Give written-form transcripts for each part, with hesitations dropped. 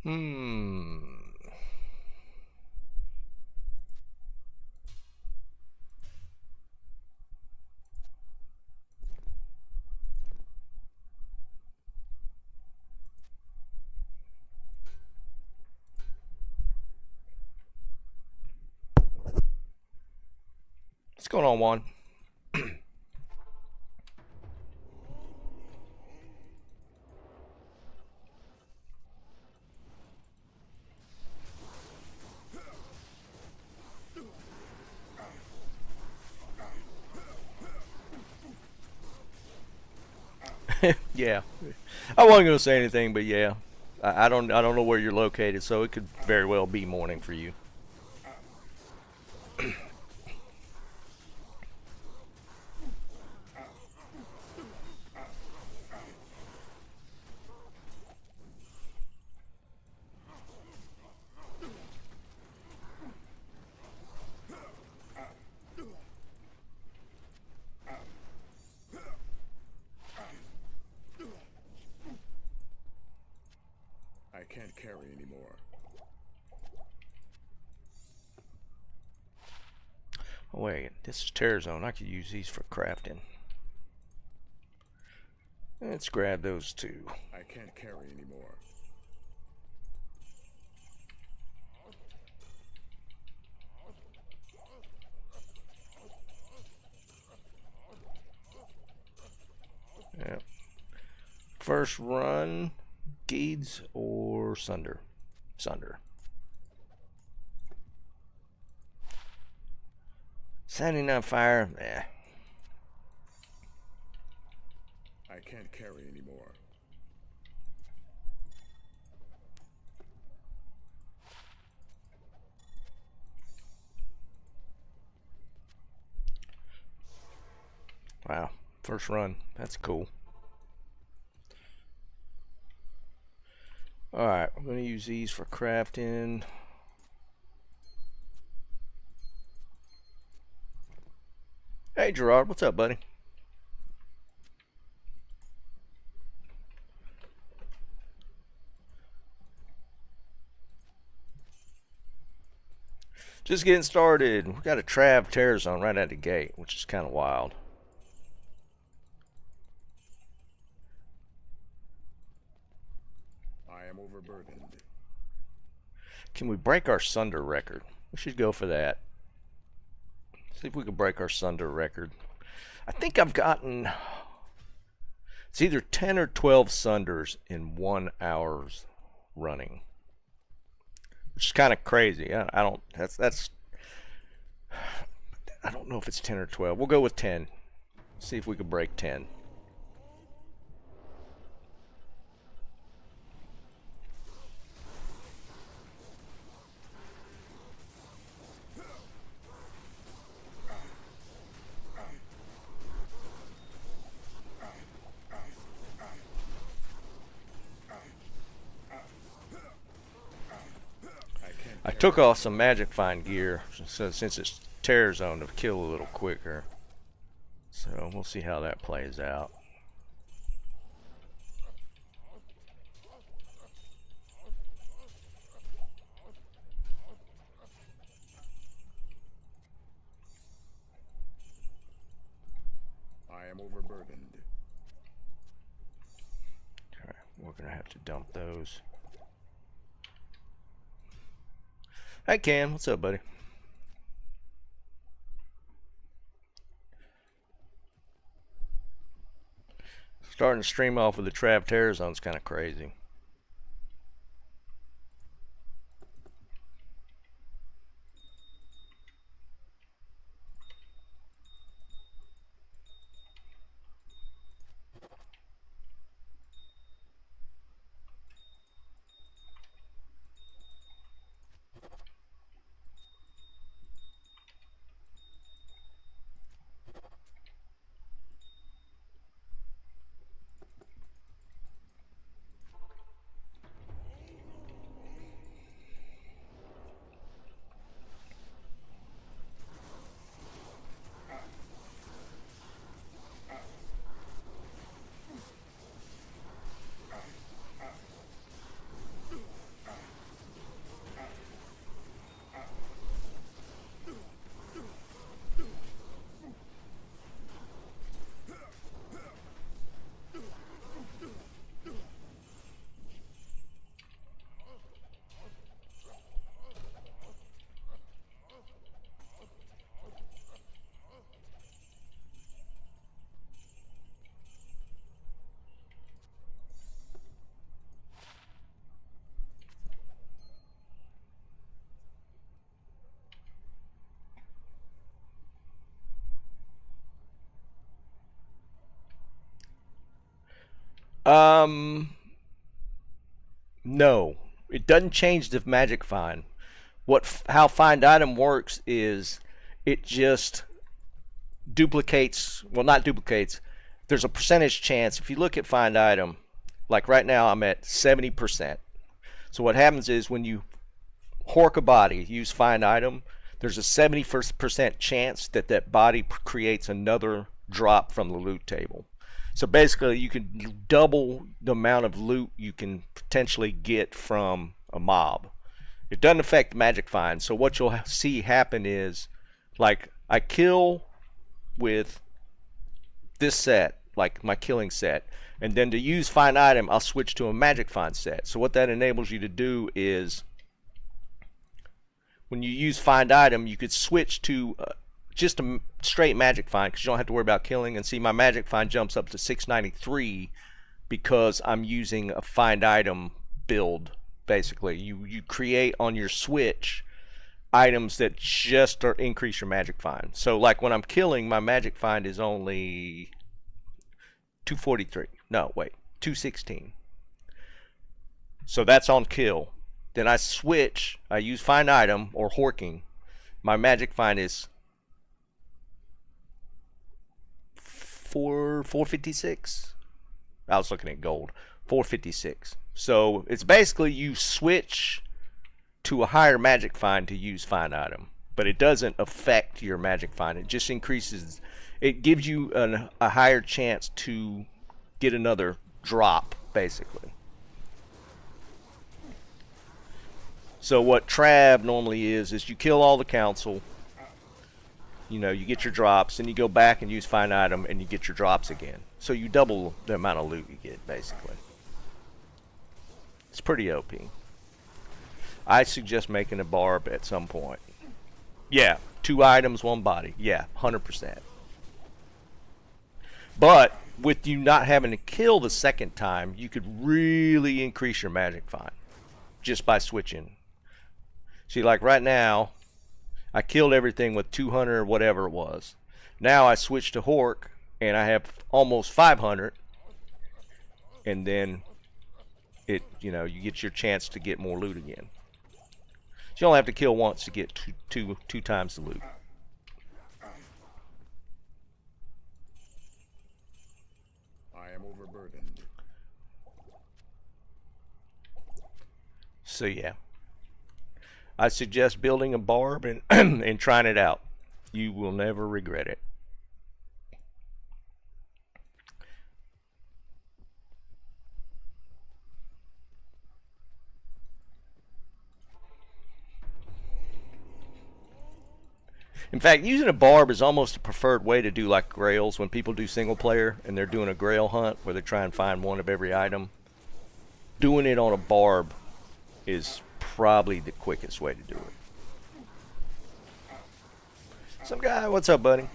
Hmm. What's going on, Juan? Yeah, I wasn't gonna say anything, but yeah, I don't know where you're located, so it could very well be morning for you. I can't carry anymore. Oh, wait, this is Terror Zone. I could use these for crafting. Let's grab those two. I can't carry anymore. Yeah. First run, Geeds or Sunder? Sunder. Setting on fire. Eh. I can't carry anymore. Wow. First run. That's cool. Alright, we're going to use these for crafting. Hey, Gerard. What's up, buddy? Just getting started. We got a Trav Terror Zone right at the gate, which is kind of wild. I am overburdened. Can we break our Sunder record? We should go for that. See if we can break our Sunder record. I think I've gotten... It's either 10 or 12 Sunders in 1 hour's running. Which is kind of crazy. I don't... That's... I don't know if it's 10 or 12. We'll go with 10. See if we can break 10. I can't I carry took off some anymore. Magic Find gear so since it's Terror Zone to kill a little quicker. So we'll see how that plays out. I am overburdened. Alright, we're gonna have to dump those. Hey Ken, what's up, buddy? Starting to stream off with the Trav Terror Zone's kind of crazy. Um, no, it doesn't change the magic find. How find item works is it just duplicates. Well, not duplicates. There's a percentage chance. If you look at find item, like right now, I'm at 70%. So what happens is when you hork a body, use find item, there's a 70% chance that that body creates another drop from the loot table. So basically, you can double the amount of loot you can potentially get from a mob. It doesn't affect magic find. So what you'll see happen is, like, I kill with this set, like my killing set, and then to use find item, I'll switch to a magic find set. So what that enables you to do is, when you use find item, you could switch to just a straight magic find because you don't have to worry about killing. And see, my magic find jumps up to 693 because I'm using a find item build. Basically, you create on your switch items that just increase your magic find. So like when I'm killing, my magic find is only 243. No, wait, 216. So that's on kill. Then I switch, I use find item or horking. My magic find is 456. I was looking at gold. 456. So it's basically you switch to a higher magic find to use find item, but it doesn't affect your magic find. It just increases. It gives you a higher chance to get another drop, basically. So what Trav normally is you kill all the council, you know, you get your drops, and you go back and use find item, and you get your drops again. So you double the amount of loot you get, basically. It's pretty OP. I suggest making a barb at some point. Yeah, 2 items, 1 body. Yeah, 100%. But with you not having to kill the second time, you could really increase your magic find just by switching. See, like right now, I killed everything with 200 or whatever it was. Now I switch to Hork, and I have almost 500. And then you get your chance to get more loot again. So you only have to kill once to get two times the loot. I am overburdened. So yeah, I suggest building a barb and and trying it out. You will never regret it. In fact, using a barb is almost a preferred way to do like grails when people do single player and they're doing a grail hunt where they try and find one of every item. Doing it on a barb is probably the quickest way to do it. Some guy, what's up, buddy?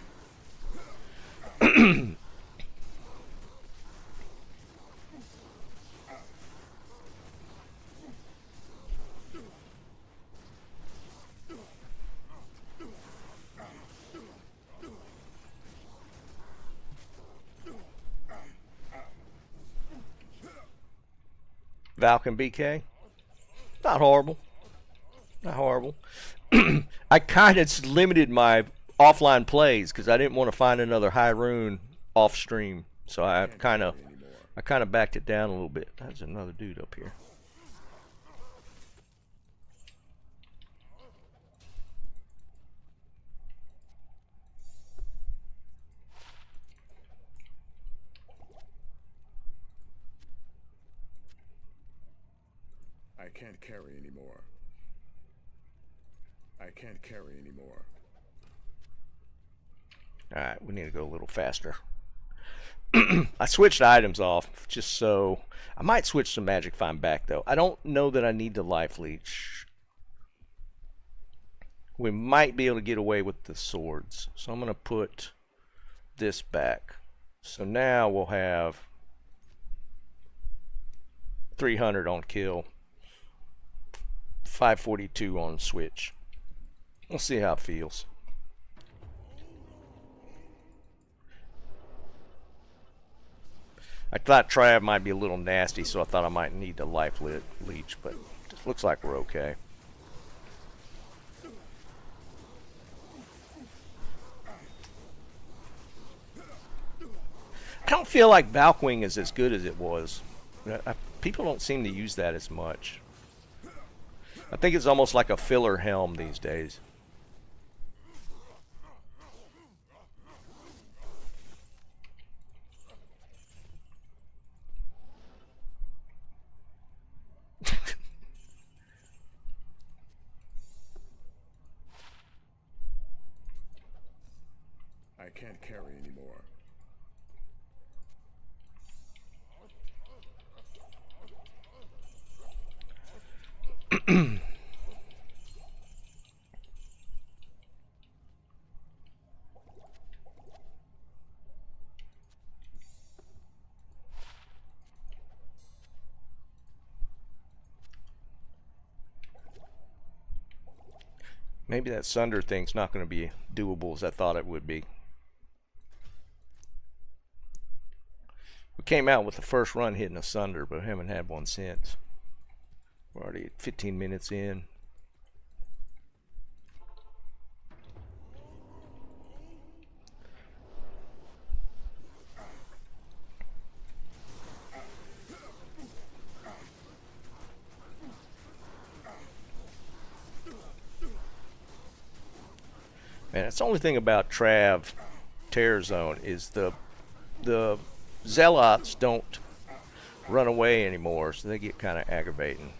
Valken BK? Not horrible. Not horrible. I kind of limited my offline plays because I didn't want to find another high rune off stream. So I kind of backed it down a little bit. There's another dude up here. I can't carry anymore. I can't carry anymore. Alright, we need to go a little faster. I switched items off just so... I might switch some magic find back though. I don't know that I need the life leech. We might be able to get away with the swords. So I'm going to put this back. So now we'll have 300 on kill. 542 on switch. We'll see how it feels. I thought Trav might be a little nasty, so I thought I might need the life leech, but it looks like we're okay. I don't feel like Valkwing is as good as it was. People don't seem to use that as much. I think it's almost like a filler helm these days. I can't carry anymore. Maybe that Sunder thing's not going to be doable as I thought it would be. We came out with the first run hitting a Sunder, but haven't had one since. We're already 15 minutes in. Man, that's the only thing about Trav Terror Zone is the Zealots don't run away anymore, so they get kind of aggravating.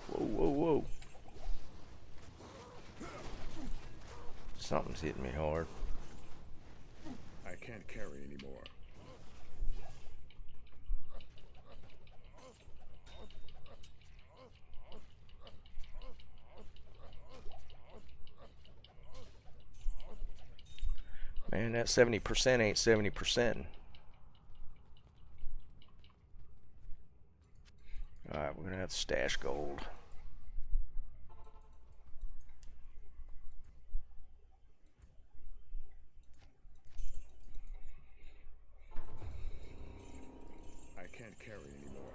Whoa, whoa, whoa. Something's hitting me hard. I can't carry anymore. Man, that 70% ain't 70%. Alright, we're going to have to stash gold. I can't carry anymore.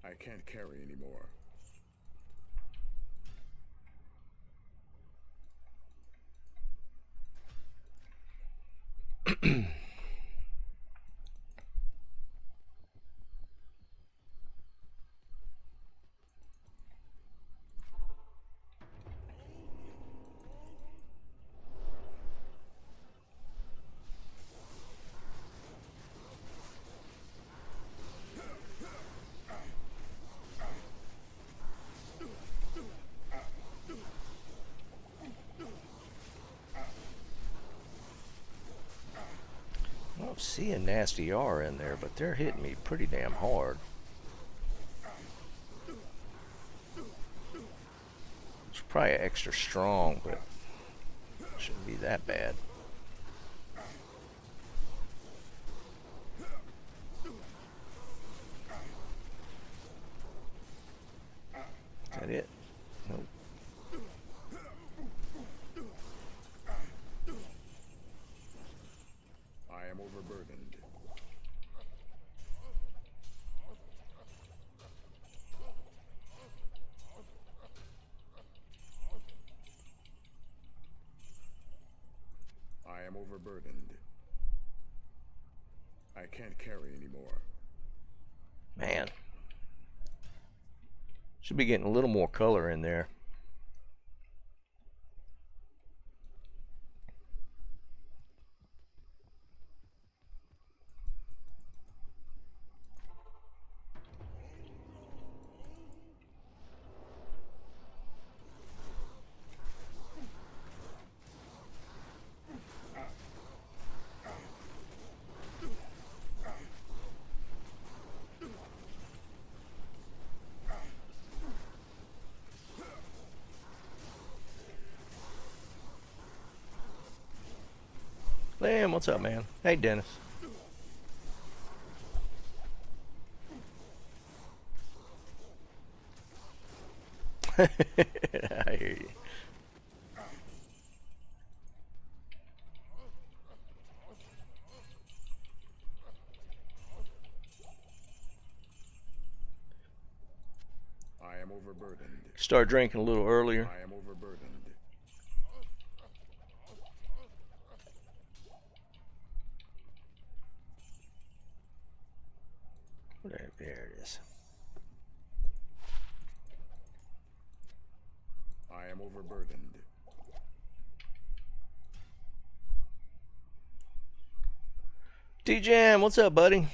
I can't carry anymore. I don't see a nasty R in there, but they're hitting me pretty damn hard. It's probably extra strong, but shouldn't be that bad. Is that it? Nope. I am overburdened. I am overburdened. I can't carry anymore. Man. Should be getting a little more color in there. Liam, what's up, man? Hey, Dennis. I hear you. I am overburdened. Start drinking a little earlier. I am overburdened. There it is. I am overburdened. D-Jam, what's up, buddy?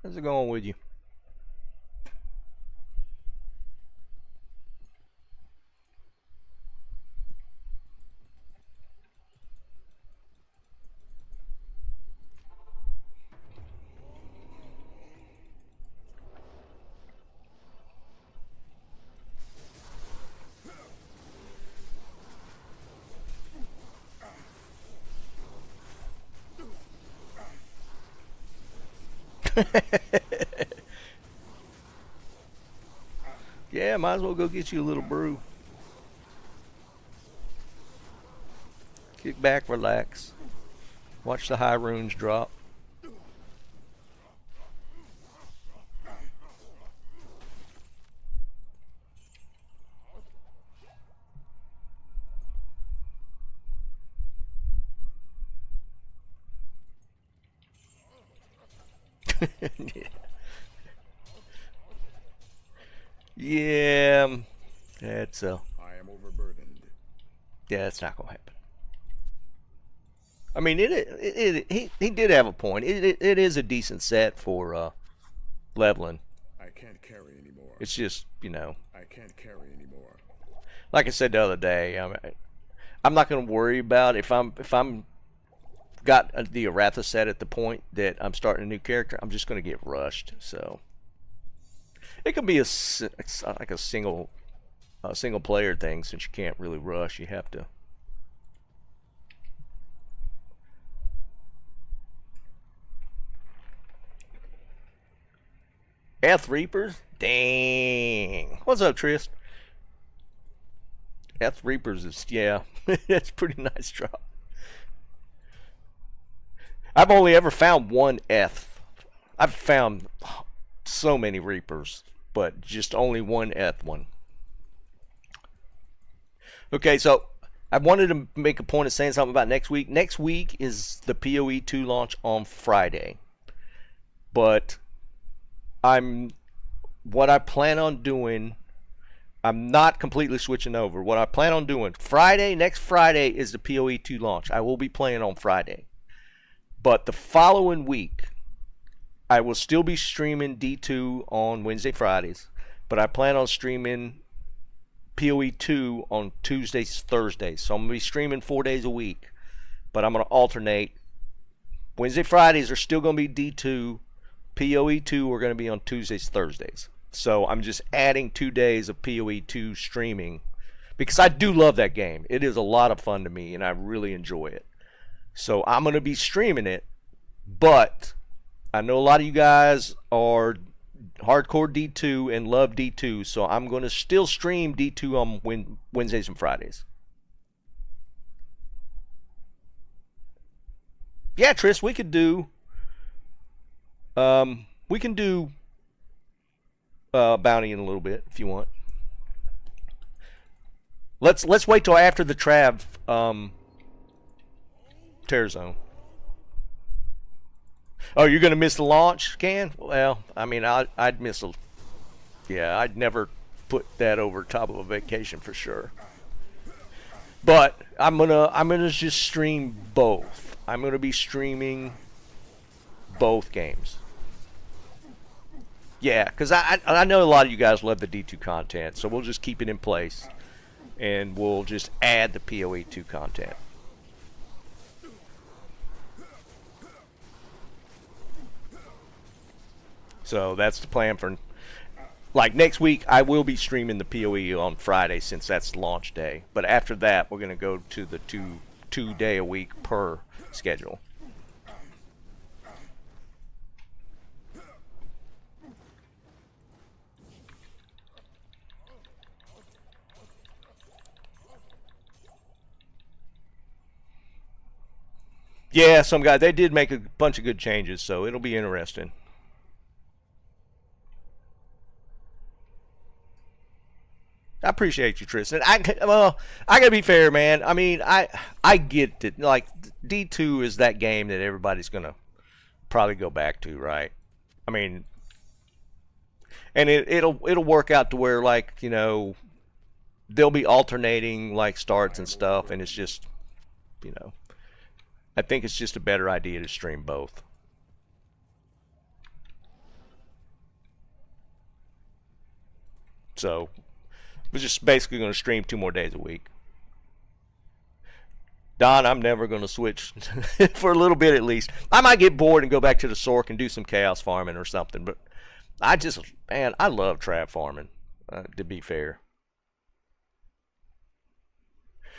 How's it going with you? Yeah, might as well go get you a little brew. Kick back, relax. Watch the high runes drop. Yeah. Yeah, that's I am overburdened. yeah, that's not gonna happen. I mean, he did have a point. It is a decent set for leveling. I can't carry anymore. It's just, you know, I can't carry anymore. like I said the other day, I'm not gonna worry about if I'm got the Aratha set at the point that I'm starting a new character. I'm just gonna get rushed. So it could be like a single player thing, since you can't really rush. You have to. F Reapers? Dang. What's up, Trist? F Reapers is, yeah, that's pretty nice drop. I've only ever found one F. I've found so many Reapers, but just only one F one. Okay, so I wanted to make a point of saying something about next week. Next week is the PoE 2 launch on Friday. But what I plan on doing, I'm not completely switching over. What I plan on doing, next Friday is the PoE 2 launch. I will be playing on Friday. But the following week, I will still be streaming D2 on Wednesday, Fridays. But I plan on streaming PoE 2 on Tuesdays, Thursdays. So I'm going to be streaming 4 days a week. But I'm going to alternate. Wednesday, Fridays are still going to be D2. PoE 2 are going to be on Tuesdays, Thursdays. So I'm just adding 2 days of PoE 2 streaming. Because I do love that game. It is a lot of fun to me, and I really enjoy it. So I'm going to be streaming it. But I know a lot of you guys are hardcore D2 and love D2, so I'm going to still stream D2 on Wednesdays and Fridays. Yeah, Tris, we could do bounty in a little bit if you want. Let's wait till after the Trav Terror Zone. Oh, you're gonna miss the launch, Can? Well, I mean, I'd miss a. Yeah, I'd never put that over top of a vacation for sure. But I'm gonna just stream both. I'm gonna be streaming both games. Yeah, because I know a lot of you guys love the D2 content, so we'll just keep it in place, and we'll just add the PoE 2 content. So that's the plan for, like, next week. I will be streaming the PoE on Friday since that's launch day. But after that, we're going to go to the 2-day a week per schedule. Yeah, some guy, they did make a bunch of good changes, so it'll be interesting. I appreciate you, Tristan. Well, I gotta be fair, man. I mean, I get it. Like D2 is that game that everybody's gonna probably go back to, right? I mean, and it'll work out to where, like, you know, they'll be alternating like starts and stuff, and it's just, you know, I think it's just a better idea to stream both. So we're just basically going to stream 2 more days a week. Don, I'm never going to switch for a little bit at least. I might get bored and go back to the Sork and do some chaos farming or something, but I just, man, I love trap farming, to be fair.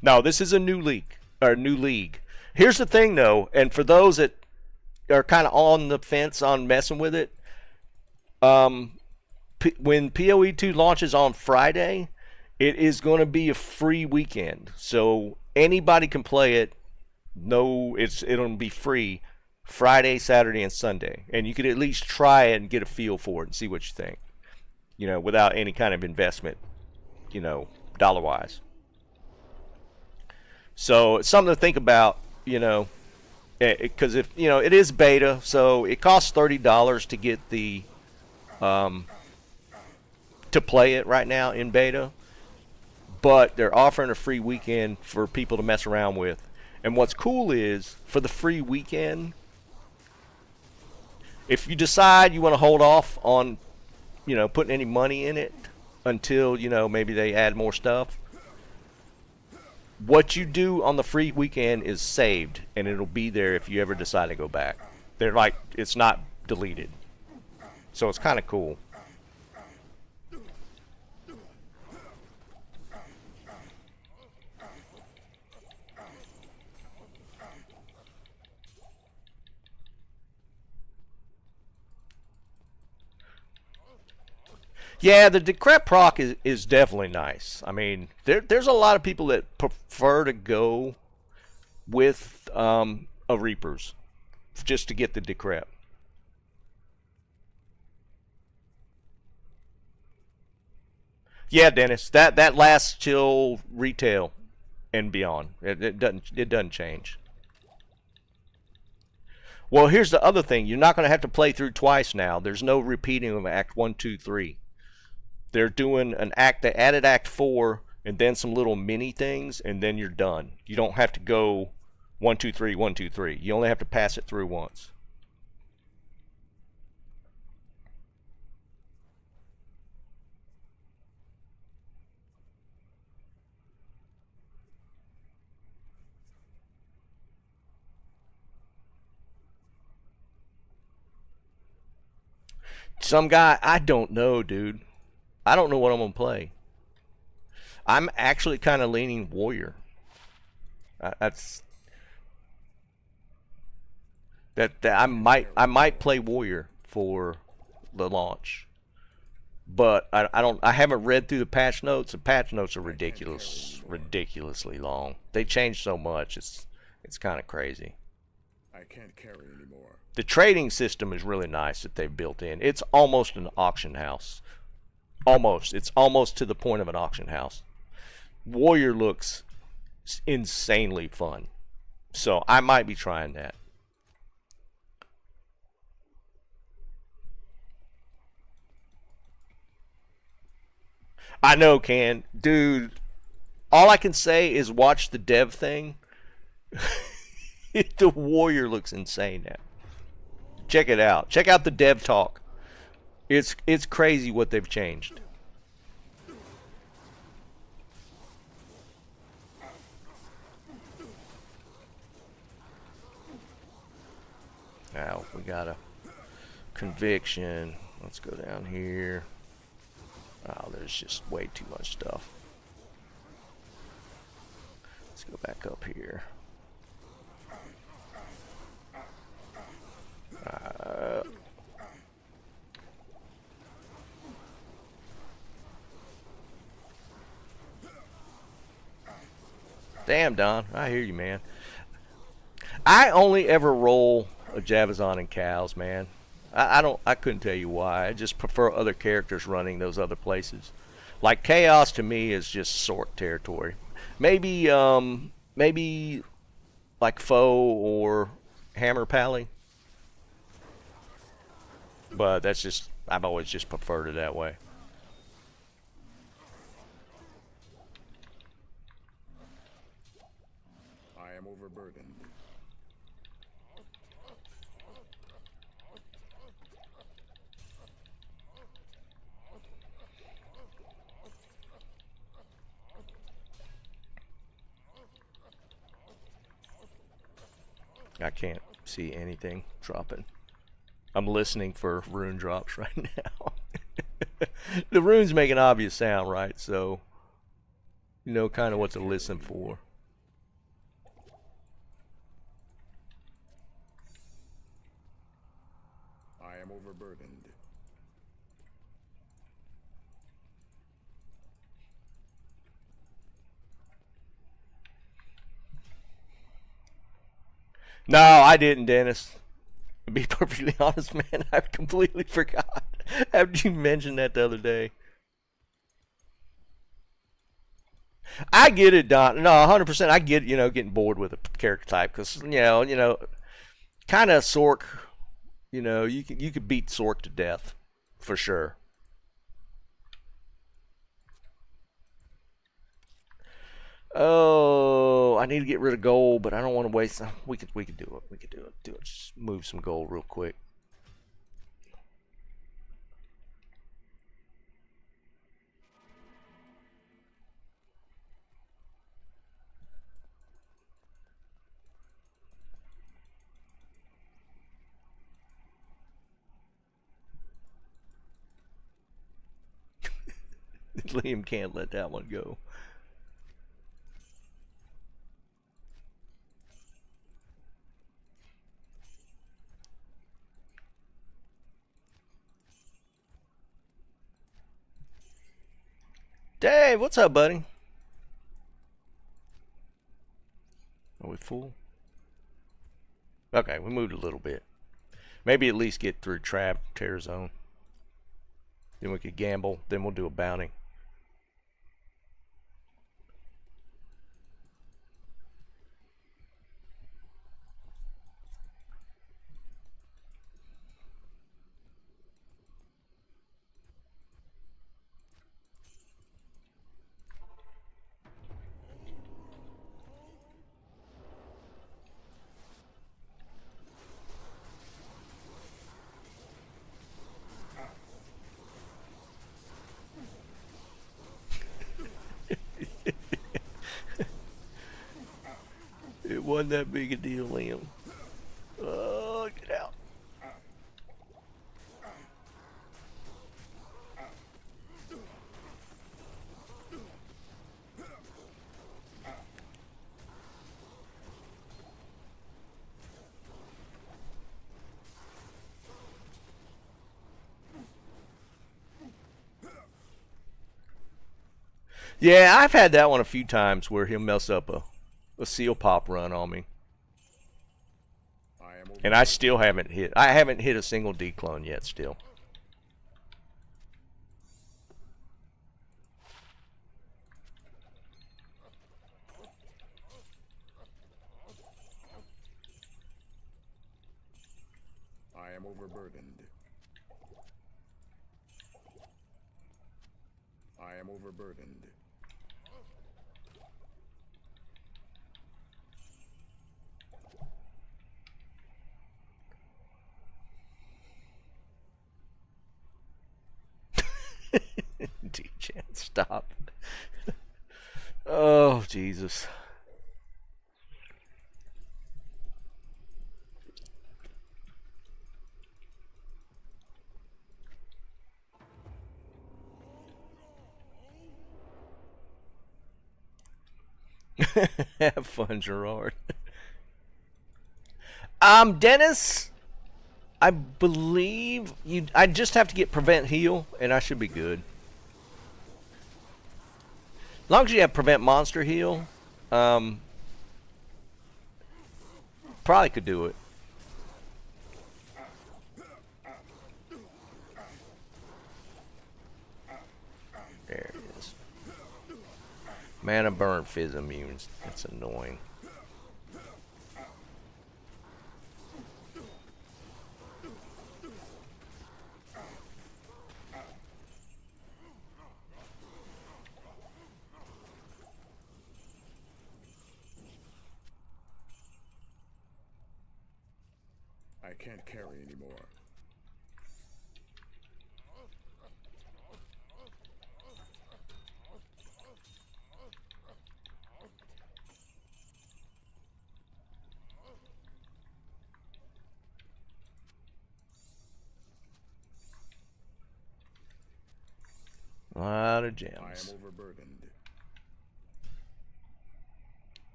No, this is a new league, or new league. Here's the thing, though, and for those that are kind of on the fence on messing with it, when PoE 2 launches on Friday, it is going to be a free weekend, so anybody can play it. No, it'll be free Friday, Saturday, and Sunday, and you could at least try it and get a feel for it and see what you think, you know, without any kind of investment, you know, dollar-wise. So it's something to think about, you know, because if, you know, it is beta, so it costs $30 to get the to play it right now in beta, but they're offering a free weekend for people to mess around with. And what's cool is, for the free weekend, if you decide you want to hold off on, you know, putting any money in it until, you know, maybe they add more stuff, what you do on the free weekend is saved, and it'll be there if you ever decide to go back. They're like, it's not deleted. So it's kind of cool. Yeah, the decrep proc is definitely nice. I mean, there's a lot of people that prefer to go with a Reapers just to get the decrep. Yeah, Dennis, that lasts till retail and beyond. It doesn't change. Well, here's the other thing. You're not going to have to play through twice now. There's no repeating of Act 1, 2, 3. They're doing an act, they added Act 4 and then some little mini things, and then you're done. You don't have to go 1, 2, 3, 1, 2, 3. You only have to pass it through once. Some guy, I don't know, dude. I don't know what I'm going to play. I'm actually kind of leaning warrior. That's that I might play warrior for the launch. But I haven't read through the patch notes. The patch notes are ridiculously long. They changed so much. It's kind of crazy. I can't carry anymore. The trading system is really nice that they've built in. It's almost an auction house. Almost. It's almost to the point of an auction house. Warrior looks insanely fun. So I might be trying that. I know, Can. Dude, all I can say is watch the dev thing. The warrior looks insane now. Check it out. Check out the dev talk. It's crazy what they've changed. Now we got a conviction. Let's go down here. Oh, there's just way too much stuff. Let's go back up here. Uh, damn, Don. I hear you, man. I only ever roll a Javazon and cows, man. I don't. I couldn't tell you why. I just prefer other characters running those other places. Like chaos to me is just sort territory. Maybe maybe like foe or hammer pally, but that's just I've always just preferred it that way. I am overburdened. I can't see anything dropping. I'm listening for rune drops right now. The runes make an obvious sound, right? So you know kind of what to listen for. I am overburdened. No, I didn't, Dennis. To be perfectly honest, man, I completely forgot. After you mentioned that the other day. I get it, Don. No, 100%. I get, getting bored with a character type because, kind of Sork, you could beat Sork to death for sure. Oh, I need to get rid of gold, but I don't want to waste. We could do it. We could do it. Do it. Just move some gold real quick. Liam can't let that one go. Dave, what's up, buddy? Are we full? Okay, we moved a little bit. Maybe at least get through trap, tear zone. Then we could gamble. Then we'll do a bounty. It wasn't that big a deal, Liam. Oh, get out. Yeah, I've had that one a few times where he'll mess up a seal pop run on me. I am And I still haven't hit. I haven't hit a single declone yet still. I am overburdened. I am overburdened. D-Chan, stop. Oh, Jesus. Have fun, Gerard. Dennis, I believe you. I just have to get prevent heal, and I should be good. As long as you have prevent monster heal, probably could do it. There it is. Mana burn fizz immunes. That's annoying. I can't carry anymore. A lot of I am gems. overburdened.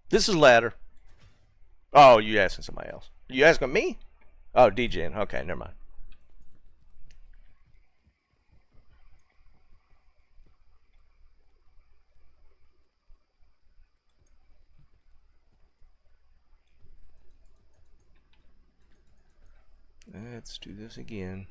This is ladder. Oh, you asking somebody else? You asking me? Oh, DJing. Okay, never mind. Let's do this again.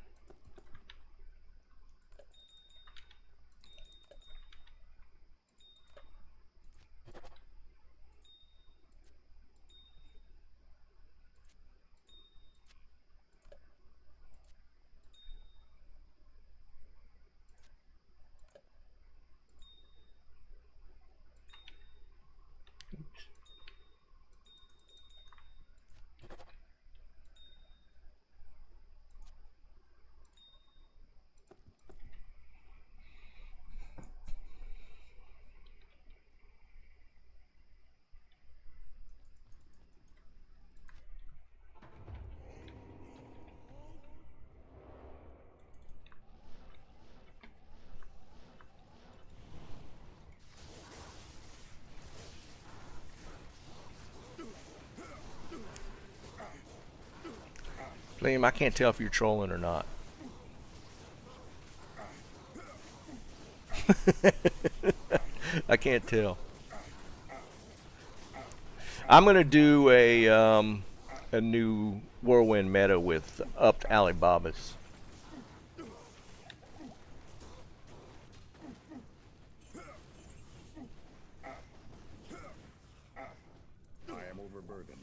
Liam, I can't tell if you're trolling or not. I can't tell. I'm gonna do a new whirlwind meta with upped Alibabas. I am overburdened.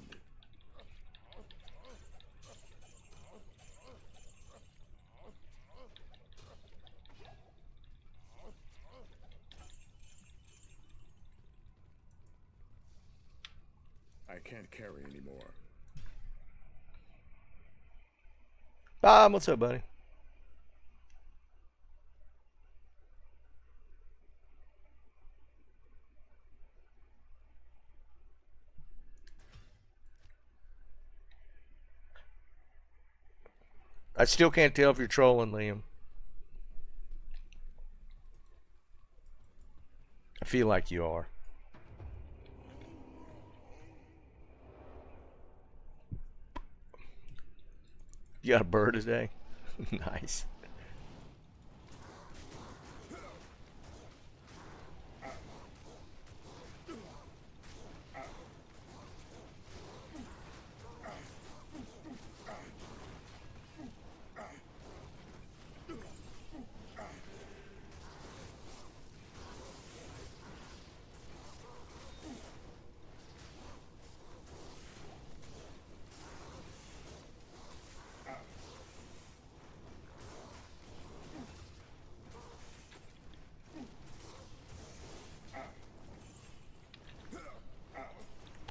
I can't carry anymore. Bob, what's up, buddy? I still can't tell if you're trolling, Liam. I feel like you are. You got a bird today? Nice.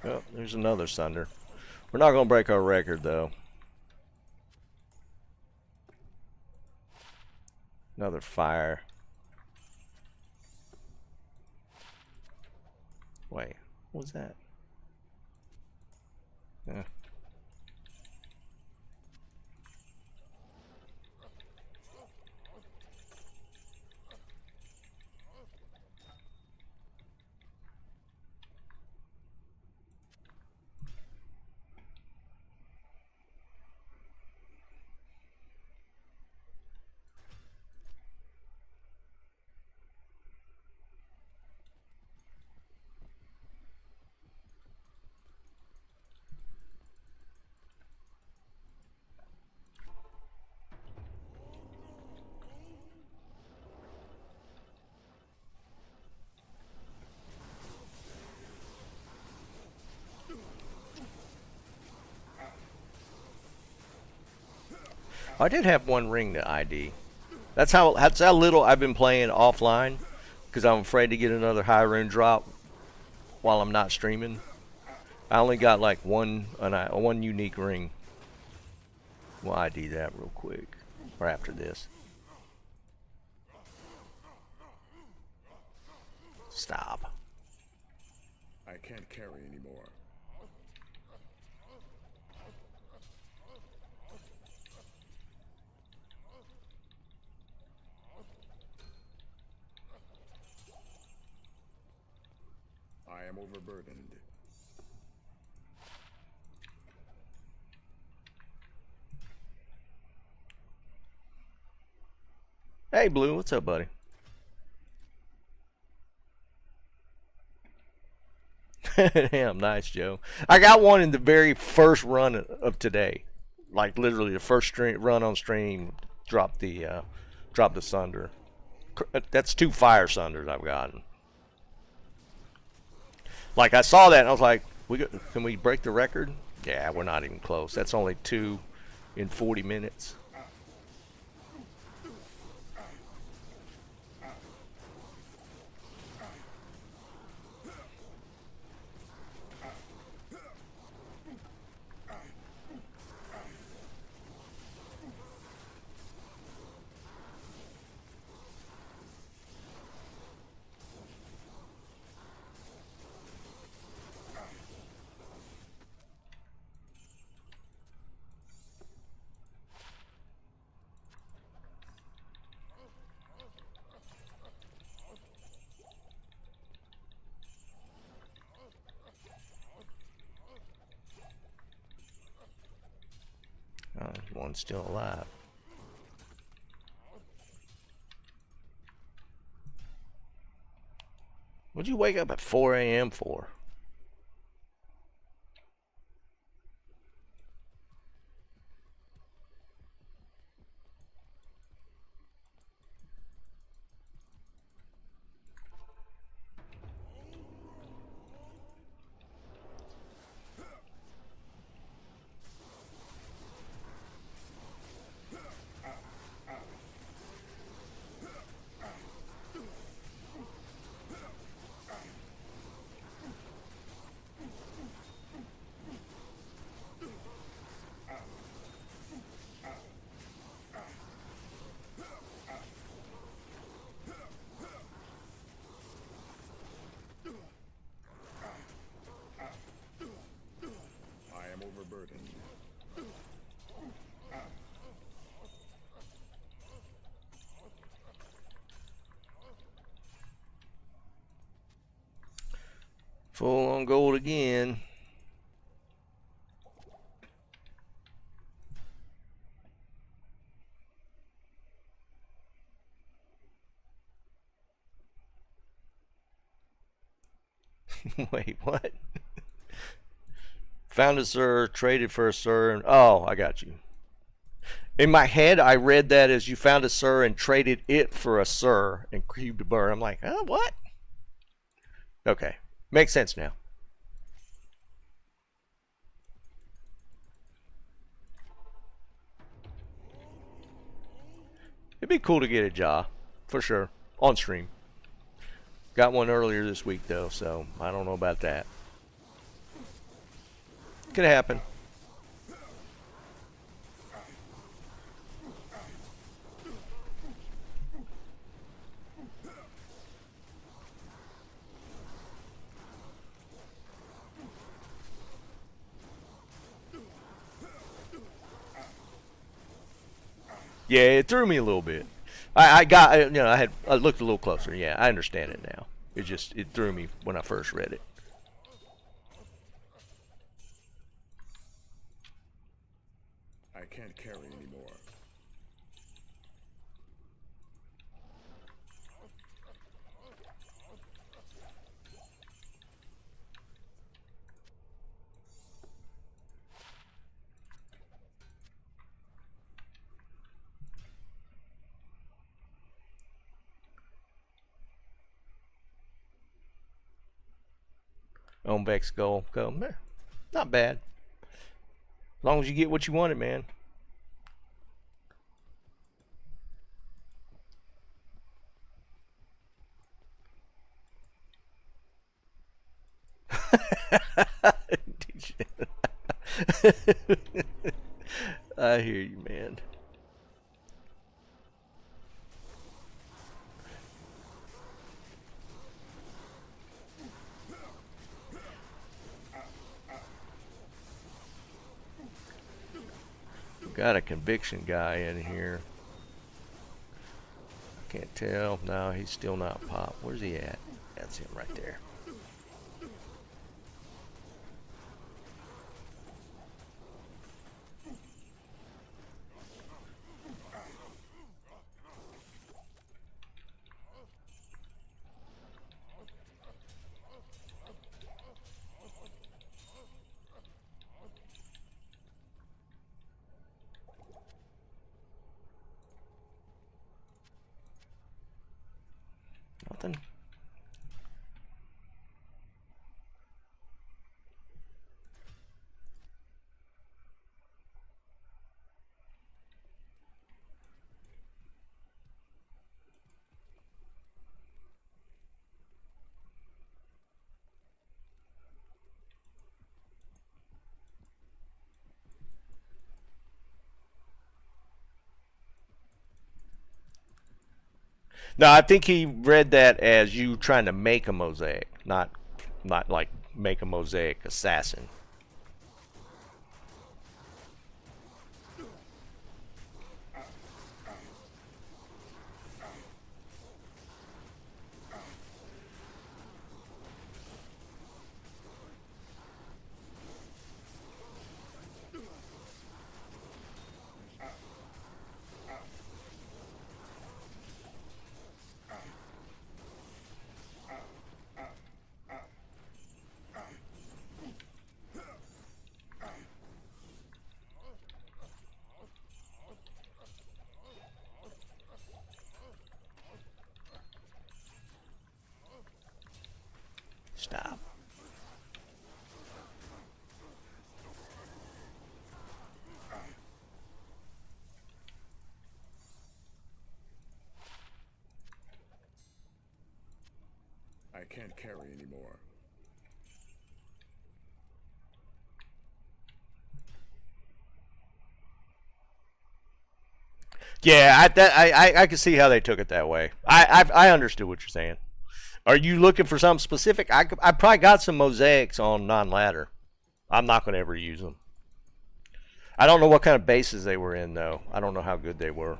Oh, there's another Sunder. We're not going to break our record, though. Another fire. Wait, what was that? Yeah. I did have one ring to ID. That's how little I've been playing offline, because I'm afraid to get another high rune drop while I'm not streaming. I only got like one unique ring. We'll ID that real quick, or after this. Stop. I can't carry anymore. I am overburdened. Hey, Blue, what's up, buddy? Damn, nice, Joe. I got one in the very first run of today. Like literally the first run on stream, dropped the sunder. That's 2 fire sunders I've gotten. Like I saw that and I was like, can we break the record? Yeah, we're not even close. That's only 2 in 40 minutes. One's still alive. What'd you wake up at 4 a.m. for? I am overburdened. Full on gold again. Wait, what? Found a sir, traded for a sir, and oh, I got you. In my head, I read that as you found a sir and traded it for a sir and cubed a burr. I'm like, oh, what? Okay, makes sense now. It'd be cool to get a jaw, for sure, on stream. Got one earlier this week though, so I don't know about that. Could happen. Yeah, it threw me a little bit. I looked a little closer. Yeah, I understand it now. It threw me when I first read it. I can't carry anymore. On Vex Gold. Go. Not bad. As long as you get what you wanted, man. I hear you, man. Got a conviction guy in here. Can't tell. No, he's still not popped. Where's he at? That's him right there. Nothing. No, I think he read that as you trying to make a mosaic, not like make a mosaic assassin. Stop. I can't carry anymore. Yeah, I can see how they took it that way. I understood what you're saying. Are you looking for something specific? I probably got some mosaics on non-ladder. I'm not going to ever use them. I don't know what kind of bases they were in, though. I don't know how good they were.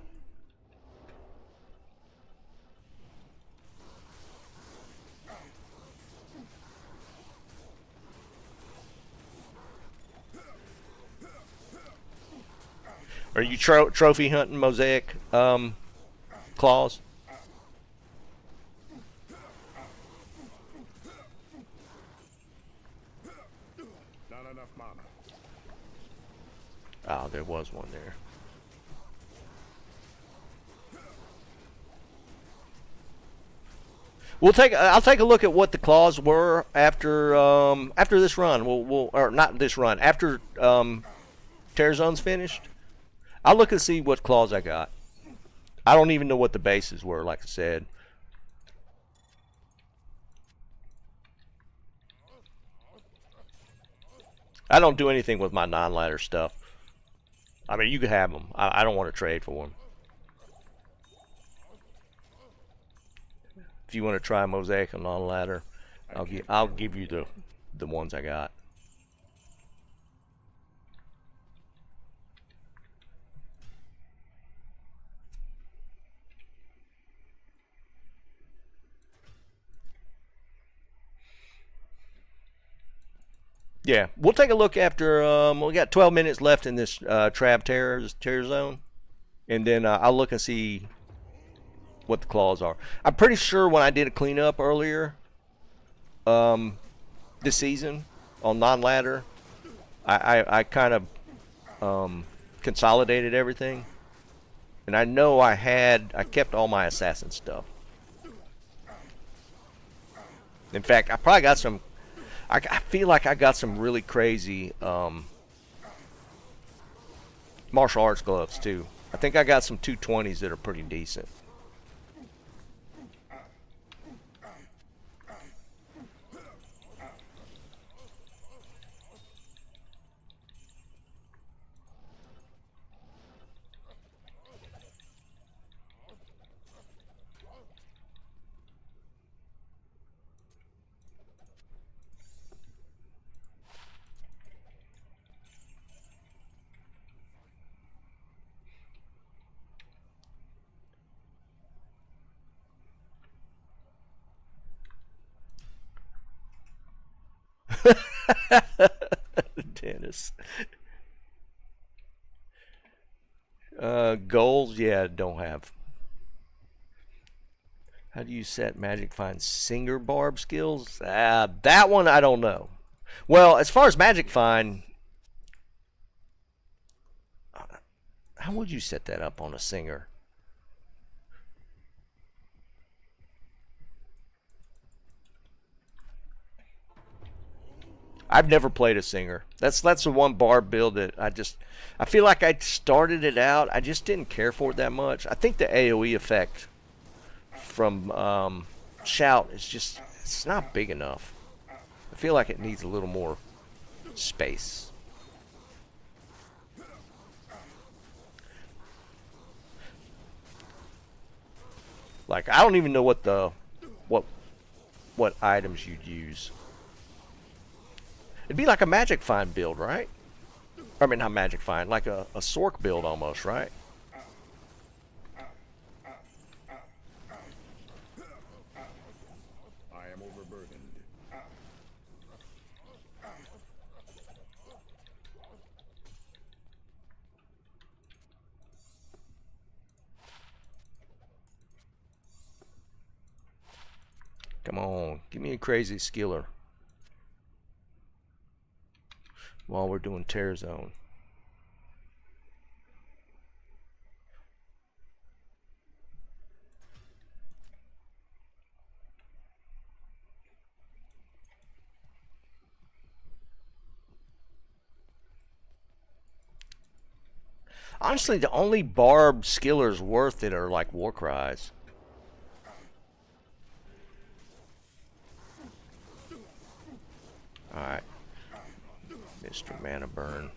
Are you trophy hunting mosaic claws? Not enough mana. Oh, there was one there. I'll take a look at what the claws were after this run. Or not this run. After Tear Zone's finished, I'll look and see what claws I got. I don't even know what the bases were, like I said. I don't do anything with my non-ladder stuff. I mean, you can have them. I don't want to trade for them. If you want to try a mosaic on non-ladder, I'll give you the ones I got. Yeah, we'll take a look after. We got 12 minutes left in this Terror Zone, and then I'll look and see what the claws are. I'm pretty sure when I did a cleanup earlier, this season on non-ladder, I kind of consolidated everything, and I know I kept all my assassin stuff. In fact, I probably got some. I feel like I got some really crazy martial arts gloves too. I think I got some 220s that are pretty decent. Dennis. Goals, yeah, don't have. How do you set magic find singer barb skills? That one I don't know. Well, as far as magic find, how would you set that up on a singer? I've never played a singer. That's the one barb build that I feel like I started it out. I just didn't care for it that much. I think the AOE effect from shout is just it's not big enough. I feel like it needs a little more space. Like I don't even know what what items you'd use. It'd be like a magic find build, right? I mean, not magic find, like a Sork build almost, right? I am overburdened. Come on, give me a crazy skiller while we're doing tear zone. Honestly, the only barb skillers worth it are like war cries. Alright. Mr. Mana Burn.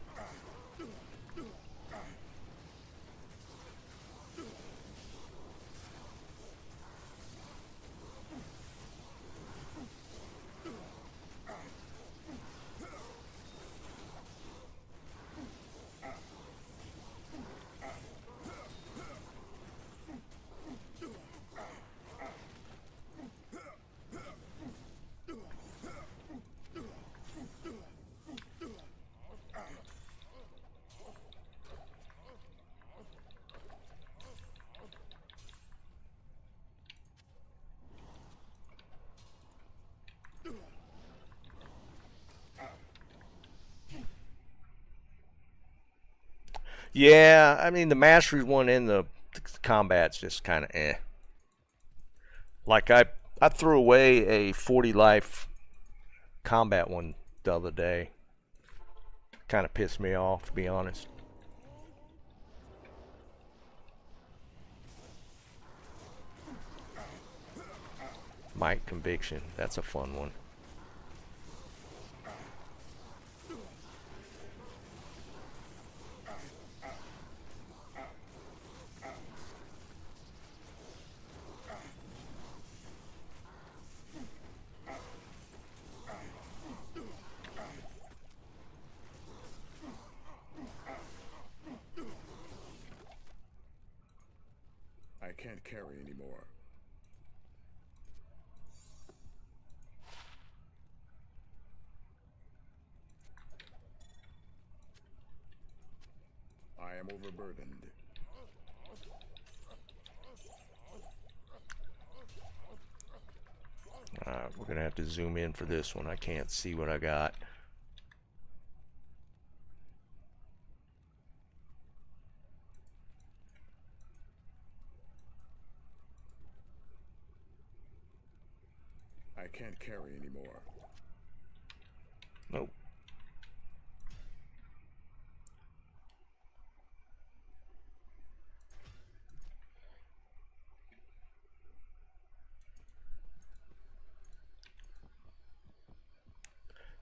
Yeah, I mean the mastery one in the combat's just kind of eh. Like I threw away a 40 life combat one the other day. Kind of pissed me off, to be honest. Might Conviction, that's a fun one. I can't carry anymore. I am overburdened. We're gonna have to zoom in for this one. I can't see what I got. I can't carry anymore. Nope.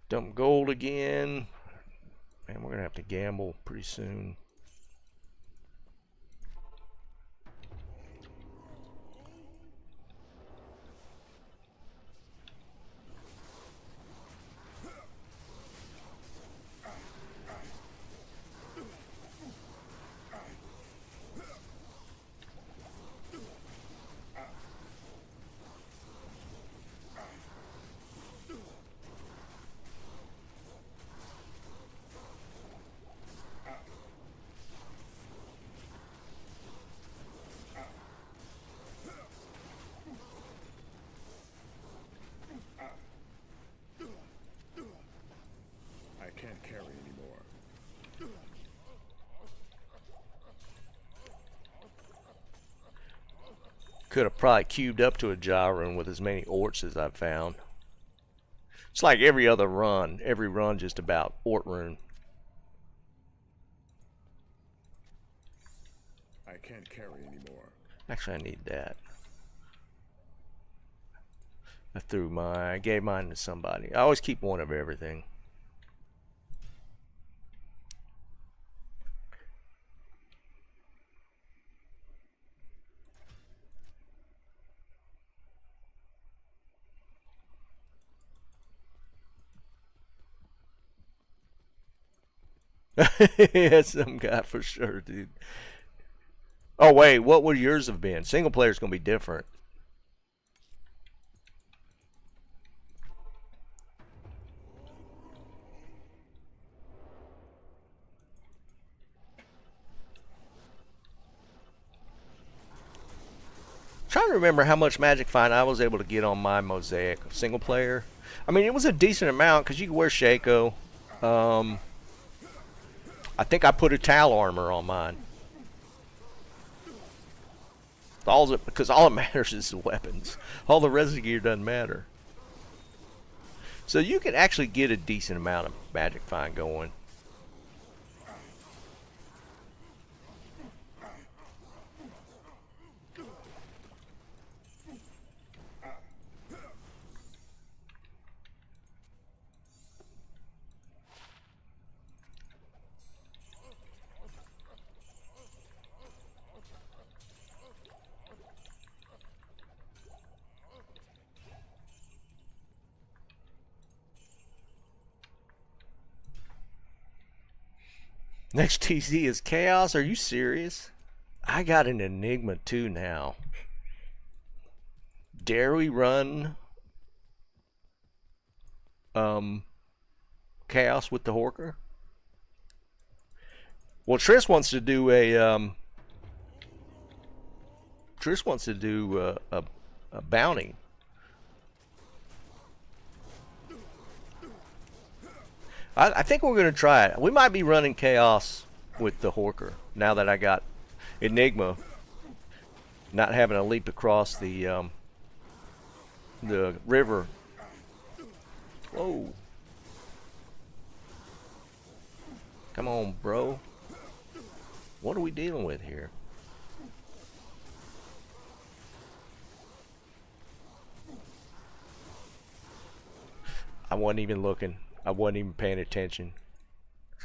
Dump gold again. Man, we're gonna have to gamble pretty soon. Could have probably cubed up to a gyron with as many orts as I've found. It's like every other run. Every run just about ort rune. I can't carry anymore. Actually, I need that. I gave mine to somebody. I always keep one of everything. Yeah, some guy for sure, dude. Oh wait, what would yours have been? Single player's gonna be different. Trying to remember how much magic find I was able to get on my mosaic single player. I mean, it was a decent amount because you could wear Shaco. I think I put a Tal armor on mine. Because all it matters is the weapons. All the rest of the gear doesn't matter. So you can actually get a decent amount of magic find going. Next TZ is Chaos. Are you serious? I got an Enigma too now. Dare we run Chaos with the Horker? Well, Triss wants to do a bounty. I think we're going to try it. We might be running Chaos with the Horker now that I got Enigma. Not having to leap across the river. Whoa. Come on, bro. What are we dealing with here? I wasn't even looking. I wasn't even paying attention.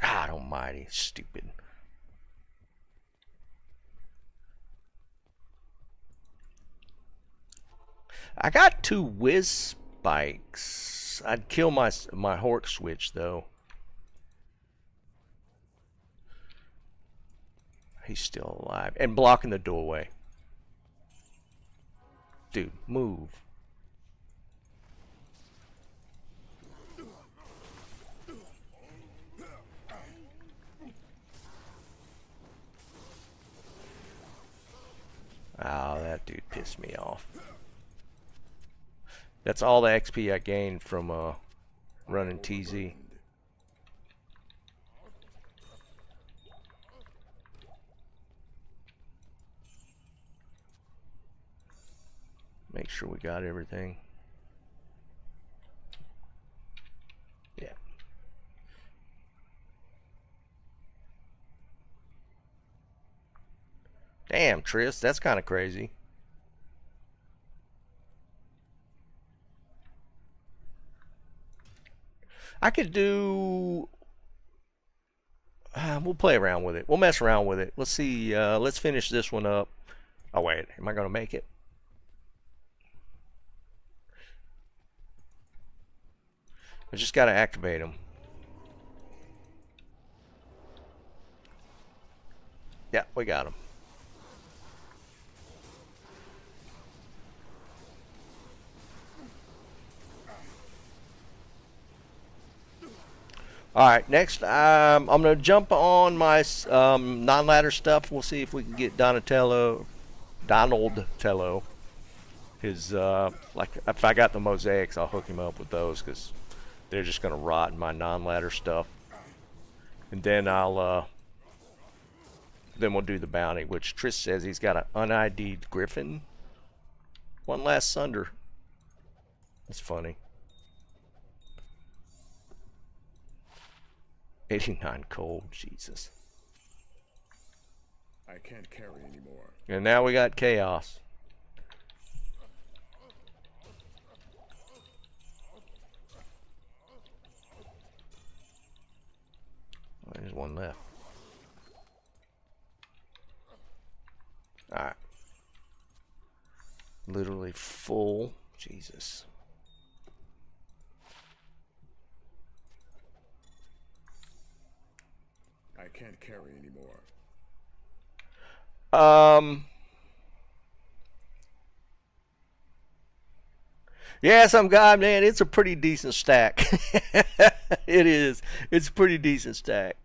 God almighty, stupid. I got 2 whiz spikes. I'd kill my Hork switch though. He's still alive and blocking the doorway. Dude, move. Oh, that dude pissed me off. That's all the XP I gained from running TZ. Make sure we got everything. Yeah. Damn, Triss, that's kind of crazy. I could do... we'll play around with it. We'll mess around with it. Let's see. Let's finish this one up. Oh, wait. Am I going to make it? I just got to activate them. Yeah, we got them. Alright, next I'm going to jump on my non-ladder stuff. We'll see if we can get Donald Tello. His, like, if I got the mosaics, I'll hook him up with those because they're just going to rot in my non-ladder stuff. And then then we'll do the bounty, which Triss says he's got an unID'd griffin. One last Sunder. That's funny. 89 cold, Jesus. I can't carry anymore. And now we got chaos. Oh, there's one left. Alright. Literally full. Jesus. I can't carry anymore. Yeah, some guy, man, it's a pretty decent stack. It is. It's a pretty decent stack.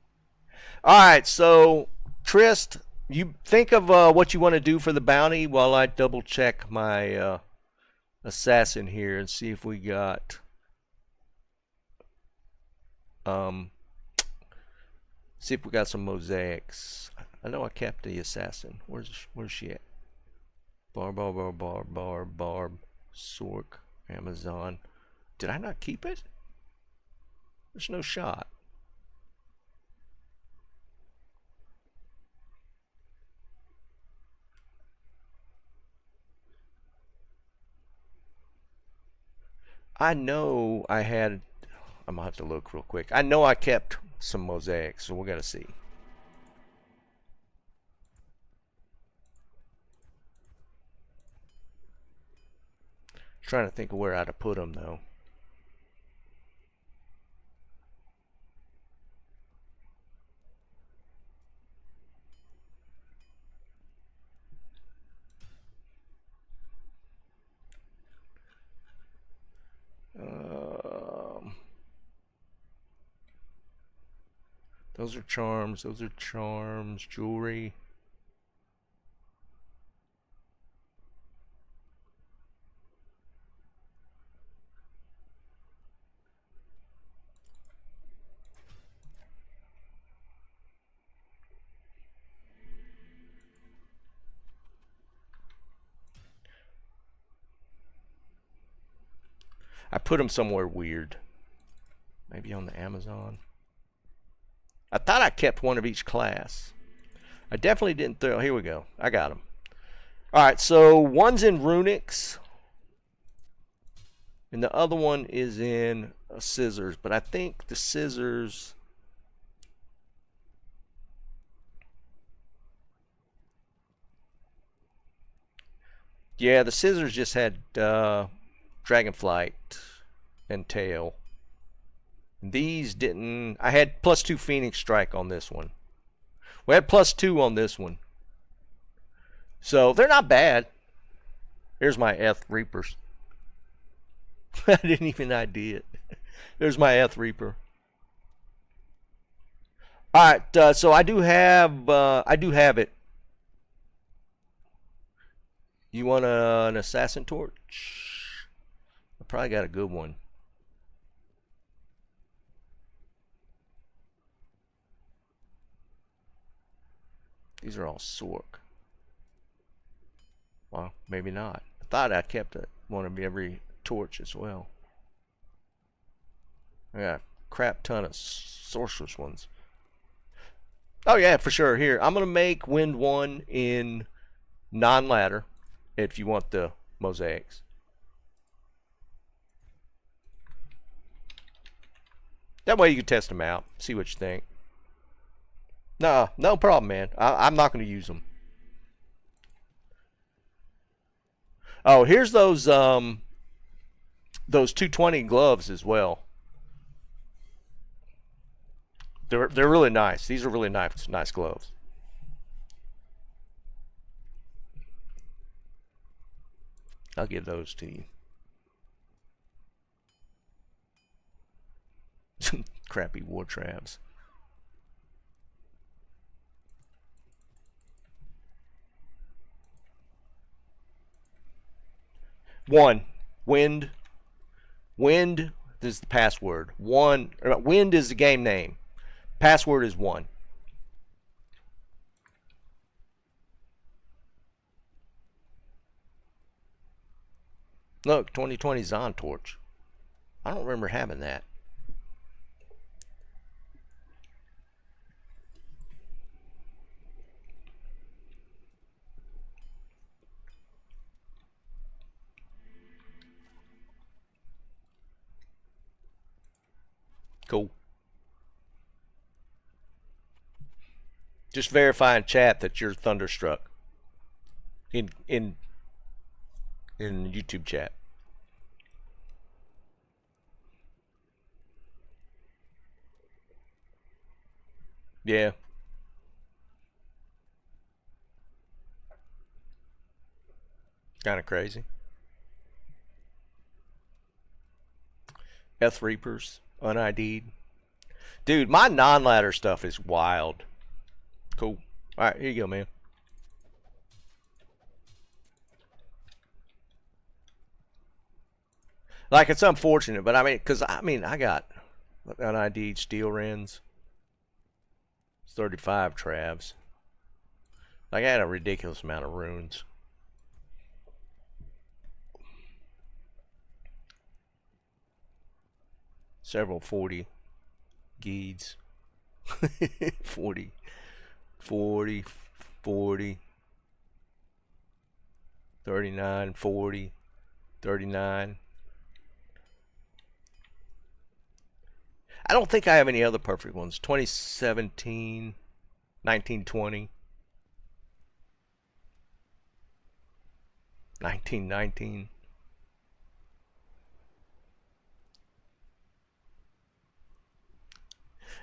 Alright, so Trist, you think of what you want to do for the bounty while I double check my assassin here and see if we got see if we got some mosaics. I know I kept the assassin. Where's she at? Barb, Sork, Amazon. Did I not keep it? There's no shot. I know I had. I'm gonna have to look real quick. I know I kept some mosaics, so we gotta see. Trying to think of where I'd have put them though. Those are charms. Those are charms. Jewelry. I put them somewhere weird. Maybe on the Amazon. I thought I kept one of each class. I definitely didn't throw. Here we go. I got them. Alright, so one's in runics. And the other one is in scissors. But I think the scissors. Yeah, the scissors just had Dragonflight and Tail. These didn't. I had +2 Phoenix Strike on this one. We had +2 on this one. So they're not bad. Here's my Eth Reapers. I didn't even ID it. There's my Eth Reaper. All right, so I do have it. You want an assassin torch? I probably got a good one. These are all Sork. Well, maybe not. I thought I kept one of every torch as well. I got a crap ton of sorceress ones. Oh yeah, for sure. Here, I'm gonna make Wind 1 in non-ladder if you want the mosaics. That way you can test them out, see what you think. Nah, no problem, man. I'm not going to use them. Oh, here's those 220 gloves as well. They're really nice. These are really nice gloves. I'll give those to you. Crappy war traps. One, wind. Wind is the password. Wind is the game name. Password is 1. Look, 2020 Zon torch. I don't remember having that. Cool. Just verify in chat that you're thunderstruck. In YouTube chat. Yeah. Kind of crazy. Death Reapers, unID'd. Dude, my non-ladder stuff is wild. Cool. Alright, here you go, man. Like, it's unfortunate, but I mean, because, I got unID'd steel rends. 35 travs. Like, I had a ridiculous amount of runes. Several 40 geeds. 40, 40, 40, 39, 40, 39. I don't think I have any other perfect ones. 2017, 1920, 1919.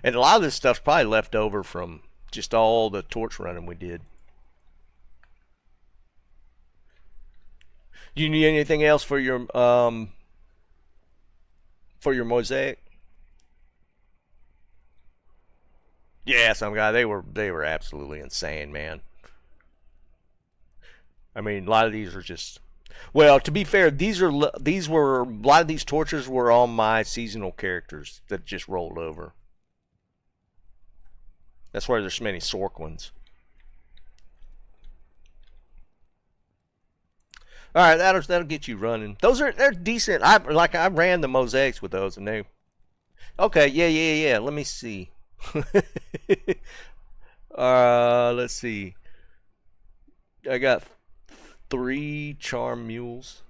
And a lot of this stuff's probably left over from just all the torch running we did. You need anything else for your mosaic? Yeah, some guy. They were absolutely insane, man. I mean, a lot of these are just. Well, to be fair, these were a lot of these torches were all my seasonal characters that just rolled over. That's why there's so many Sork ones. All right, that'll get you running. They're decent. I ran the mosaics with those, and they. Okay, yeah. Let me see. Let's see. I got 3 charm mules.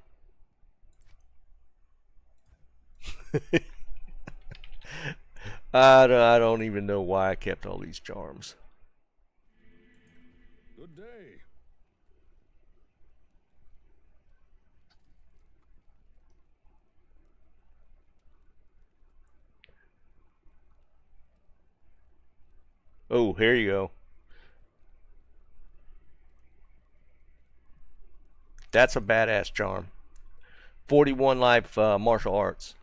I don't even know why I kept all these charms. Good day. Oh, here you go. That's a badass charm. 41 life martial arts.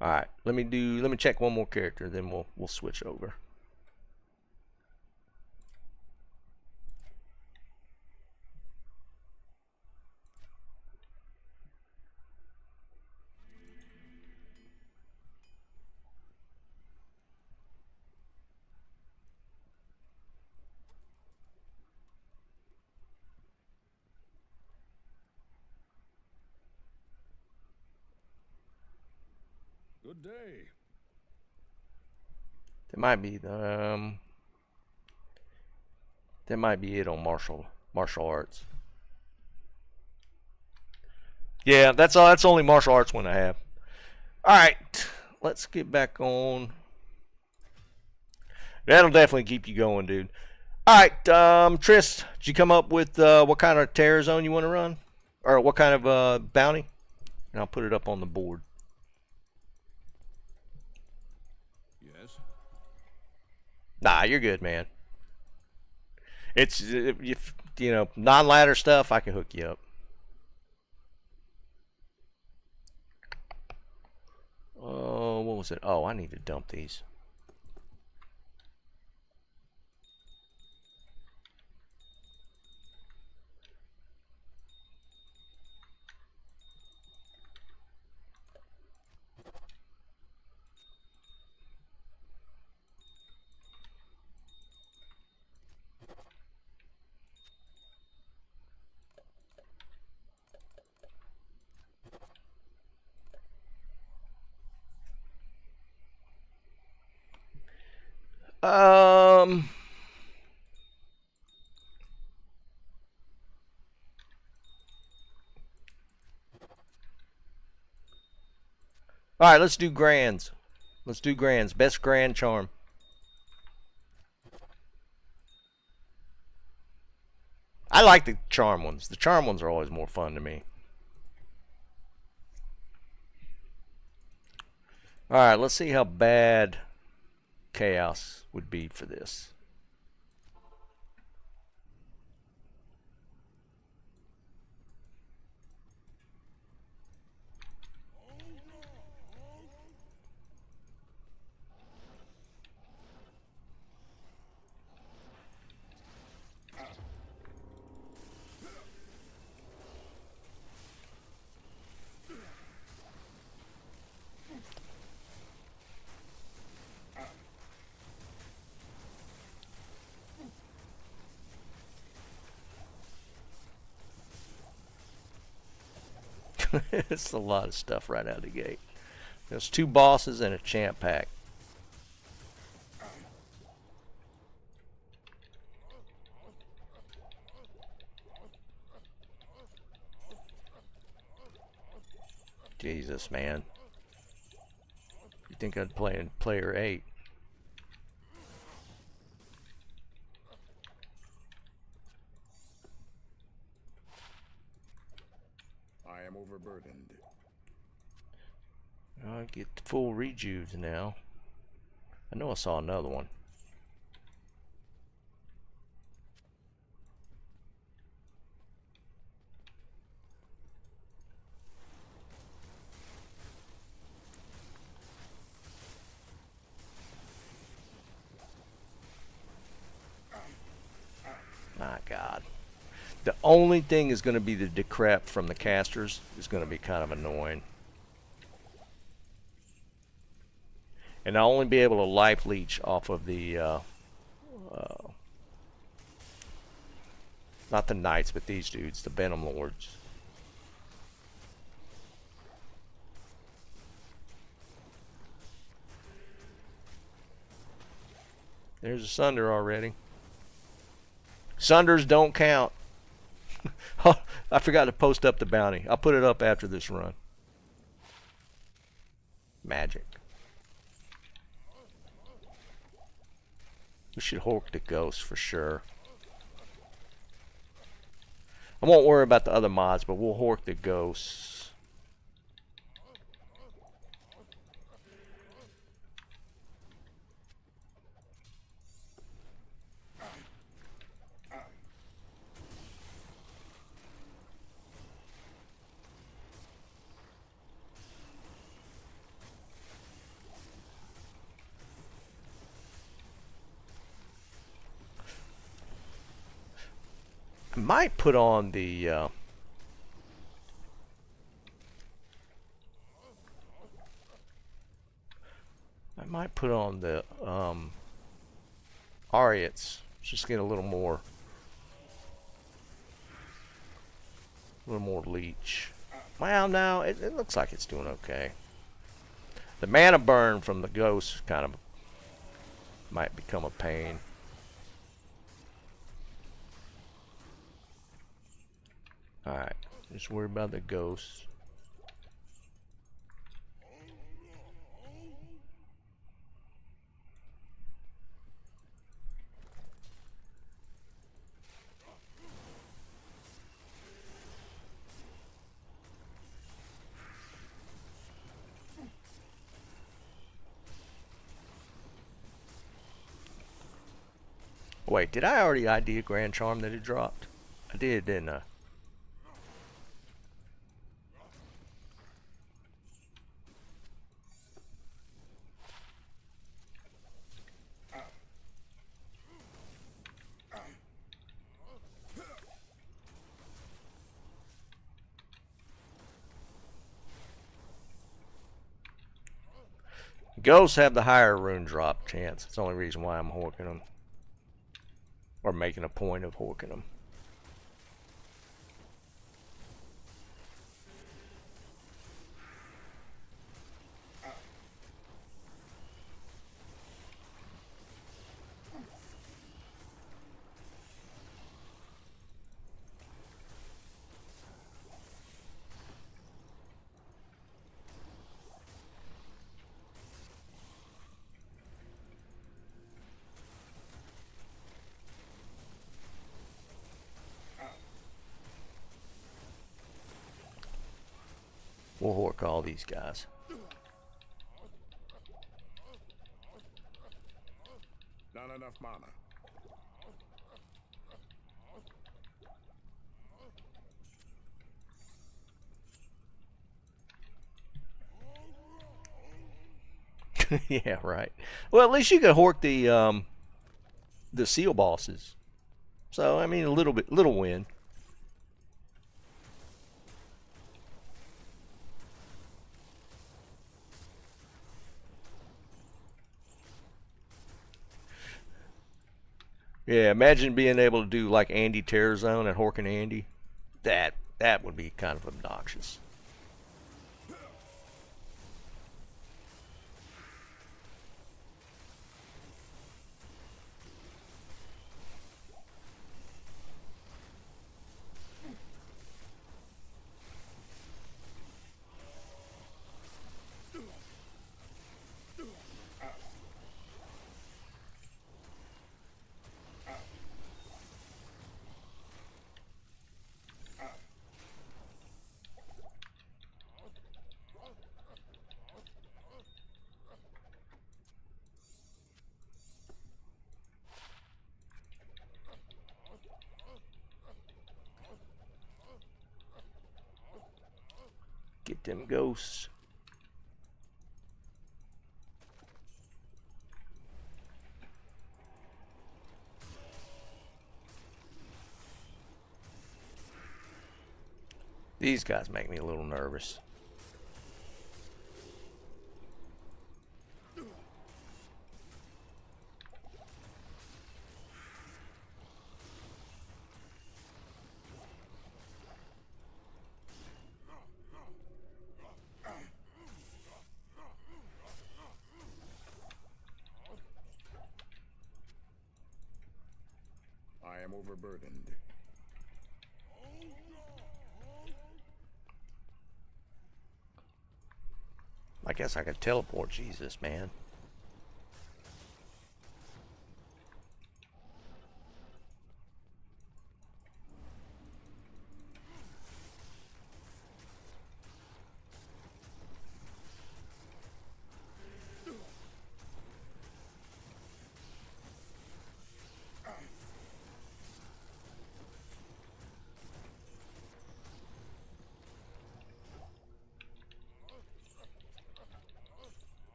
All right, let me check one more character, then we'll switch over. Good day. That might be that might be it on martial arts. Yeah, that's all. That's only martial arts one I have. All right, let's get back on. That'll definitely keep you going, dude. All right, Tris, did you come up with what kind of terror zone you want to run, or what kind of bounty? And I'll put it up on the board. Yes. Nah, you're good, man. It's if you know non-ladder stuff, I can hook you up. Oh, what was it? Oh, I need to dump these. Um. All right, let's do grands. Let's do grands. Best grand charm. I like the charm ones. The charm ones are always more fun to me. All right, let's see how bad chaos would be for this. It's a lot of stuff right out of the gate. There's 2 bosses and a champ pack. Jesus, man. You think I'd play in player 8? I am overburdened. I get full rejuves now. I know I saw another one. My God. The only thing is going to be the decrep from the casters is going to be kind of annoying. And I'll only be able to life leech off of the, not the knights, but these dudes, the Venom Lords. There's a Sunder already. Sunders don't count. I forgot to post up the bounty. I'll put it up after this run. Magic. We should hork the ghost for sure. I won't worry about the other mods, but we'll hork the ghosts. I might put on the Ariats. Just get a little more leech. Well, no, it looks like it's doing okay. The mana burn from the ghost kind of might become a pain. Alright, just worry about the ghosts. Wait, did I already ID a Grand Charm that it dropped? I did, didn't I? Ghosts have the higher rune drop chance. It's the only reason why I'm horking them. Or making a point of horking them. We'll hork all these guys. Not enough mana. Yeah, right. Well, at least you can hork the seal bosses. So I mean, a little win. Yeah, imagine being able to do like Andy Terror Zone and horking Andy. That would be kind of obnoxious. Get them ghosts. These guys make me a little nervous. I am overburdened. I guess I could teleport Jesus, man.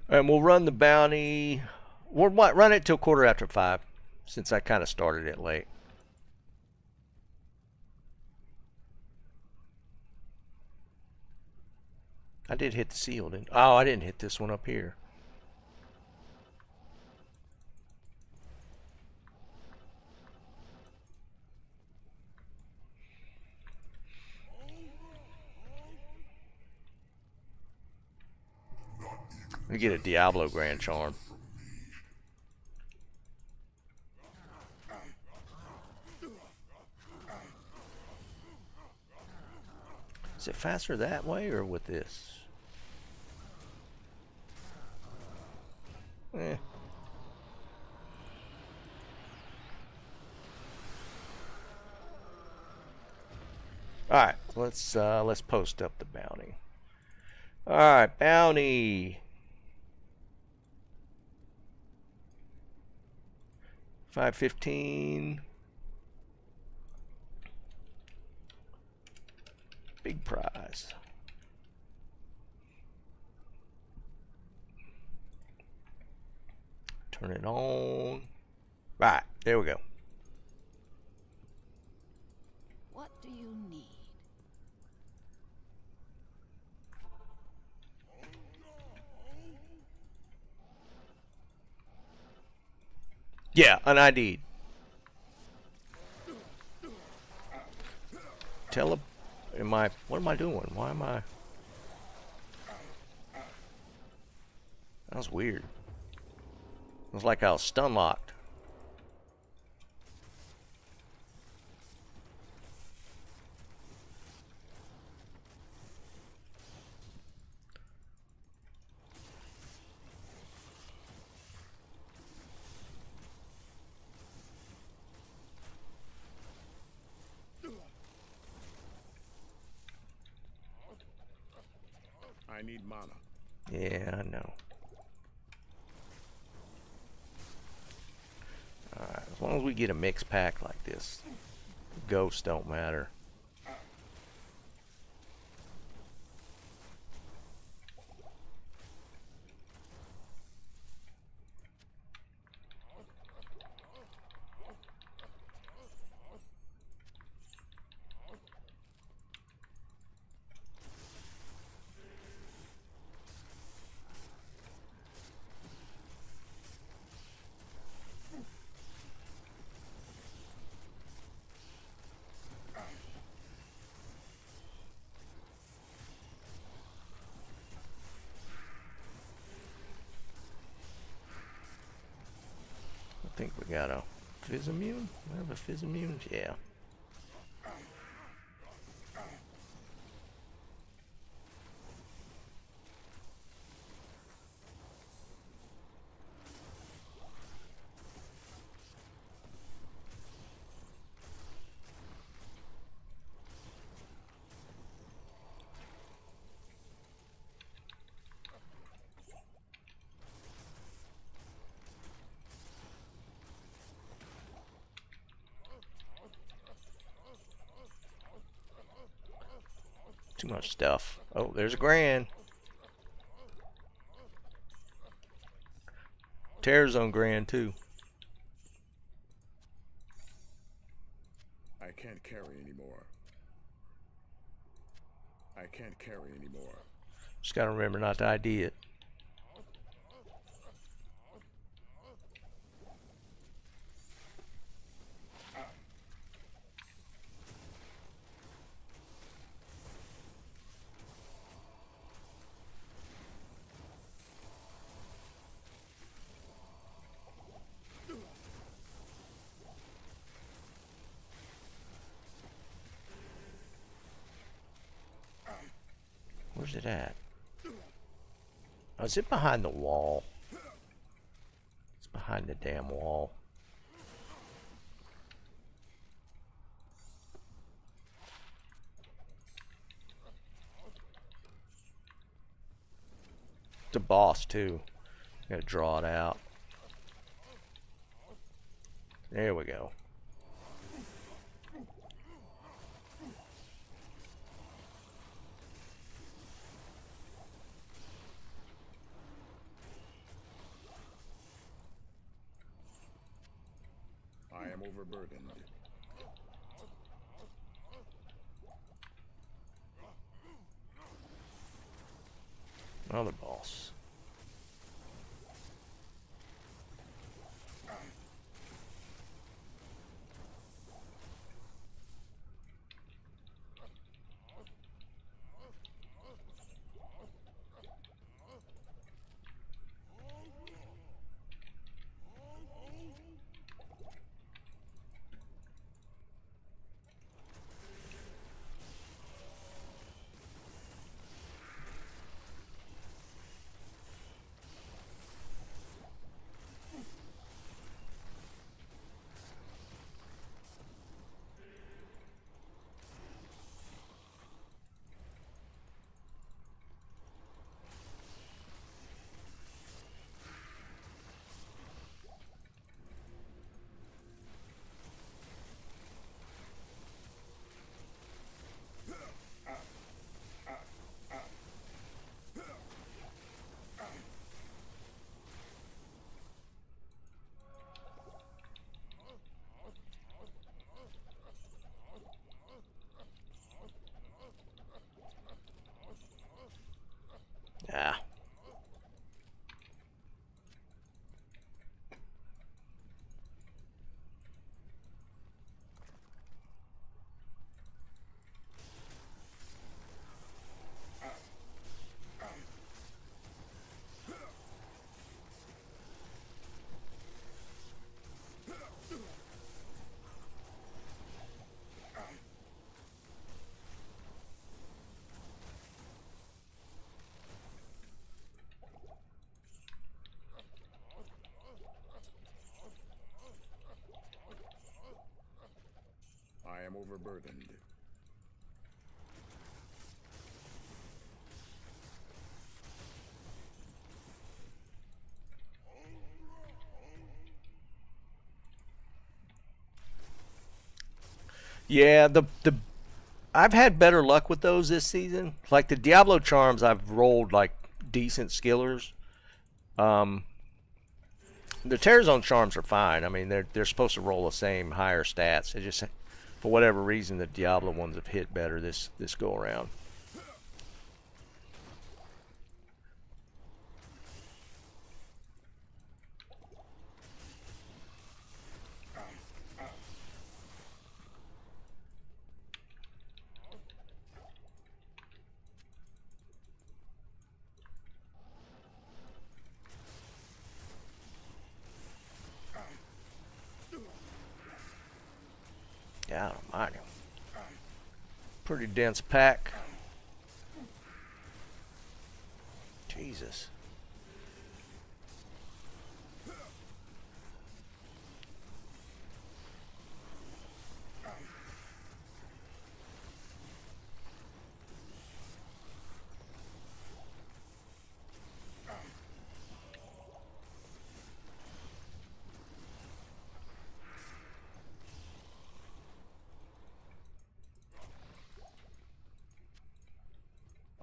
And we'll run the bounty. We'll run it till 5:15, since I kind of started it late. I did hit the seal, didn't I? Oh, I didn't hit this one up here. We get a Diablo Grand Charm. Is it faster that way or with this? Eh. All right, let's post up the bounty. All right, bounty. 5:15. Big prize. Turn it on. Right, there we go. What do you need? Yeah, an ID. What am I doing? Why am I? That was weird. It was like I was stun locked. need mana. Yeah, I know. Alright, as long as we get a mixed pack like this, ghosts don't matter. I think we got a fizz immune. We have a fizz immune? Yeah. Too much stuff. Oh, there's a grand. Terror Zone grand too. I can't carry anymore. I can't carry anymore. Just gotta remember not to ID it. Where's it at? Oh, is it behind the wall? It's behind the damn wall. It's a boss too. Gotta draw it out. There we go. I am overburdened. Another boss. Ah. I am overburdened. Yeah, the I've had better luck with those this season. Like the Diablo charms, I've rolled like decent skillers. Um, the Terrazone charms are fine. I mean, they're supposed to roll the same higher stats. It just for whatever reason the Diablo ones have hit better this go around. God almighty. Pretty dense pack. Jesus.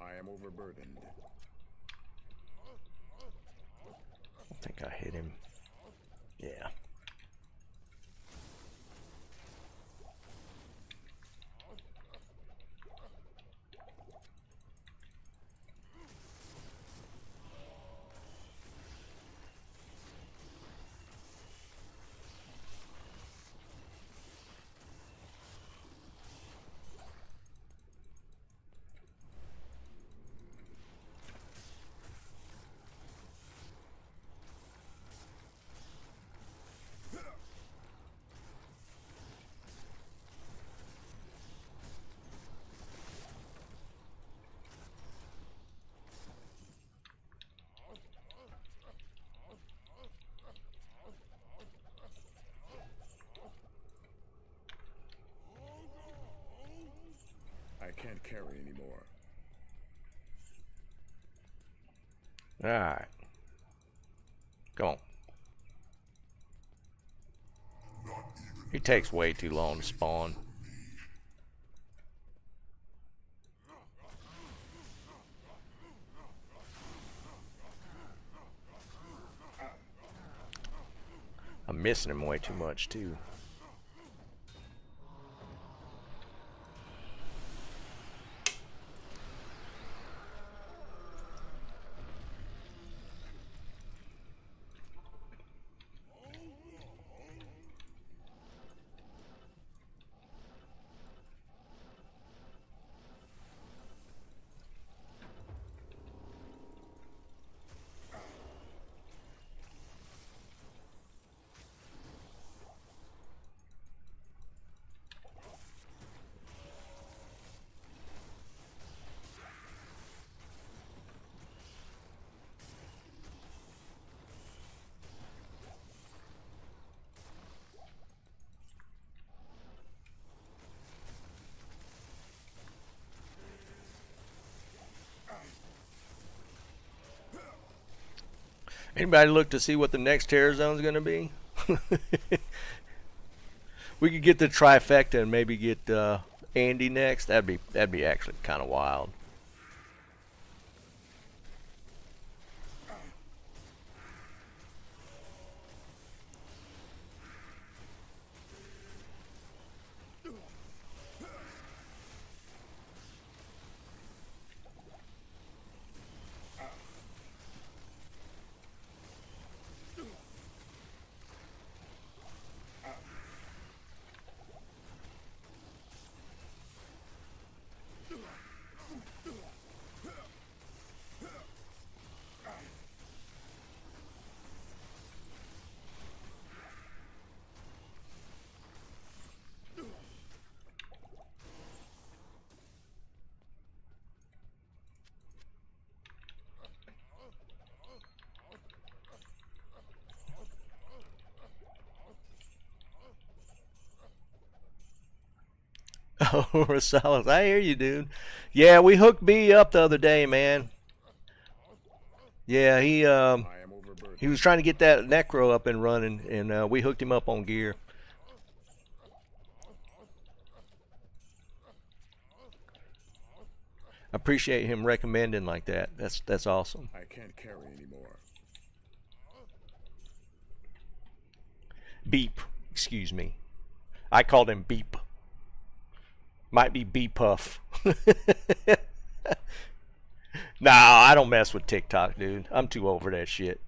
I am overburdened. I think I hit him. Yeah. I can't carry anymore. Alright. Come on. He takes way too long to spawn. I'm missing him way too much too. Anybody look to see what the next terror zone is going to be? We could get the trifecta and maybe get Andy next. That'd be actually kind of wild. Oh, Rosales, I hear you, dude. Yeah, we hooked B up the other day, man. Yeah, he I am overburdened. was trying to get that necro up and running, and we hooked him up on gear. I appreciate him recommending like that. That's awesome. I can't carry anymore. Beep. Excuse me. I called him Beep. Might be Beepuff. Nah, I don't mess with TikTok, dude. I'm too over that shit.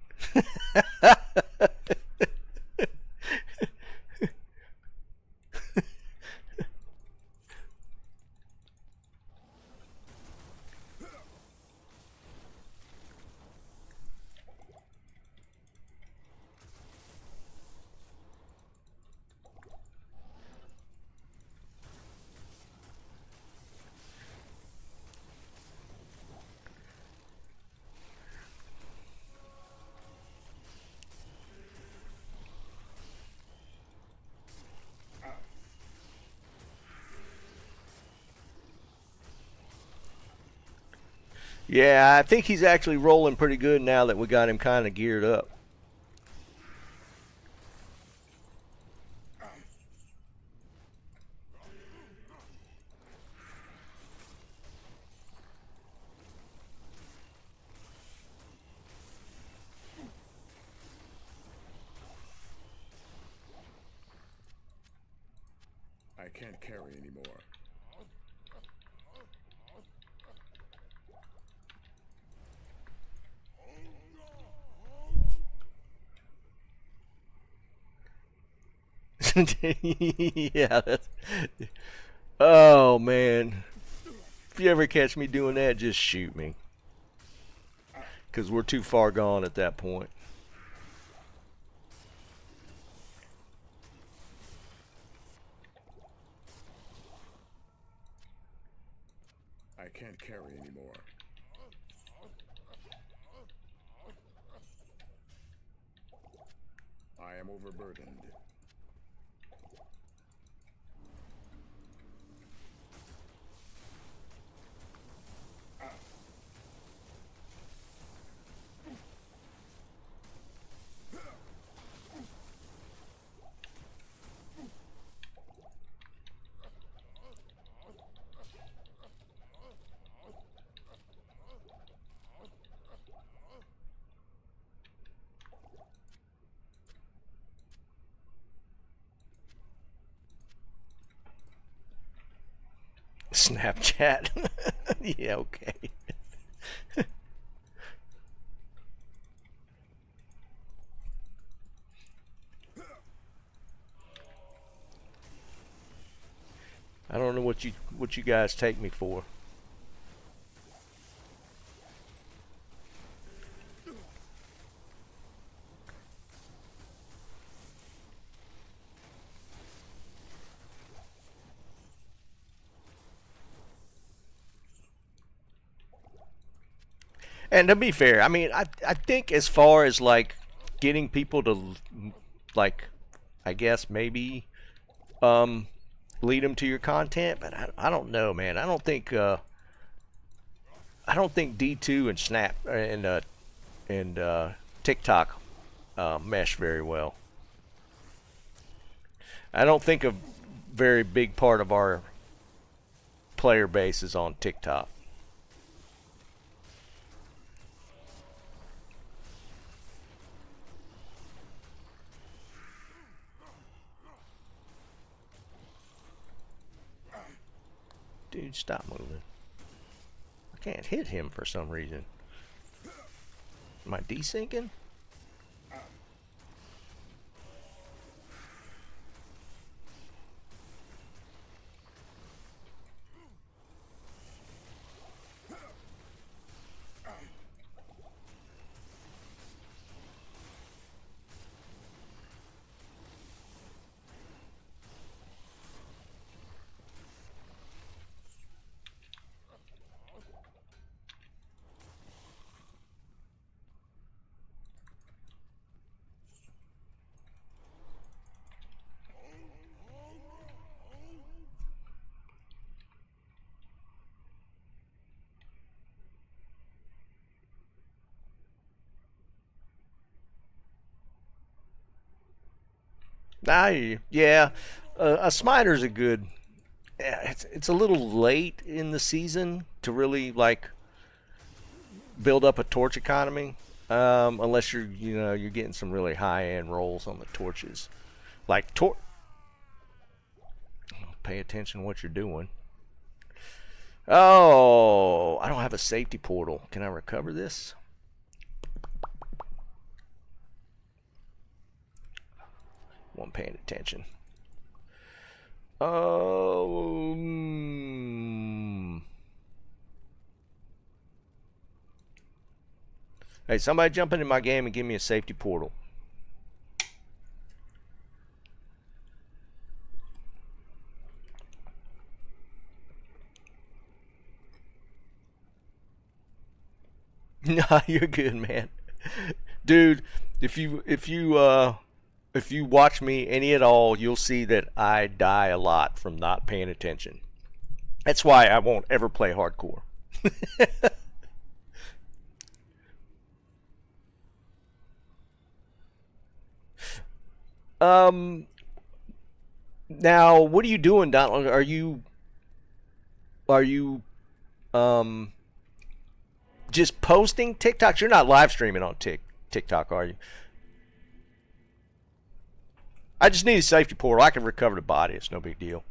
Yeah, I think he's actually rolling pretty good now that we got him kind of geared up. I can't carry anymore. Yeah, that's... Oh, man. If you ever catch me doing that, just shoot me. Because we're too far gone at that point. I can't carry anymore. I am overburdened. Snapchat. Yeah, okay. I don't know what you guys take me for. And to be fair, I mean, I think as far as like getting people to like, I guess maybe lead them to your content, but I don't know, man. I don't think D2 and Snap and TikTok mesh very well. I don't think a very big part of our player base is on TikTok. Dude, stop moving. I can't hit him for some reason. Am I desyncing? Yeah. A smiter's a good yeah, it's a little late in the season to really like build up a torch economy, unless you're getting some really high end rolls on the torches. Like pay attention to what you're doing. Oh, I don't have a safety portal. Can I recover this? Wasn't paying attention. Oh. Hey, somebody jump into my game and give me a safety portal. Nah, you're good, man. Dude, if you watch me any at all, you'll see that I die a lot from not paying attention. That's why I won't ever play hardcore. um Now, what are you doing, Donald? Are you um just posting TikToks? You're not live streaming on TikTok, are you? I just need a safety portal. I can recover the body. It's no big deal.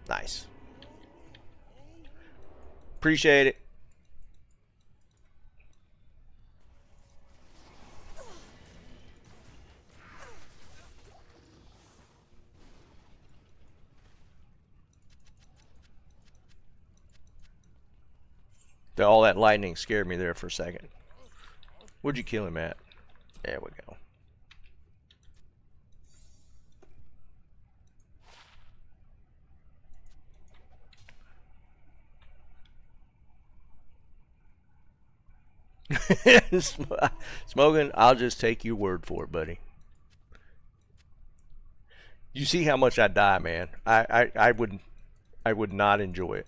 Nice. Appreciate it. All that lightning scared me there for a second. Where'd you kill him at? There we go. Smoking, I'll just take your word for it, buddy. You see how much I die, man. I would not enjoy it.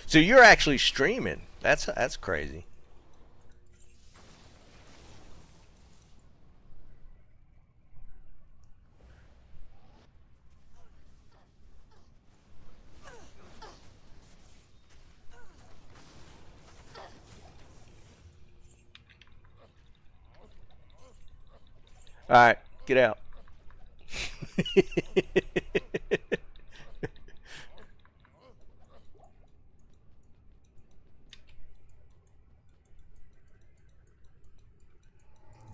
So you're actually streaming. That's crazy. All right, get out.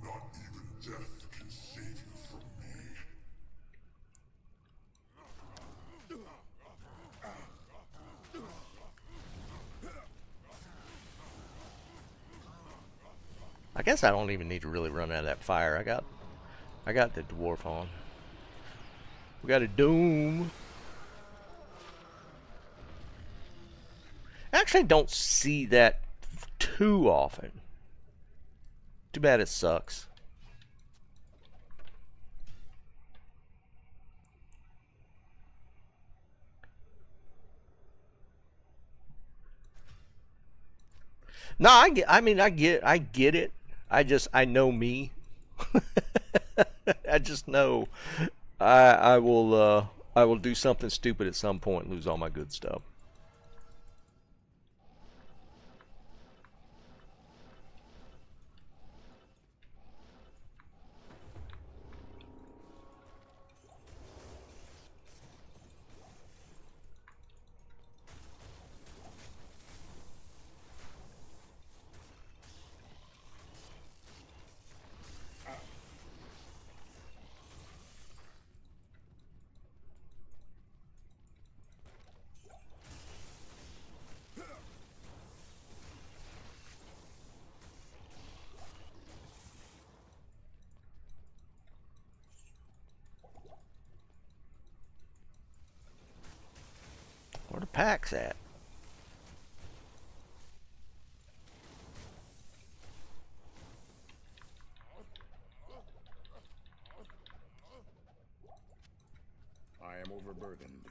Not even death can save you from me. I guess I don't even need to really run out of that fire. I got the dwarf on. We got a doom. I actually don't see that too often. Too bad it sucks. No, I get it. I know me. I just know I will do something stupid at some point and lose all my good stuff. Where the pack's at? I am overburdened.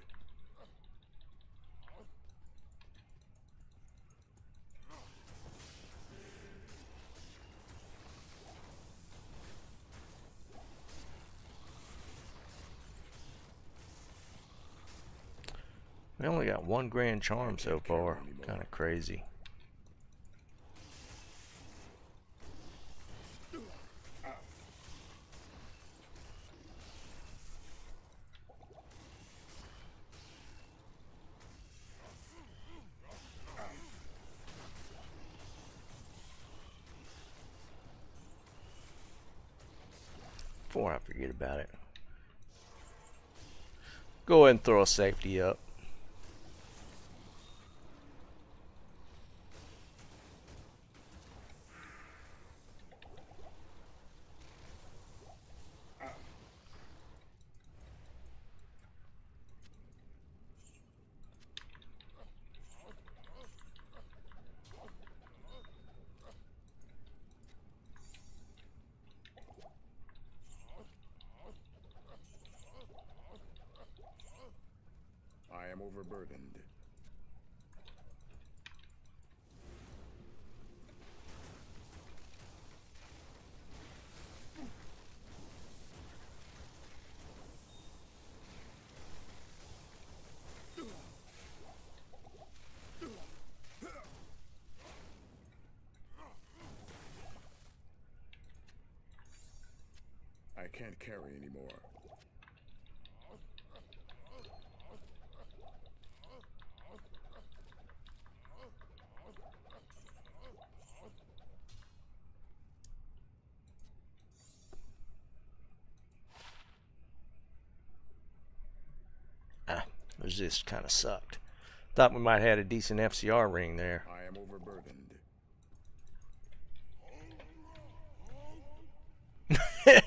We only got one grand charm so far. Kind of crazy. Before I forget about it, go ahead and throw a safety up. I am overburdened. I can't carry anymore. This kind of sucked. Thought we might have had a decent FCR ring there. I am overburdened.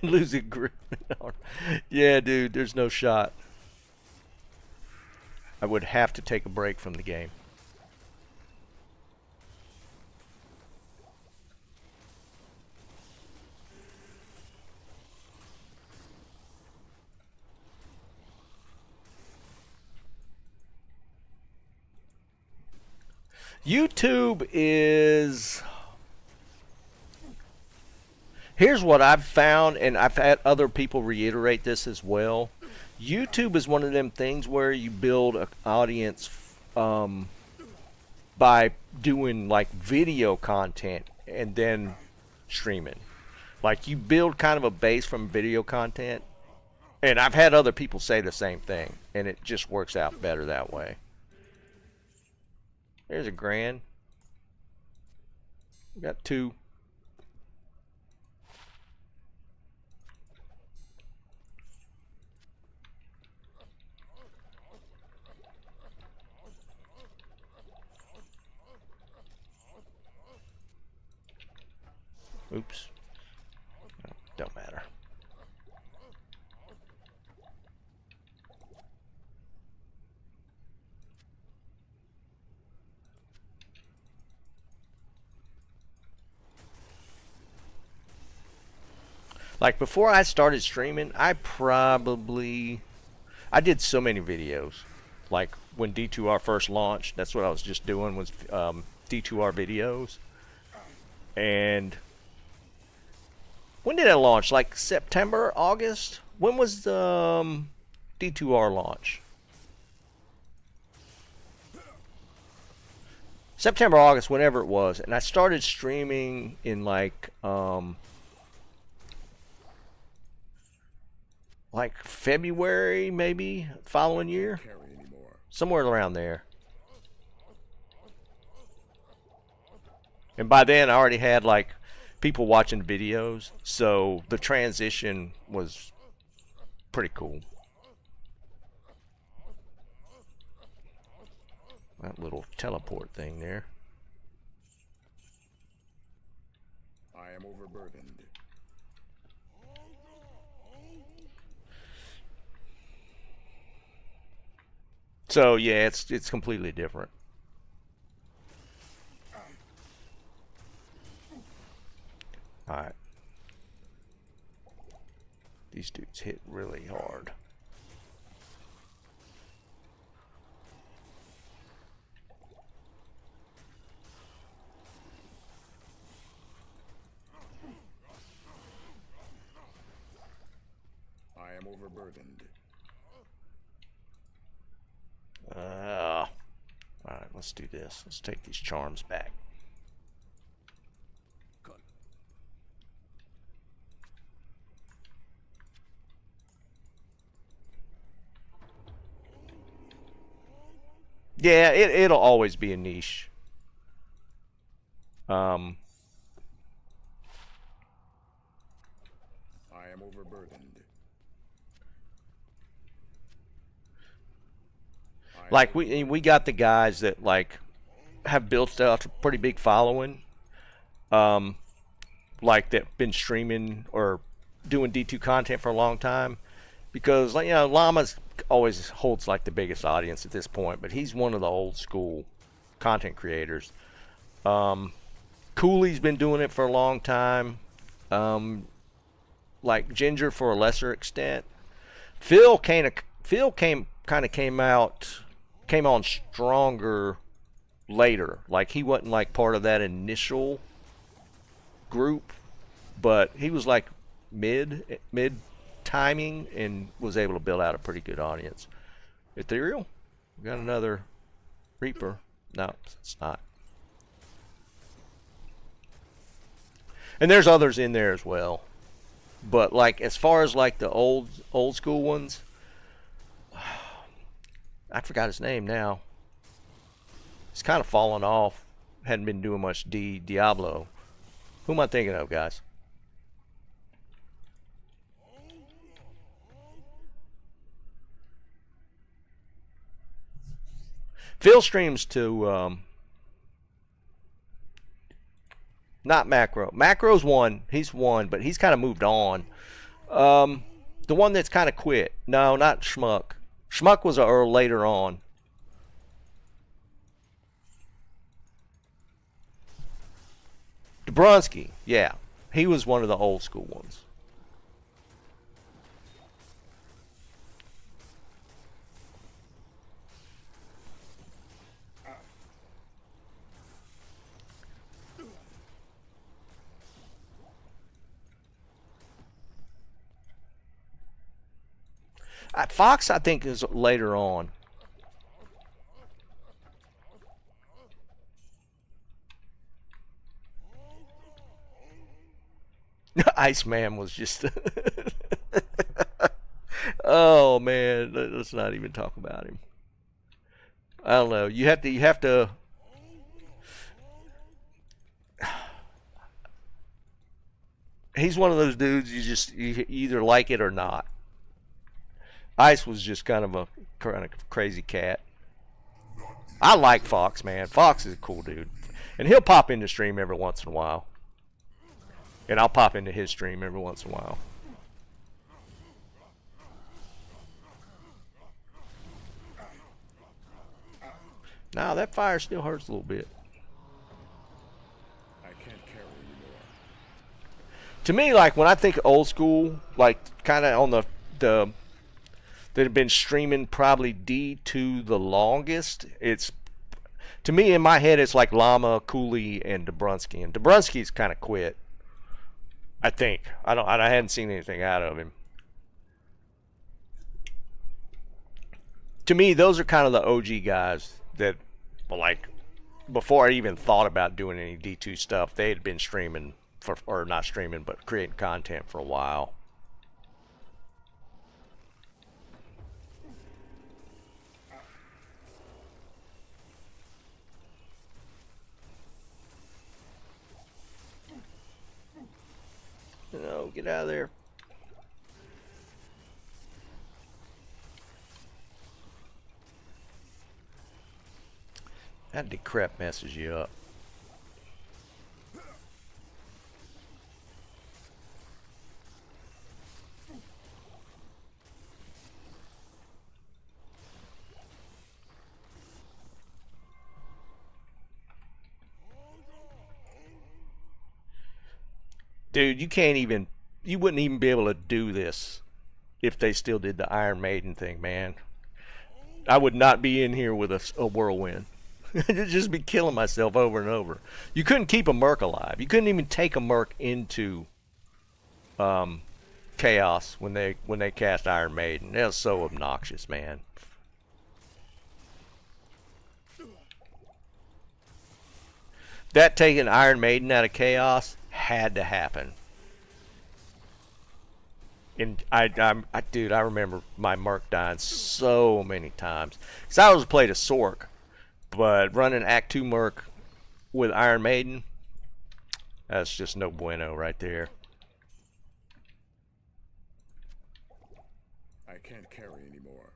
Losing grip. Yeah, dude, there's no shot. I would have to take a break from the game. YouTube is... Here's what I've found, and I've had other people reiterate this as well. YouTube is one of them things where you build an audience by doing like video content and then streaming. Like you build kind of a base from video content, and I've had other people say the same thing, and it just works out better that way. There's a grand. We got two. Oops. No, don't matter. Like before I started streaming, I did so many videos. Like when D2R first launched, that's what I was just doing was D2R videos. And when did it launch? Like September, August? When was the D2R launch? September, August, whenever it was. And I started streaming in like February, maybe, following year. Somewhere around there. And by then I already had like people watching videos, so the transition was pretty cool. That little teleport thing there. I am overburdened. So yeah, it's completely different. All right. These dudes hit really hard. I am overburdened. All right, let's do this. Let's take these charms back. Yeah, it'll always be a niche. I am overburdened. Like we got the guys that like have built out a pretty big following, like that been streaming or doing D2 content for a long time, because like Llama's always holds like the biggest audience at this point, but he's one of the old school content creators. Cooley's been doing it for a long time, like Ginger for a lesser extent. Phil came came on stronger later. Like he wasn't like part of that initial group, but he was like mid timing and was able to build out a pretty good audience. Ethereal, we got another Reaper. No, it's not. And there's others in there as well. But like as far as like the old school ones, I forgot his name now. He's kind of fallen off. Hadn't been doing much Diablo. Who am I thinking of, guys? Phil streams to not Macro. Macro's one. He's one, but he's kind of moved on. The one that's kind of quit. No, not Schmuck. Schmuck was later on. Dobrunsky, yeah. He was one of the old school ones. Fox, I think, is later on. Iceman was just. Oh man, let's not even talk about him. I don't know. You have to. He's one of those dudes you either like it or not. Ice was just kind of crazy cat. I like Fox, man. Fox is a cool dude, and he'll pop into stream every once in a while, and I'll pop into his stream every once in a while. Now that fire still hurts a little bit. I can't carry anymore. To me, like when I think old school, like kind of on the that have been streaming probably D2 the longest. It's to me in my head it's like Llama, Cooley, and Dobrunsky. And Dobrunsky's kind of quit. I think I hadn't seen anything out of him. To me, those are kind of the OG guys that, like, before I even thought about doing any D2 stuff, they had been streaming or not streaming, but creating content for a while. No, get out of there. That decrep messes you up. Dude, you can't even. You wouldn't even be able to do this if they still did the Iron Maiden thing, man. I would not be in here with a whirlwind. I'd just be killing myself over and over. You couldn't keep a merc alive. You couldn't even take a merc into chaos when they cast Iron Maiden. That was so obnoxious, man. That taking Iron Maiden out of chaos had to happen. And dude, I remember my merc dying so many times. Cause I always played a Sork, but running Act 2 merc with Iron Maiden, that's just no bueno right there. I can't carry anymore.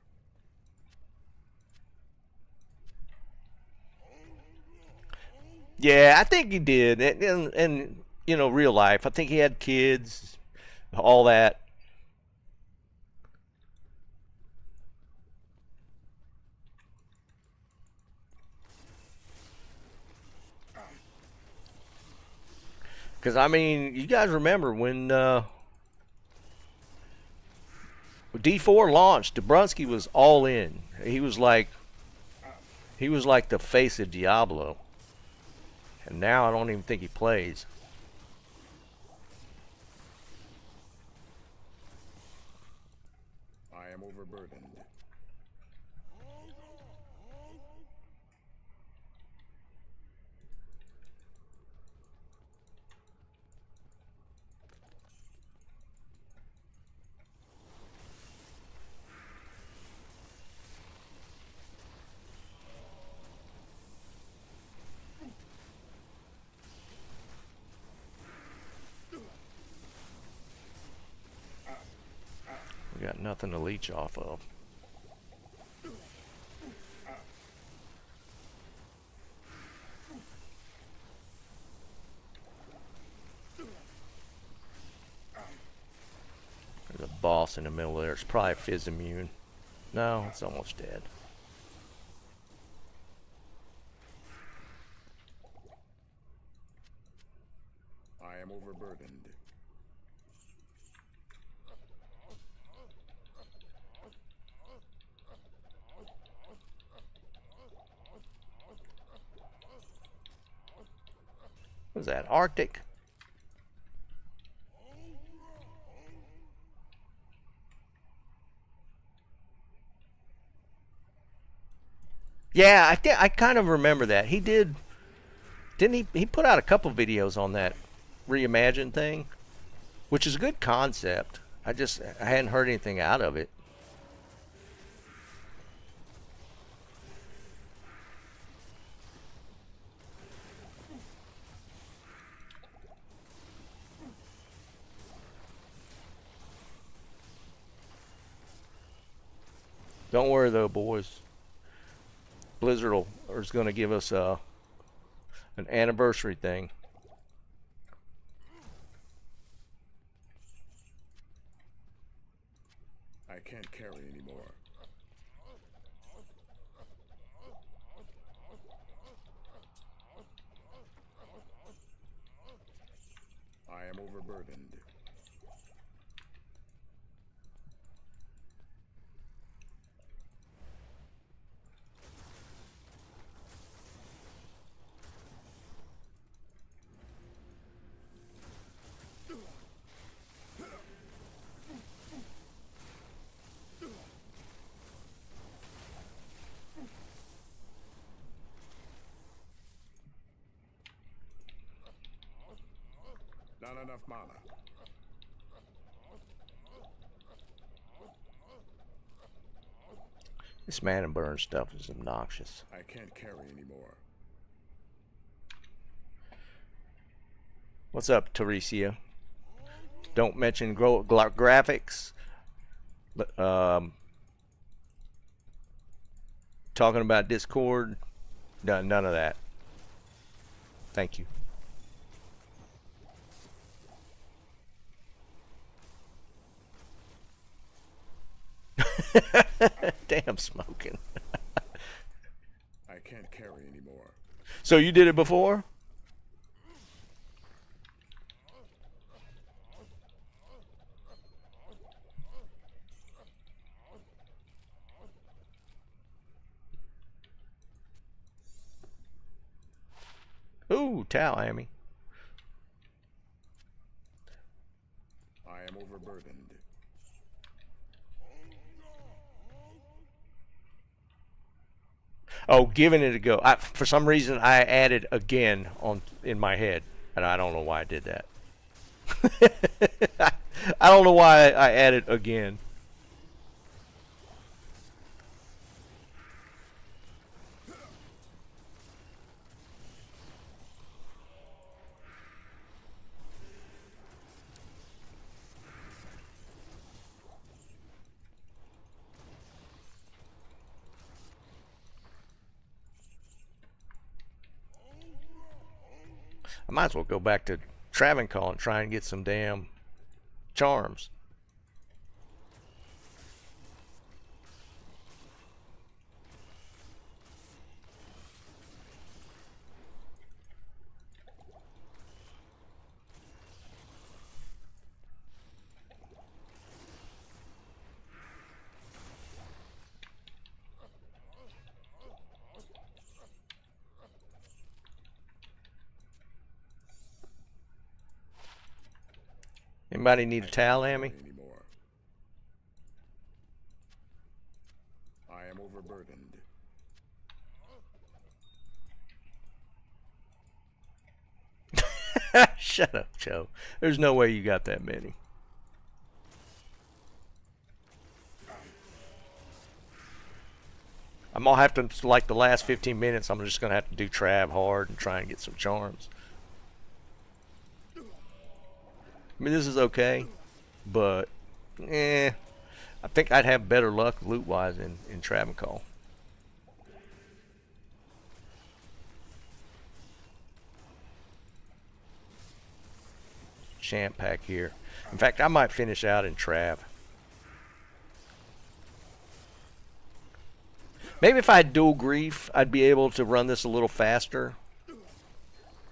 Yeah, I think he did. And you know, real life, I think he had kids, all that. Because, I mean, you guys remember when D4 launched, Dabrowski was all in. He was like the face of Diablo. And now I don't even think he plays. I am overburdened. We got nothing to leech off of. There's a boss in the middle there. It's probably Fizz immune. No, it's almost dead. I am overburdened. What is that, Arctic? Yeah, I kind of remember that. He did, didn't he? He put out a couple videos on that Reimagine thing, which is a good concept. I hadn't heard anything out of it. Don't worry though, boys. Blizzard is going to give us an anniversary thing. I can't carry anymore. I am overburdened. Not enough mana. This mana burn stuff is obnoxious. I can't carry anymore. What's up, Teresia? Don't mention graphics. But, talking about Discord, none of that. Thank you. Damn, smoking. I can't carry anymore. So you did it before? Ooh, towel, Amy. I am overburdened. Oh, giving it a go. For some reason, I added again on in my head, and I don't know why I did that. I don't know why I added again. I might as well go back to travincal and try and get some damn charms. Anybody need a towel, Amy? Anymore. I am overburdened. Shut up, Joe. There's no way you got that many. I'm gonna have to, like the last 15 minutes, I'm just gonna have to do Trav hard and try and get some charms. I mean, this is okay, but I think I'd have better luck loot-wise in travincal. Champ pack here. In fact, I might finish out in Trav. Maybe if I had dual grief, I'd be able to run this a little faster,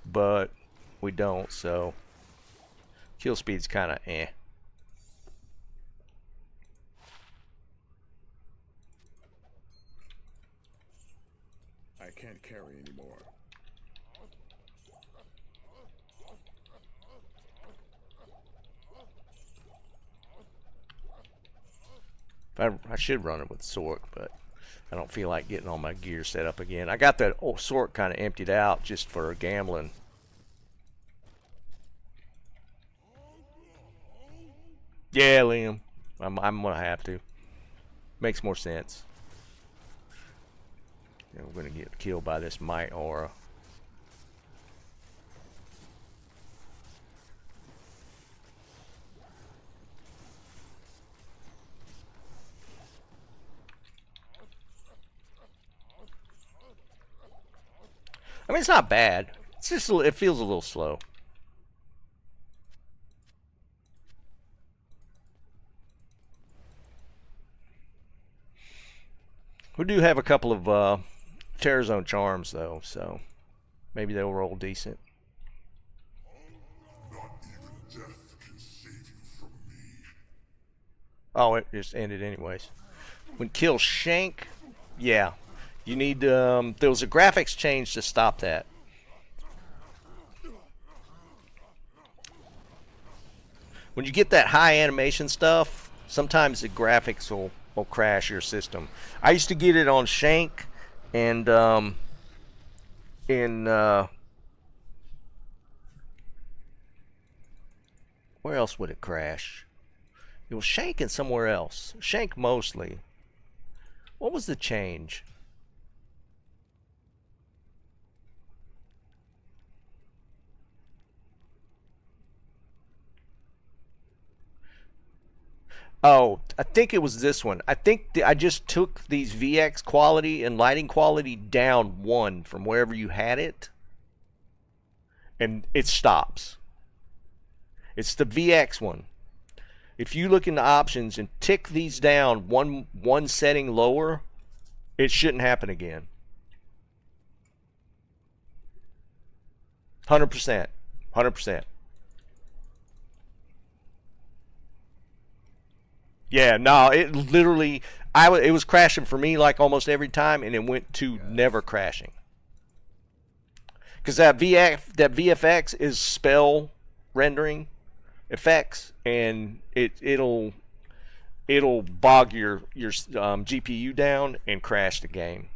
but we don't, so kill speed's kind of eh. I can't carry anymore. I should run it with Sork, but I don't feel like getting all my gear set up again. I got that old Sork kind of emptied out just for gambling. Yeah, Liam. I'm gonna have to. Makes more sense. Yeah, we're gonna get killed by this might aura. I mean, it's not bad. It's just it feels a little slow. We do have a couple of Terror Zone charms though, so maybe they'll roll decent. Not even death can save you from me. Oh, it just ended anyways. When kill Shank, yeah. You need, there was a graphics change to stop that. When you get that high animation stuff, sometimes the graphics will crash your system. I used to get it on Shank and where else would it crash? It was Shank and somewhere else. Shank mostly. What was the change? Oh, I think it was this one. I think I just took these VX quality and lighting quality down one from wherever you had it, and it stops. It's the VX one. If you look in the options and tick these down one setting lower, it shouldn't happen again. 100%. 100%. Yeah, no, it literally, it was crashing for me like almost every time, and it went to never crashing. because that VFX is spell rendering effects, and it'll bog your GPU down and crash the game.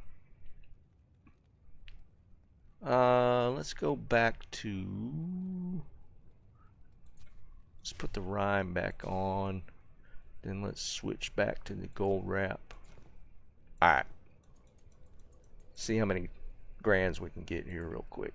Let's go back to. Let's put the rhyme back on. Then let's switch back to the gold wrap. Alright. See how many grands we can get here real quick.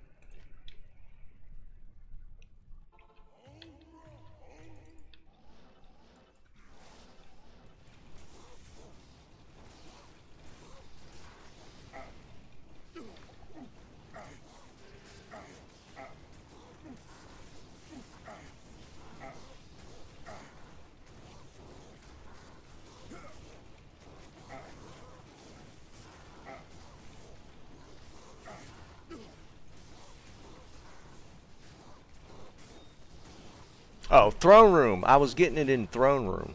Oh, throne room. I was getting it in throne room.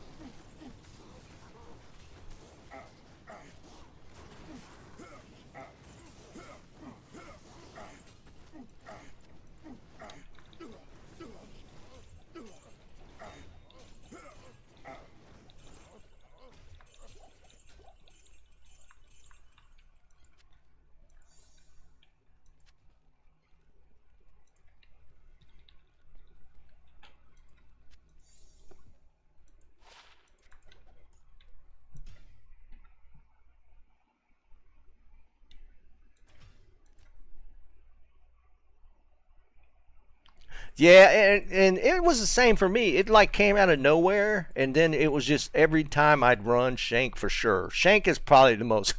Yeah, and it was the same for me. It like came out of nowhere, and then it was just every time I'd run Shank for sure. Shank is probably the most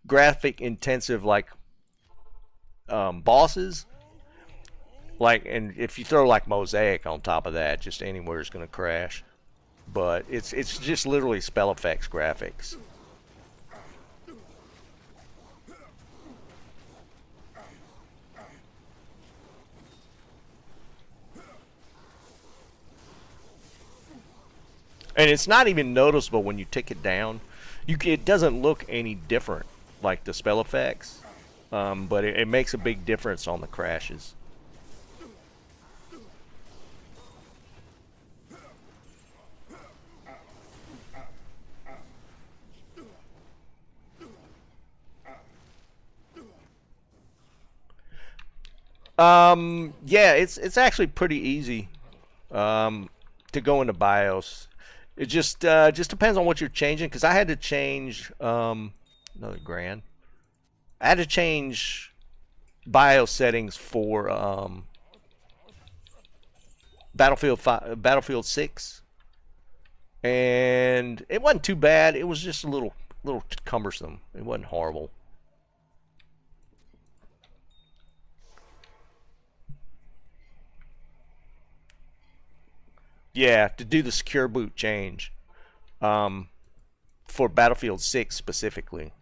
graphic intensive like bosses. Like, and if you throw like Mosaic on top of that, just anywhere is gonna crash. But it's just literally spell effects graphics. And it's not even noticeable when you take it down. It doesn't look any different, like the spell effects, but it makes a big difference on the crashes. Yeah, it's actually pretty easy to go into BIOS. It just depends on what you're changing. Because I had to change another grand. I had to change BIOS settings for Battlefield 6, and it wasn't too bad. It was just a little cumbersome. It wasn't horrible. Yeah, to do the secure boot change for Battlefield 6 specifically.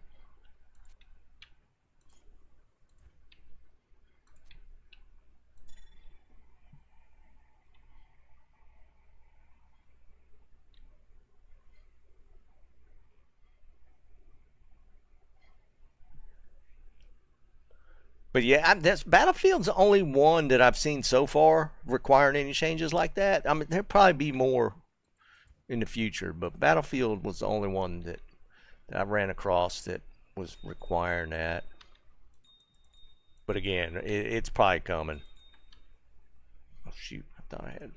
But yeah, that's Battlefield's the only one that I've seen so far requiring any changes like that. I mean, there'll probably be more in the future, but Battlefield was the only one that I ran across that was requiring that. But again, it's probably coming. Oh shoot, I thought I had.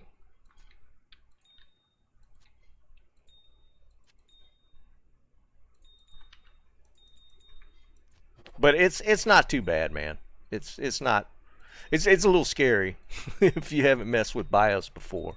But it's not too bad, man. It's not. It's a little scary if you haven't messed with BIOS before.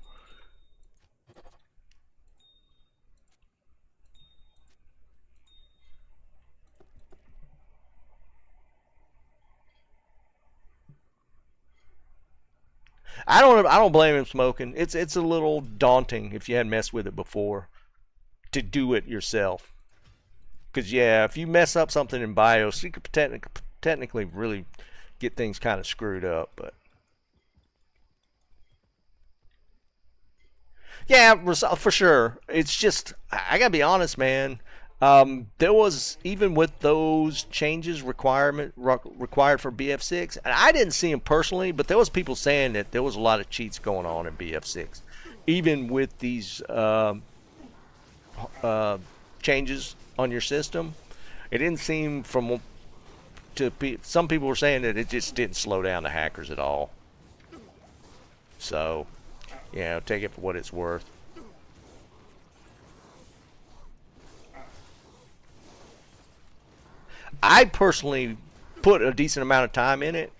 I don't blame him smoking. It's a little daunting if you hadn't messed with it before to do it yourself. Because yeah, if you mess up something in BIOS, you could technically really get things kind of screwed up. But yeah, for sure. It's just I gotta be honest, man. There was, even with those changes required for BF6, and I didn't see them personally, but there was people saying that there was a lot of cheats going on in BF6, even with these changes on your system. It didn't seem some people were saying that it just didn't slow down the hackers at all. So, take it for what it's worth. I personally put a decent amount of time in it,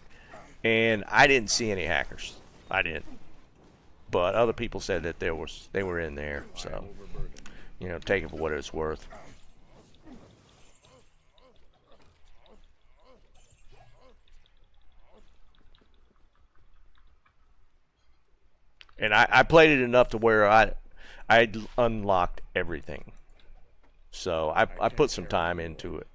and I didn't see any hackers. I didn't. But other people said that they were in there. So, take it for what it's worth. And I played it enough to where I unlocked everything. So I put some time into it.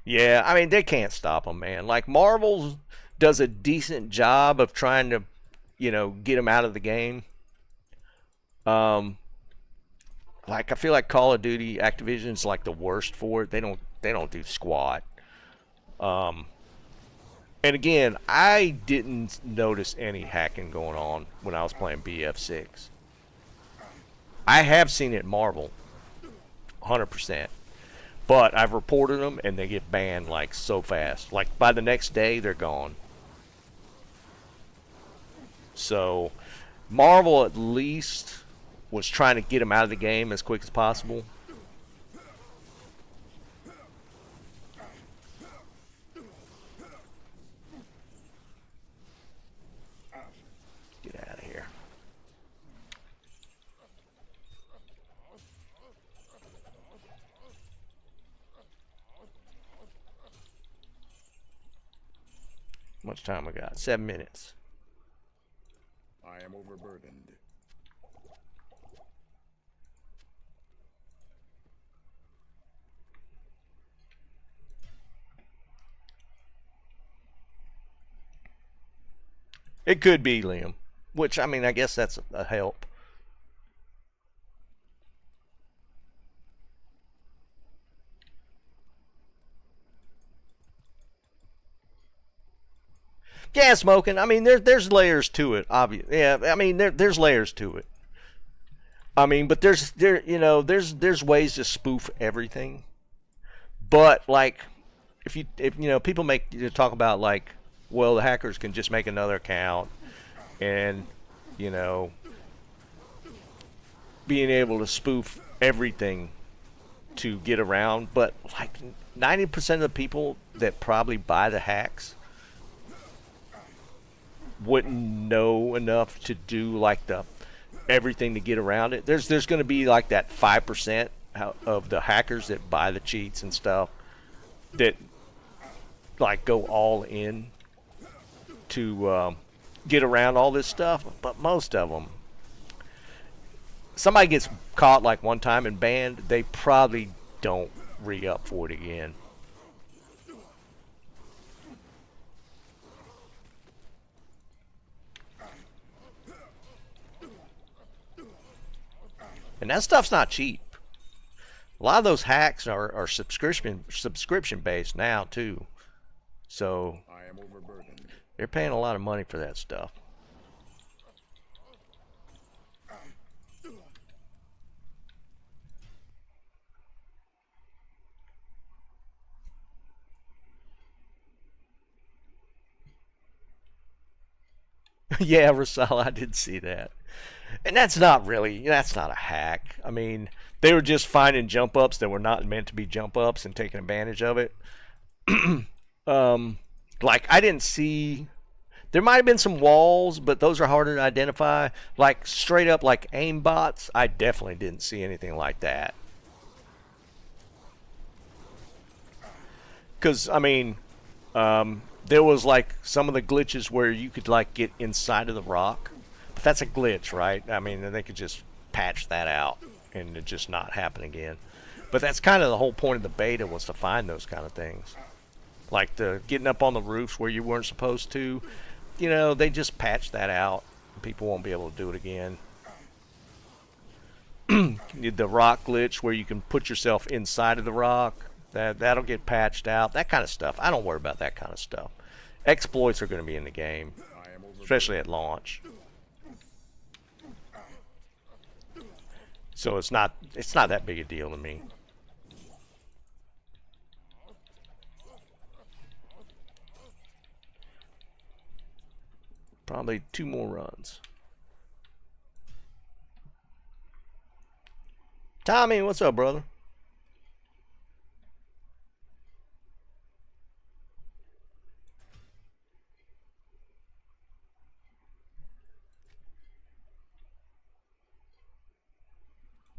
Yeah, I mean, they can't stop them, man. Like, Marvel does a decent job of trying to, get them out of the game. Like, I feel like Call of Duty, Activision's like the worst for it. They don't do squat. And again, I didn't notice any hacking going on when I was playing BF6. I have seen it Marvel, 100%. But I've reported them, and they get banned, like, so fast. Like, by the next day, they're gone. So, Marvel at least was trying to get them out of the game as quick as possible. Get out of here. How much time we got? 7 minutes. I am overburdened. It could be Liam, which, I mean, I guess that's a help. Yeah, smoking. I mean, there's layers to it. Obvious. Yeah, I mean, there's layers to it. I mean, but there's ways to spoof everything. But like, if people talk about, like, well, the hackers can just make another account, and being able to spoof everything to get around. But like 90% of the people that probably buy the hacks wouldn't know enough to do like everything to get around it. There's going to be like that 5% of the hackers that buy the cheats and stuff that like go all in to get around all this stuff. But most of them, somebody gets caught like one time and banned, they probably don't re-up for it again. And that stuff's not cheap. A lot of those hacks are subscription based now too. So I am overburdened. they're paying a lot of money for that stuff. Yeah, Rasal, I did see that. And that's not a hack. I mean, they were just finding jump ups that were not meant to be jump ups and taking advantage of it. Like, I didn't see, there might have been some walls, but those are harder to identify. Like, straight up, like, aim bots, I definitely didn't see anything like that. Because, I mean, there was, like, some of the glitches where you could, like, get inside of the rock. But that's a glitch, right? I mean, they could just patch that out and it just not happen again. But that's kind of the whole point of the beta, was to find those kind of things. like the getting up on the roofs where you weren't supposed to. You know, they just patched that out. People won't be able to do it again. The rock glitch where you can put yourself inside of the rock, that'll get patched out. That kind of stuff. I don't worry about that kind of stuff. Exploits are going to be in the game, especially at launch. So it's not that big a deal to me. Probably 2 more runs. Tommy, what's up, brother?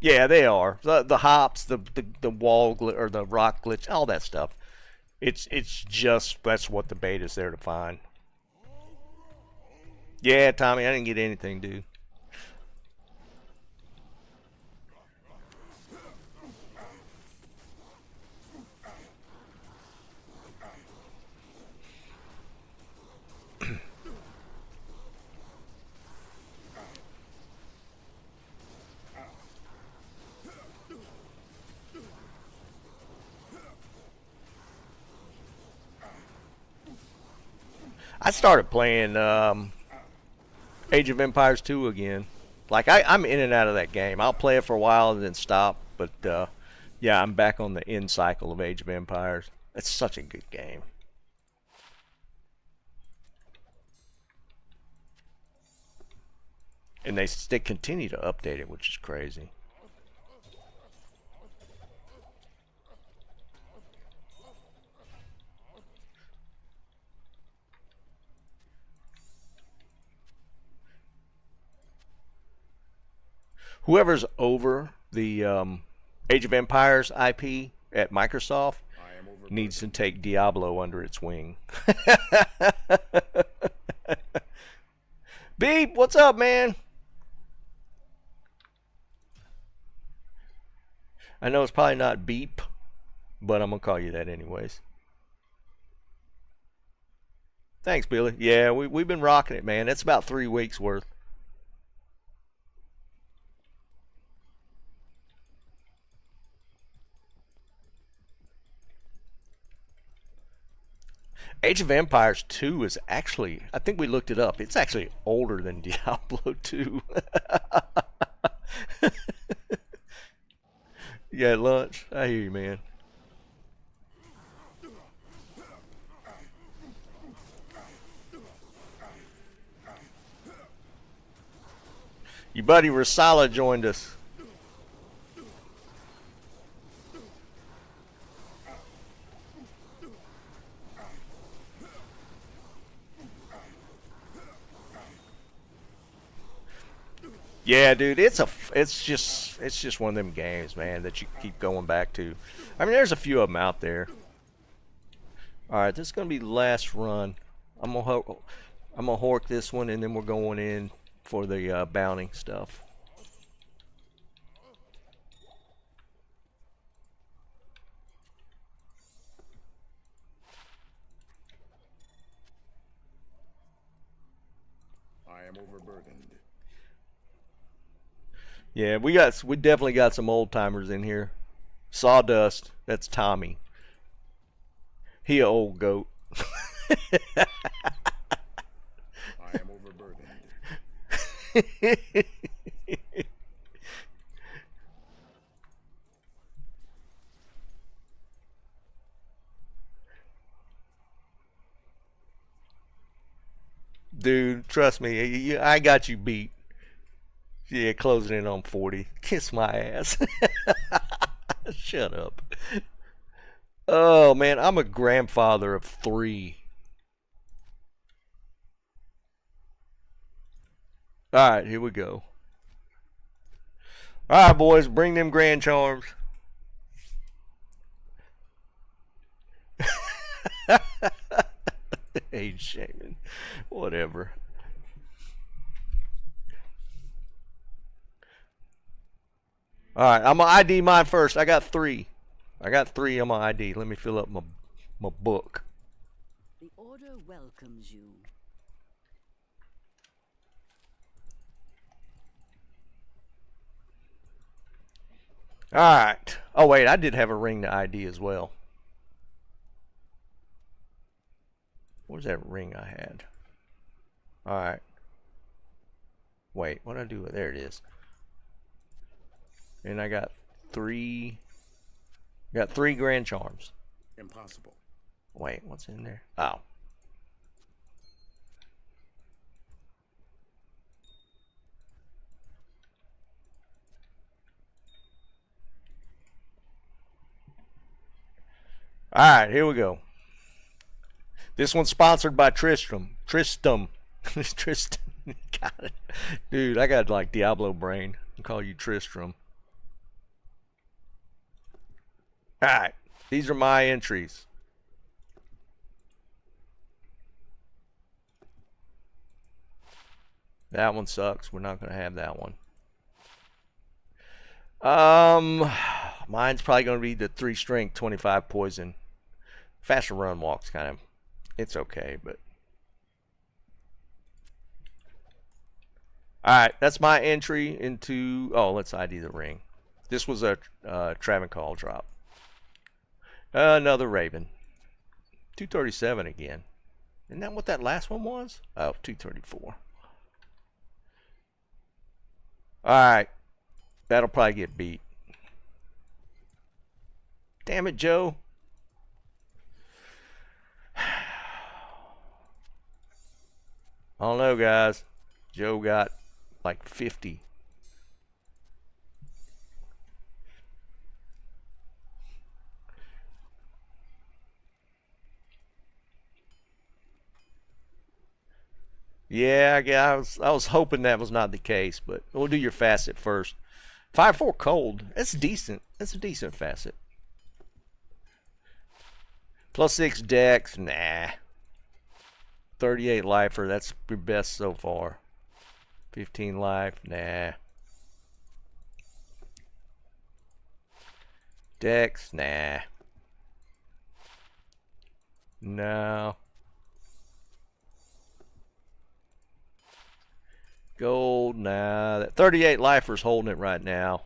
Yeah, they are. The hops, the wall or the rock glitch, all that stuff. It's just that's what the beta's there to find. Yeah, Tommy, I didn't get anything, dude. I started playing Age of Empires 2 again. Like I'm in and out of that game. I'll play it for a while and then stop. But yeah, I'm back on the end cycle of Age of Empires. It's such a good game. And they continue to update it, which is crazy. Whoever's over the Age of Empires IP at Microsoft needs to take Diablo under its wing. Beep, what's up, man? I know it's probably not Beep, but I'm going to call you that anyways. Thanks, Billy. Yeah, we've been rocking it, man. It's about 3 weeks worth. Age of Empires 2 is actually, I think we looked it up, it's actually older than Diablo 2. Yeah, lunch. I hear you, man. Your buddy Rasala joined us. Yeah, dude, it's just one of them games, man, that you keep going back to. I mean, there's a few of them out there. All right, this is gonna be the last run. I'm gonna hork this one, and then we're going in for the bounty stuff. I am overburdened. Yeah, we definitely got some old timers in here. Sawdust, that's Tommy. He a old goat. I am overburdened. Dude, trust me, I got you beat. Yeah, closing in on 40. Kiss my ass. Shut up. Oh, man, I'm a grandfather of 3. All right, here we go. All right, boys, bring them grand charms. Age shaming. Whatever. Alright, I'm gonna ID mine first. I got 3. I got 3 on my ID. Let me fill up my book. The Order welcomes you. Alright. Oh, wait, I did have a ring to ID as well. Where's that ring I had? Alright. Wait, what did I do with it? There it is. And I got three grand charms. Impossible. Wait, what's in there? Oh. Alright, here we go. This one's sponsored by Tristram. Tristam. Tristam. Got it. Dude, I got like Diablo brain. I'll call you Tristram. Alright. These are my entries. That one sucks. We're not going to have that one. Mine's probably going to be the 3 strength, 25 poison. Faster run walks kind of, it's okay, but. Alright, that's my entry into, oh, let's ID the ring. This was a travincal drop. Another Raven. 237 again. Isn't that what that last one was? Oh, 234. Alright. That'll probably get beat. Damn it, Joe. I don't know, guys. Joe got like 50. Yeah, I was hoping that was not the case, but we'll do your facet first. 5-4 cold. That's decent. That's a decent facet. +6 dex. Nah. 38 lifer. That's your best so far. 15 life. Nah. Dex. Nah. No. Gold, nah. That 38 lifer's holding it right now.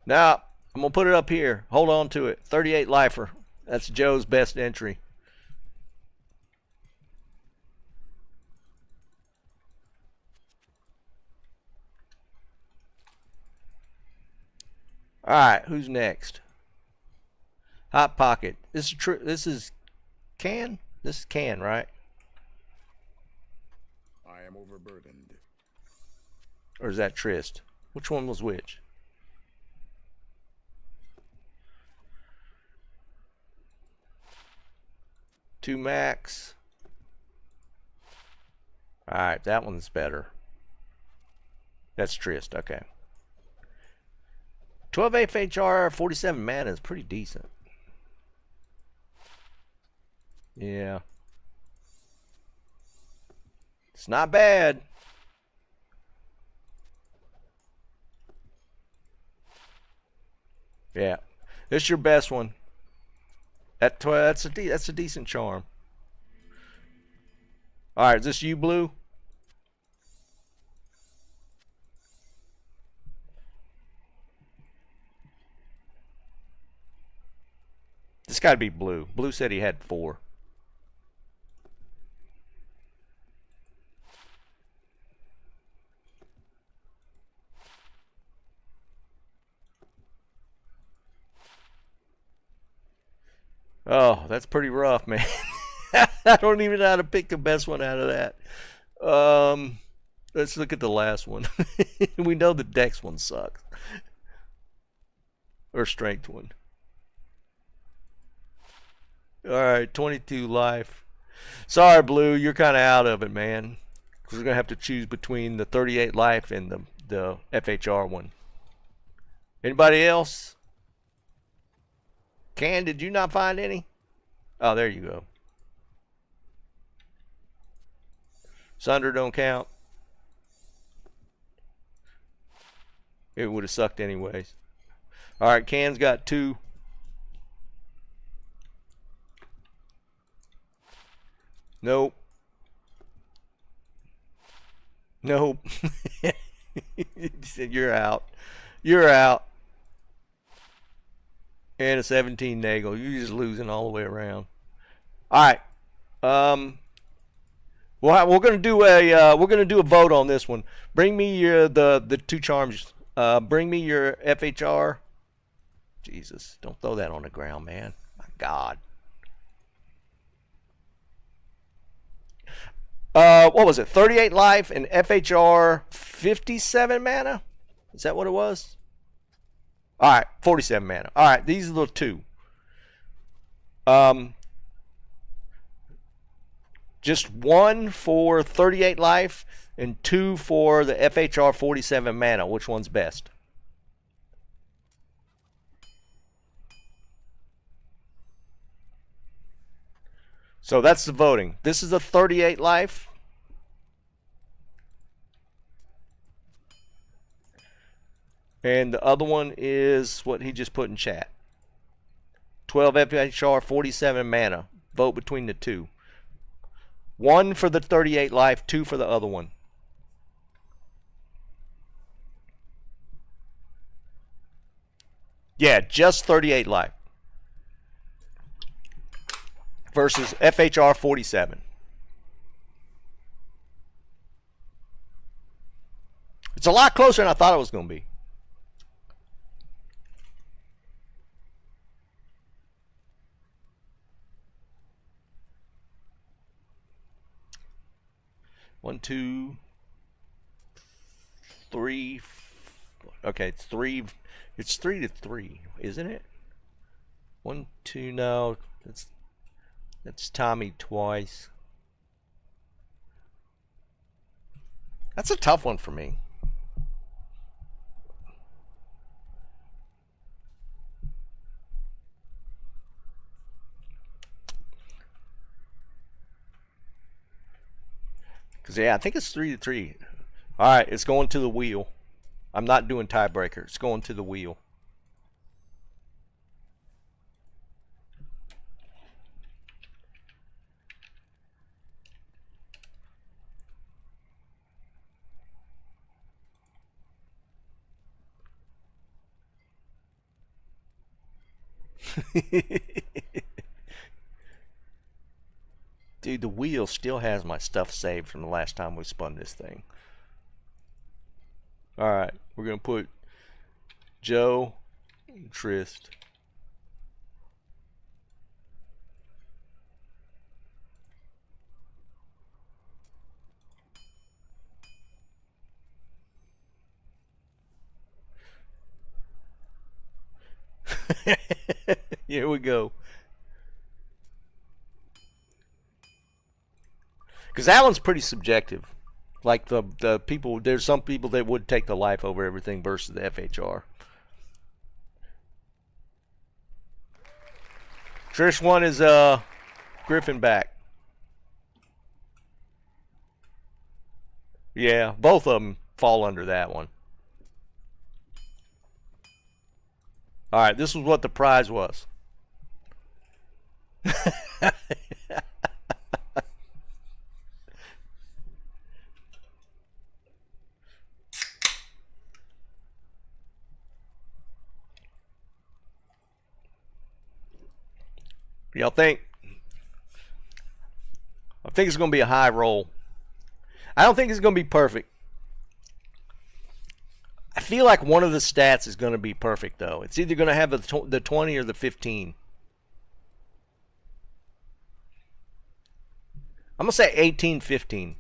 Now, I'm going to put it up here. Hold on to it. 38 lifer. That's Joe's best entry. All right, who's next? Hot Pocket. This is Can? This is Can, right? I am overburdened. Or is that Trist? Which one was which? Two max. Alright, that one's better. That's Trist, okay. 12 FHR, 47 mana is pretty decent. Yeah. It's not bad. Yeah. This is your best one. That's a decent charm. Alright, is this you, Blue? This gotta be Blue. Blue said he had 4. Oh, that's pretty rough, man. I don't even know how to pick the best one out of that. Let's look at the last one. We know the dex one sucks. Or strength one. Alright, 22 life. Sorry, Blue, you're kind of out of it, man. We're going to have to choose between the 38 life and the FHR one. Anybody else? Can, did you not find any? Oh, there you go. Sunder don't count. It would have sucked anyways. All right, Can's got 2. Nope. Nope. He said, you're out. You're out. And a 17 Nagel. You're just losing all the way around. All right. Well, we're gonna do a vote on this one. Bring me your the 2 charms. Bring me your FHR. Jesus, don't throw that on the ground, man. My God. What was it? 38 life and FHR 57 mana? Is that what it was? All right, 47 mana. All right, these are the 2. Just 1 for 38 life and 2 for the FHR 47 mana. Which one's best? So that's the voting. This is a 38 life. And the other one is what he just put in chat. 12 FHR, 47 mana. Vote between the 2. 1 for the 38 life, 2 for the other one. Yeah, just 38 life. Versus FHR 47. It's a lot closer than I thought it was going to be. One, two, three. Okay, it's 3. It's 3-3, isn't it? 1, 2. No, that's Tommy twice. That's a tough one for me. Because, yeah, I think it's 3-3. All right, it's going to the wheel. I'm not doing tiebreaker. It's going to the wheel. Dude, the wheel still has my stuff saved from the last time we spun this thing. Alright, we're going to put Joe and Trist. Here we go. Because that one's pretty subjective. Like the people, there's some people that would take the life over everything versus the FHR. Trish one is Griffin back. Yeah, both of them fall under that one. All right, this was what the prize was. Y'all think? I think it's going to be a high roll. I don't think it's going to be perfect. I feel like one of the stats is going to be perfect, though. It's either going to have the 20 or the 15. I'm going to say 18-15.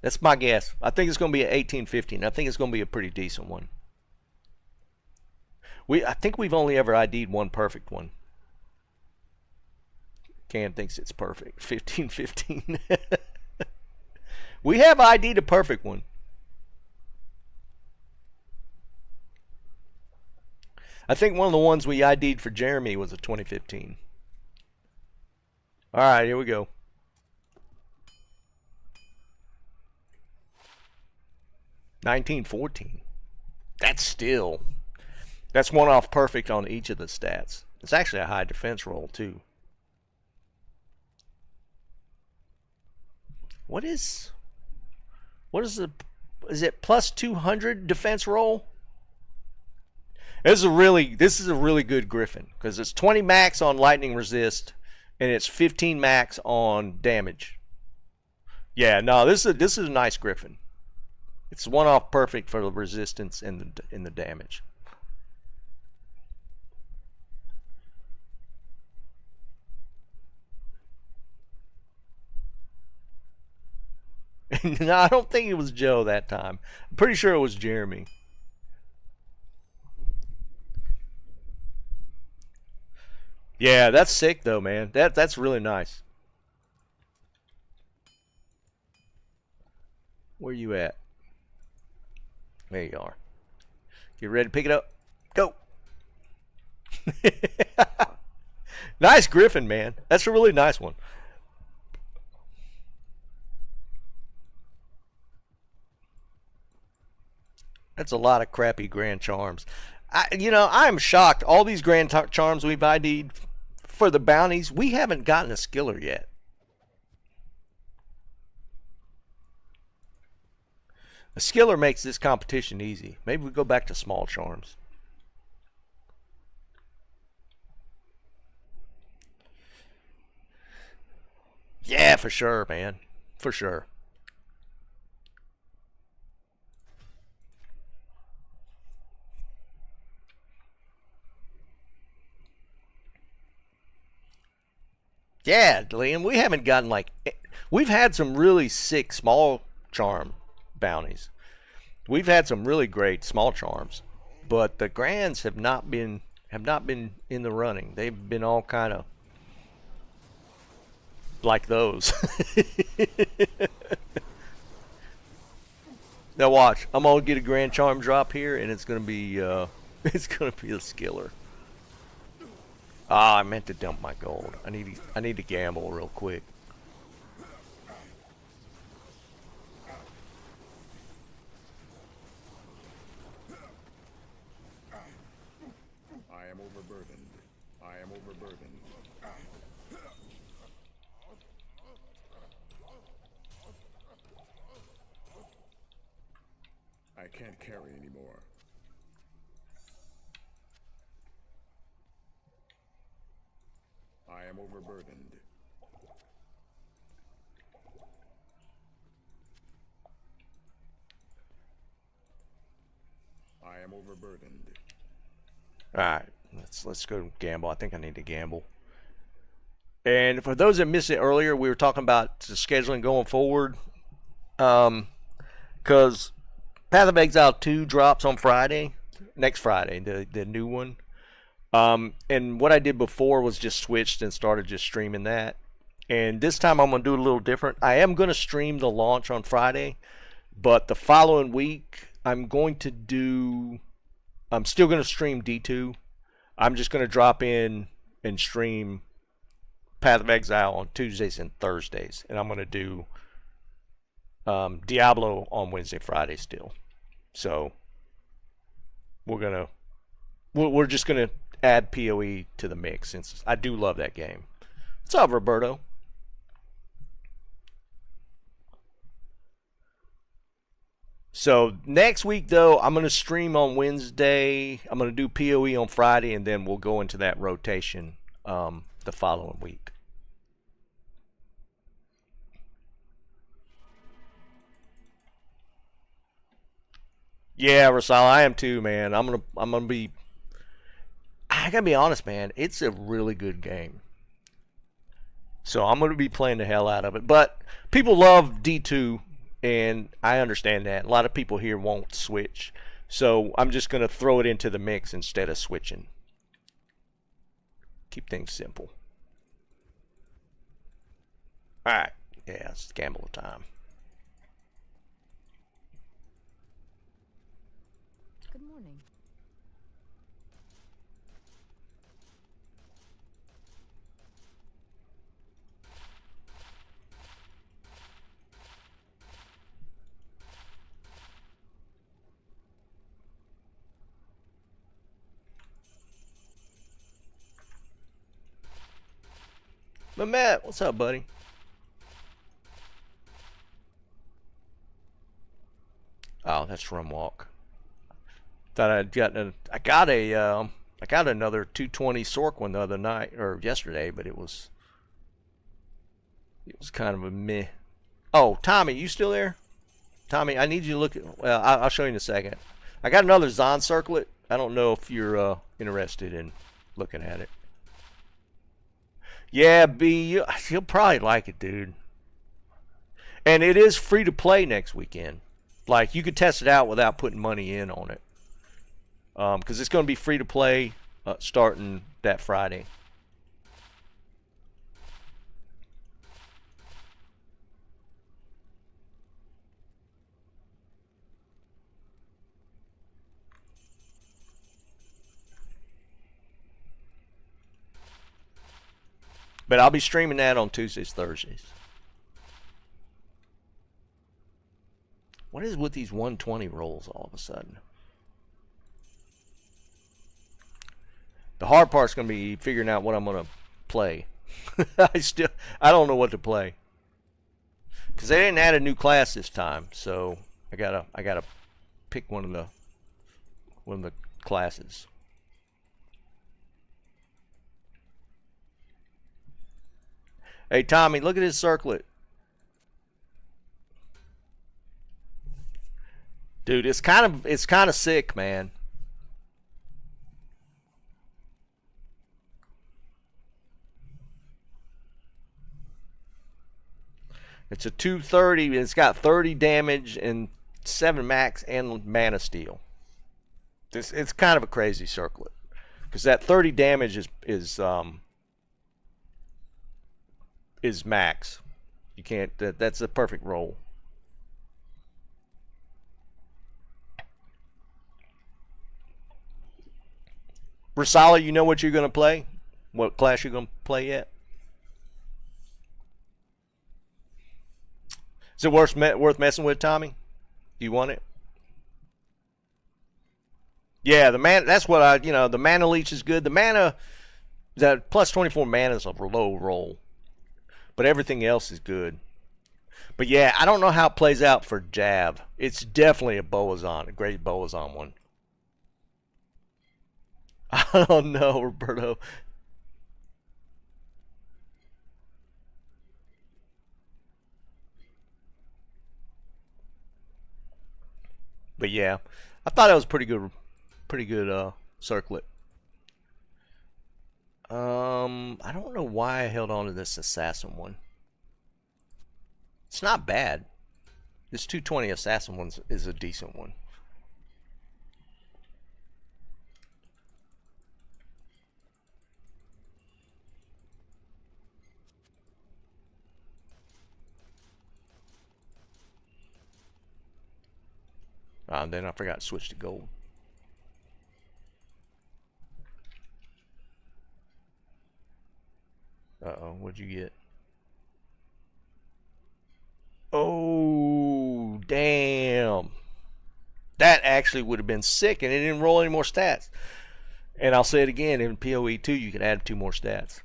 That's my guess. I think it's going to be an 18-15. I think it's going to be a pretty decent one. I think we've only ever ID'd one perfect one. Cam thinks it's perfect. 15-15. We have ID'd a perfect one. I think one of the ones we ID'd for Jeremy was a 2015. Alright, here we go. 1914. That's still. That's one off perfect on each of the stats. It's actually a high defense roll, too. What is the. Is it plus 200 defense roll? This is a really good Griffin because it's 20 max on lightning resist and it's 15 max on damage. Yeah, no, this is a nice Griffin. It's one off perfect for the resistance and the damage. No, I don't think it was Joe that time. I'm pretty sure it was Jeremy. Yeah, that's sick though, man. That's really nice. Where you at? There you are. Get ready to pick it up. Go. Nice Griffin, man. That's a really nice one. That's a lot of crappy Grand Charms. I'm shocked. All these Grand Charms we've ID'd for the bounties, we haven't gotten a skiller yet. A skiller makes this competition easy. Maybe we go back to small charms. Yeah, for sure, man. For sure. Yeah, Liam, we haven't gotten we've had some really sick small charm bounties. We've had some really great small charms, but the grands have not been in the running. They've been all kind of like those. Now watch, I'm gonna get a grand charm drop here, and it's gonna be it's gonna be a skiller. Ah, I meant to dump my gold. I need to gamble real quick. I am overburdened. I am overburdened. I can't carry anymore. I am overburdened. I am overburdened. All right, let's go gamble. I think I need to gamble. And for those that missed it earlier, we were talking about the scheduling going forward. Because Path of Exile 2 drops on Friday, next Friday, the new one. And what I did before was just switched and started just streaming that. And this time I'm going to do it a little different. I am going to stream the launch on Friday, but the following week I'm still going to stream D2. I'm just going to drop in and stream Path of Exile on Tuesdays and Thursdays. And I'm going to do Diablo on Wednesday, Friday still. So we're just going to add PoE to the mix since I do love that game. What's up, Roberto? So next week though, I'm going to stream on Wednesday. I'm going to do PoE on Friday, and then we'll go into that rotation the following week. Yeah, Rasal, I am too, man. I gotta be honest, man. It's a really good game. So I'm gonna be playing the hell out of it. But people love D2, and I understand that. A lot of people here won't switch. So I'm just gonna throw it into the mix instead of switching. Keep things simple. Alright. Yeah, it's gamble time. Good morning. Matt, what's up, buddy? Oh, that's Rum Walk. Thought I'd gotten I got another 220 Sork one the other night or yesterday, but it was kind of a meh. Oh, Tommy, you still there? Tommy, I need you to look at. Well, I'll show you in a second. I got another Zon circlet. I don't know if you're interested in looking at it. Yeah, B, you'll probably like it, dude. And it is free to play next weekend. Like, you could test it out without putting money in on it. Because it's going to be free to play starting that Friday. But I'll be streaming that on Tuesdays, Thursdays. What is with these 120 rolls all of a sudden? The hard part's going to be figuring out what I'm going to play. I don't know what to play. Because they didn't add a new class this time, so I gotta pick one of the classes. Hey Tommy, look at his circlet. Dude, it's kind of sick, man. It's a 230. It's got 30 damage and 7 max and mana steal. It's kind of a crazy circlet because that 30 damage is max. You can't. That's a perfect roll. Rasala, you know what you're gonna play? What class you're gonna play yet? Is it worth messing with, Tommy? Do you want it? Yeah, the man. That's what the mana leech is good. The mana, that plus 24 mana is a low roll, but everything else is good. But yeah, I don't know how it plays out for Jav. It's definitely a Boazon, a great Boazon one. I don't know, Roberto. But yeah, I thought it was pretty good circlet. I don't know why I held on to this assassin one. It's not bad. This 220 assassin one is a decent one. Then I forgot to switch to gold. Uh-oh, what'd you get? Oh, damn. That actually would have been sick, and it didn't roll any more stats. And I'll say it again, in PoE 2, you can add 2 more stats.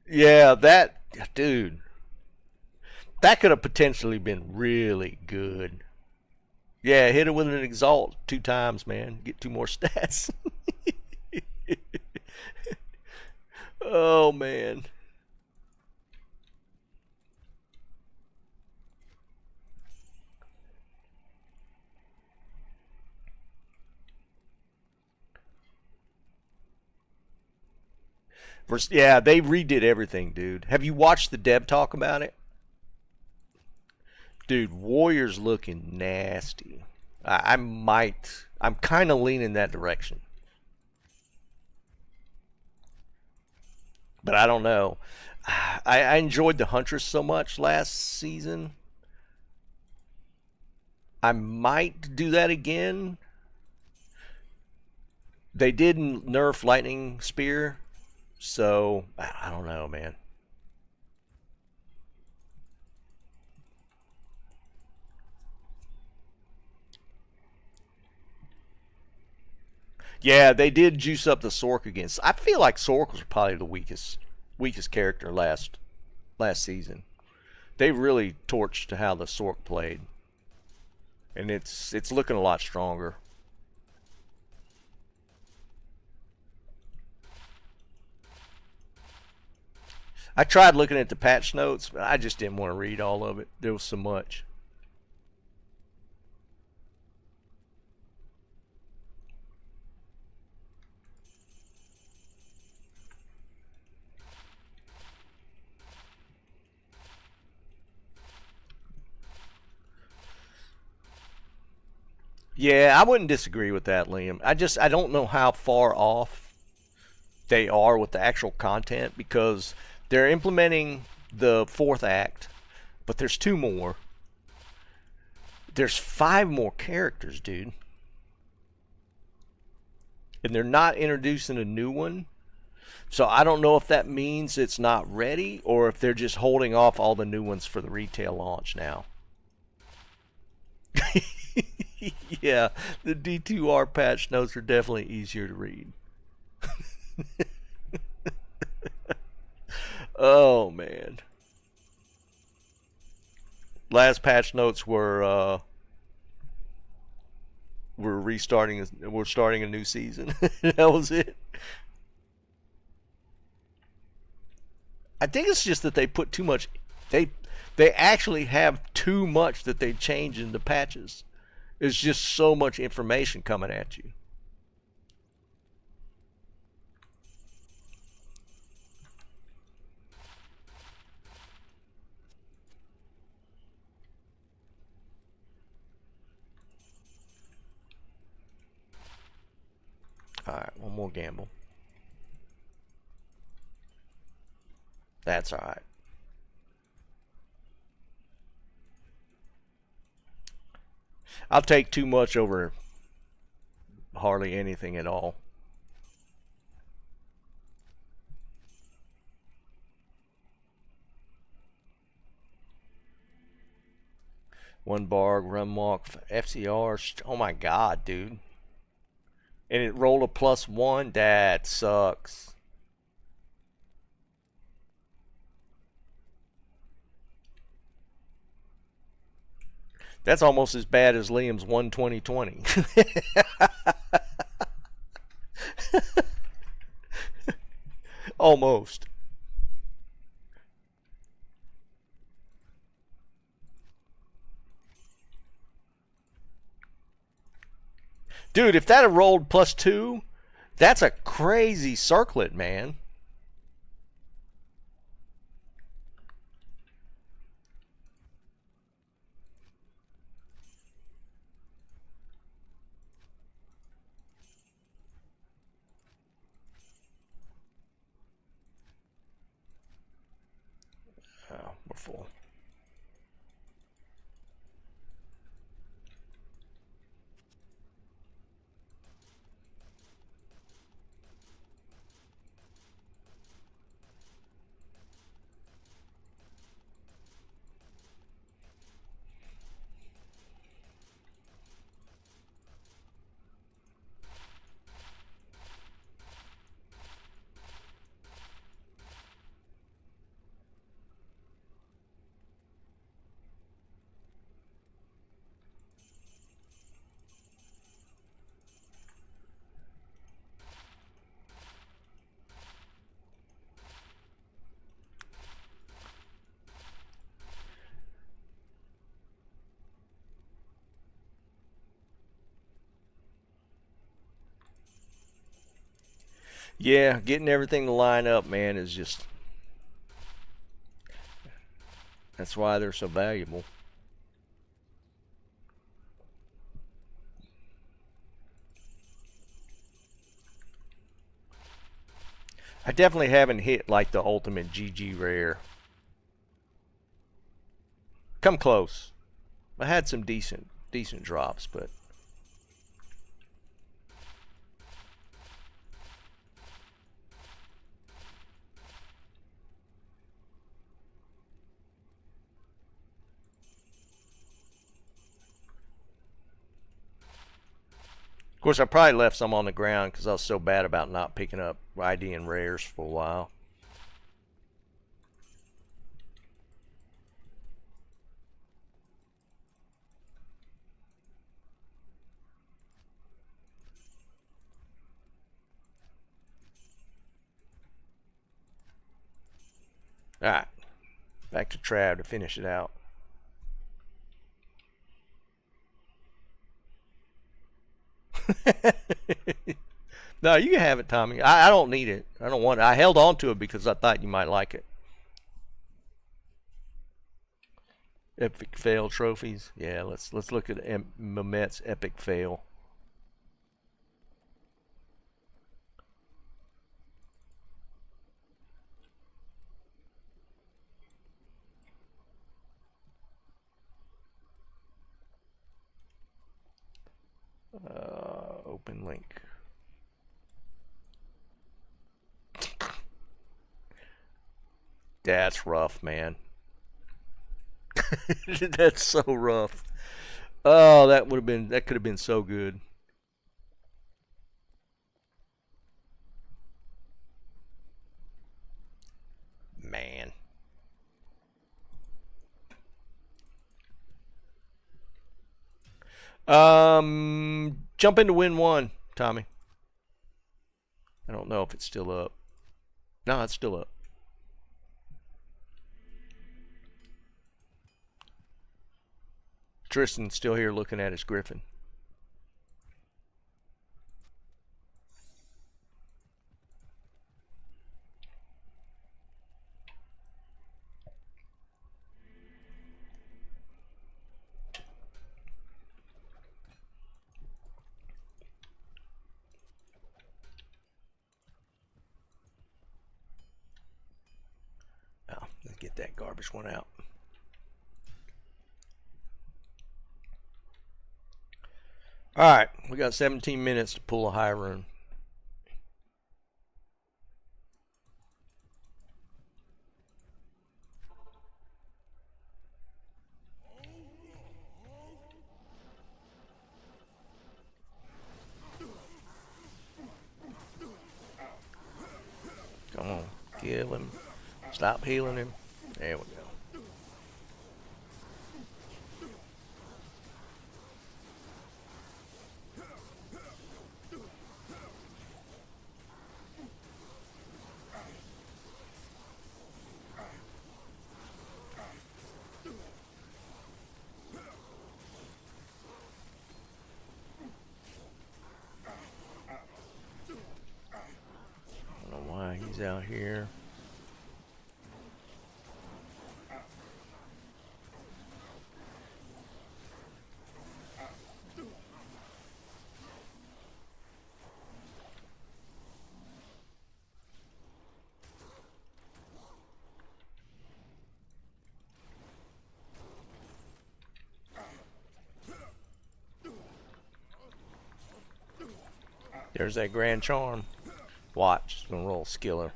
Yeah, dude, that could have potentially been really good. Yeah, hit it with an exalt 2 times, man. Get 2 more stats. Oh, man. Yeah, they redid everything, dude. Have you watched the dev talk about it? Dude, Warrior's looking nasty. I'm kind of leaning that direction. But I don't know. I enjoyed the Huntress so much last season. I might do that again. They did nerf Lightning Spear, so I don't know, man. Yeah, they did juice up the Sork against. I feel like Sork was probably the weakest character last season. They really torched how the Sork played, and it's looking a lot stronger. I tried looking at the patch notes, but I just didn't want to read all of it. There was so much. Yeah, I wouldn't disagree with that, Liam. I don't know how far off they are with the actual content because they're implementing the fourth act, but there's two more. There's five more characters, dude. And they're not introducing a new one. So I don't know if that means it's not ready or if they're just holding off all the new ones for the retail launch now. Yeah, the D2R patch notes are definitely easier to read. Oh man. Last patch notes we're starting a new season. That was it. I think it's just that they put too much. They actually have too much that they change in the patches. There's just so much information coming at you. All right, one more gamble. That's all right. I'll take too much over hardly anything at all. One bar, run walk, FCR. Oh my god, dude. And it rolled a +1. That sucks. That's almost as bad as Liam's 120-20. Almost. Dude, if that had rolled +2, that's a crazy circlet, man. Oh, we're full. Yeah, getting everything to line up, man, is just... That's why they're so valuable. I definitely haven't hit like the ultimate GG rare. Come close. I had some decent drops, but course, I probably left some on the ground because I was so bad about not picking up ID and rares for a while. Alright, back to Trav to finish it out. No, you can have it, Tommy. I don't need it. I don't want it. I held on to it because I thought you might like it. Epic fail trophies. Yeah, let's look at Mamet's epic fail. Open link. That's rough, man. That's so rough. Oh, that could have been so good. Man. Jump into win one, Tommy. I don't know if it's still up. No, it's still up. Tristan's still here looking at his griffin. Oh, let's get that garbage one out. Alright, we got 17 minutes to pull a high rune. Come on, kill him. Stop healing him. There we go. He's out here. There's that grand charm. Watch, it's gonna roll skiller.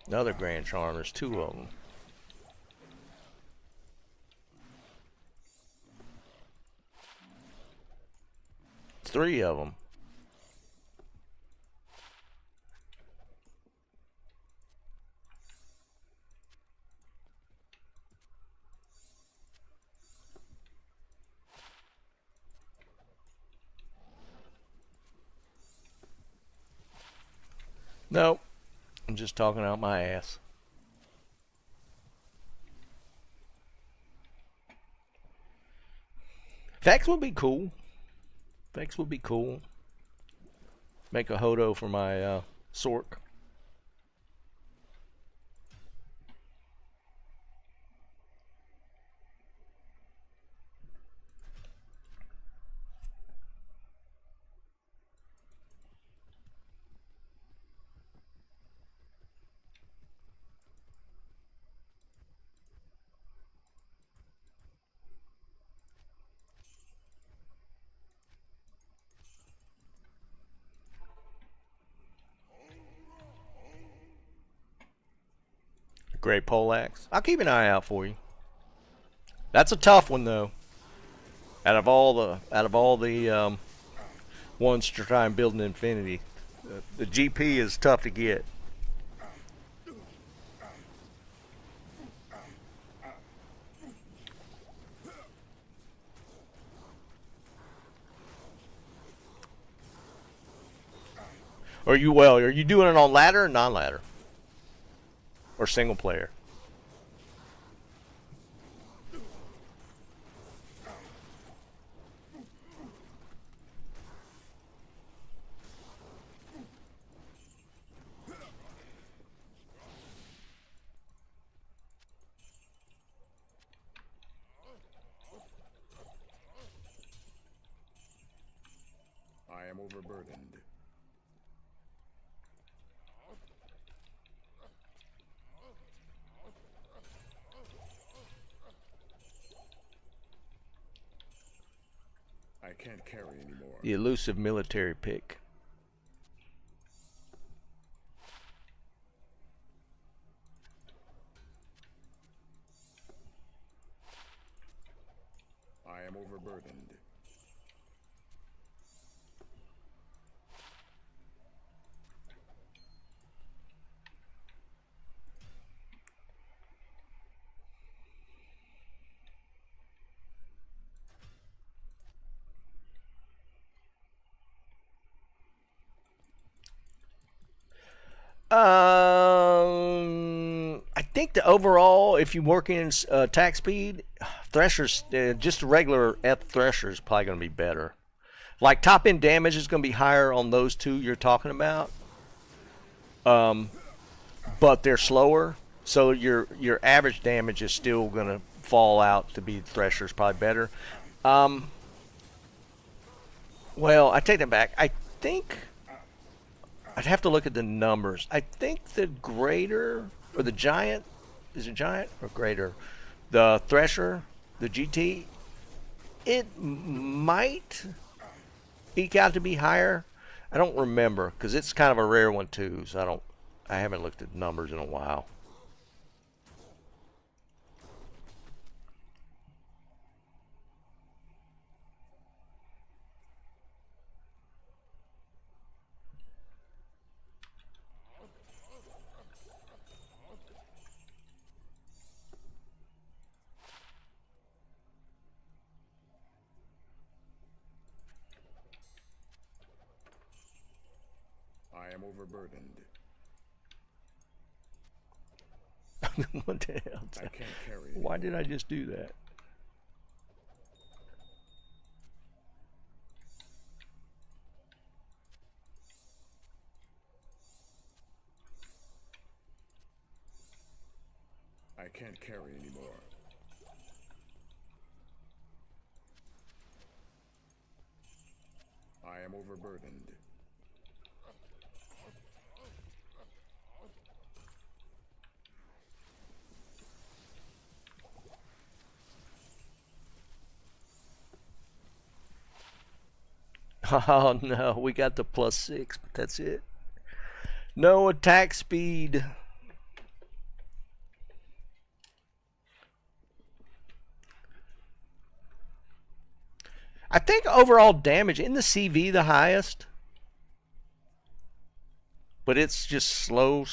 Another grand charm. There's two of them. Three of them. Nope. I'm just talking out my ass. Vex would be cool. Vex would be cool. Make a Hodo for my Sork. Great poleaxe. I'll keep an eye out for you. That's a tough one though. Out of all the ones to try and build an infinity, the GP is tough to get. Are you doing it on ladder or non-ladder? Or single player? I am overburdened. I can't carry anymore. The elusive military pick. I am overburdened. I think the overall, if you're working in attack speed, Thresher's just a regular F Thresher is probably going to be better. Like top end damage is going to be higher on those two you're talking about, but they're slower, so your average damage is still going to fall out to be Thresher's probably better. Well, I take that back. I think I'd have to look at the numbers. I think the greater or the giant is it giant or greater? The Thresher, the GT, it might eke out to be higher. I don't remember because it's kind of a rare one too. So I haven't looked at numbers in a while. I am overburdened. What the hell? I can't carry Why anymore. did I just do that? I can't carry anymore. I am overburdened. Oh no, we got the +6, but that's it. No attack speed. I think overall damage in the CV the highest, but it's just slow.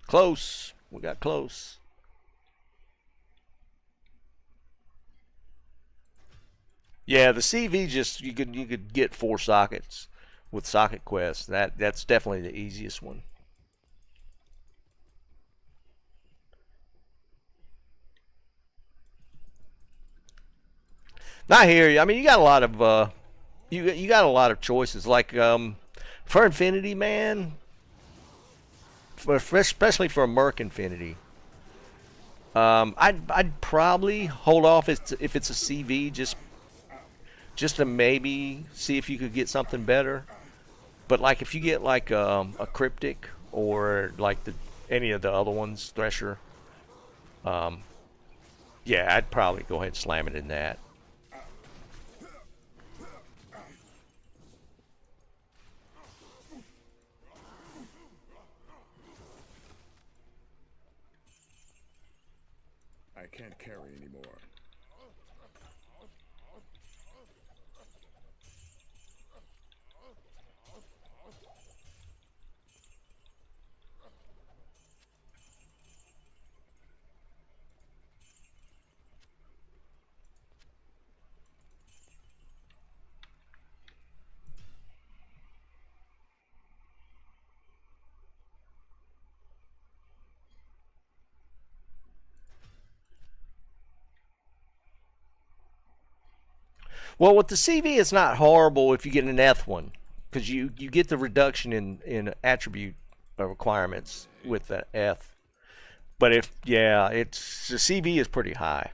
Close. We got close. Yeah, the CV just you could get 4 sockets with Socket Quest. That's definitely the easiest one. I hear you. I mean, you got a lot of you got a lot of choices. Like for Infinity, man, especially for a Merc Infinity, I'd probably hold off if it's a CV just to maybe see if you could get something better. But like if you get like a Cryptic or like any of the other ones, Thresher, yeah, I'd probably go ahead and slam it in that. can't carry anymore. Well, with the CV, it's not horrible if you get an F one, because you get the reduction in attribute requirements with the F. But if yeah, it's the CV is pretty high.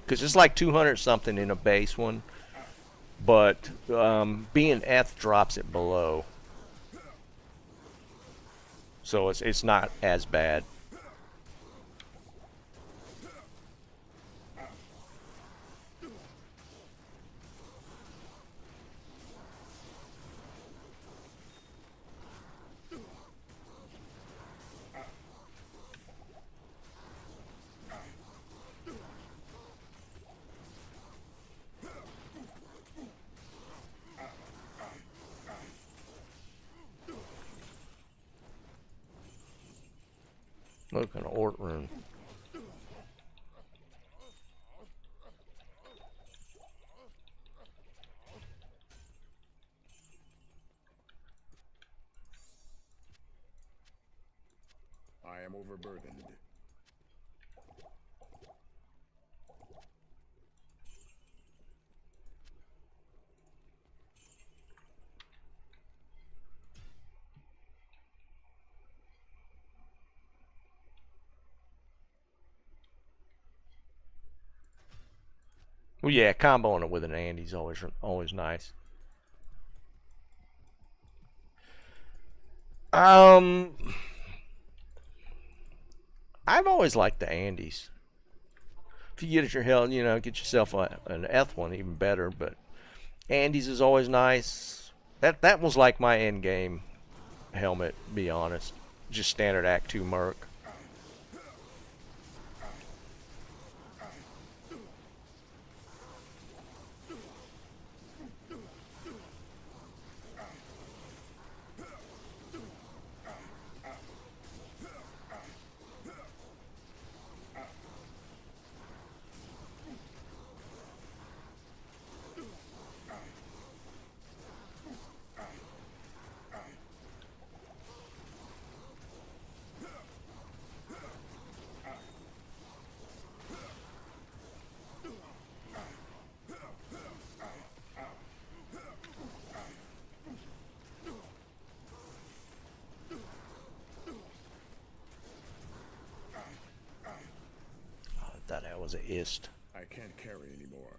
Because it's like 200 something in a base one, but being F drops it below, so it's not as bad. Look at an Ort rune. I am overburdened. Well, yeah, comboing it with an Andy's always nice. Um, I've always liked the Andes. If you get at your hell, get yourself an F one, even better. But Andes is always nice. That was like my end game helmet. To be honest, just standard Act 2 Merc. I thought that was a ist. I can't carry anymore.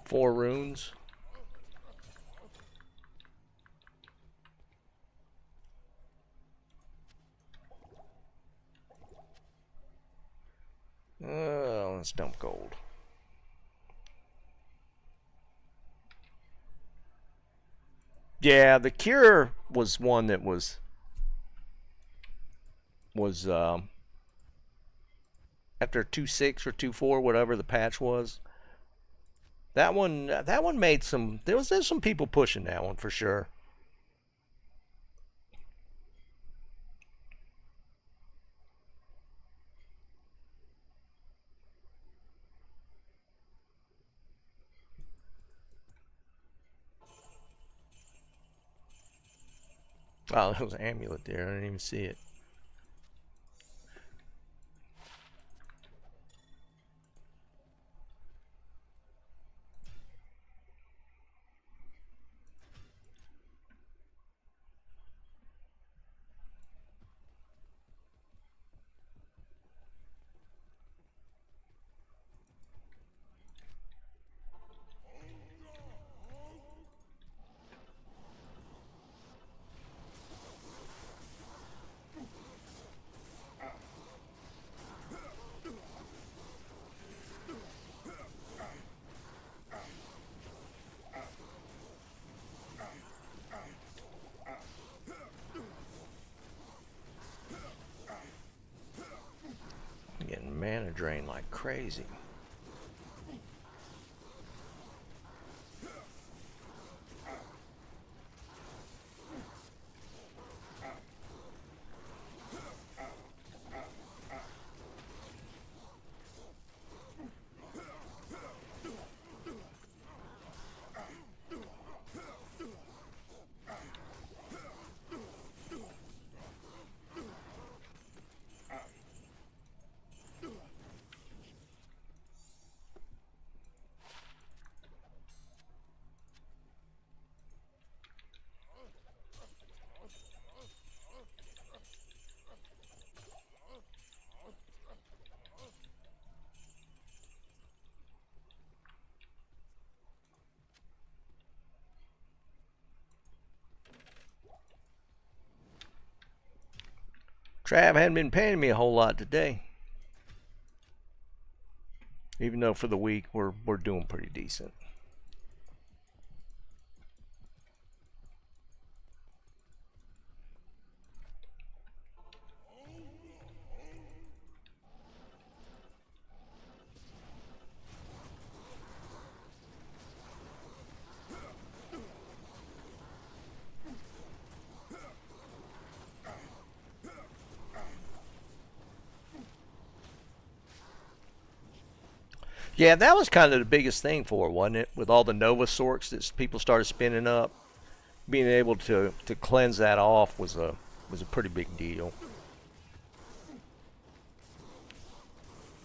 Four runes. Let's dump gold. Yeah, the cure was one that was after 2.6 or 2.4, whatever the patch was. That one made some. There's some people pushing that one for sure. Oh, there was an amulet there. I didn't even see it. drain like crazy. Trav hadn't been paying me a whole lot today. Even though for the week we're doing pretty decent. Yeah, that was kind of the biggest thing for her, wasn't it? With all the Nova sorts that people started spinning up, being able to cleanse that off was a pretty big deal.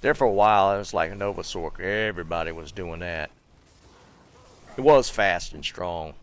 There for a while, it was like a Nova Sorc. Everybody was doing that. It was fast and strong.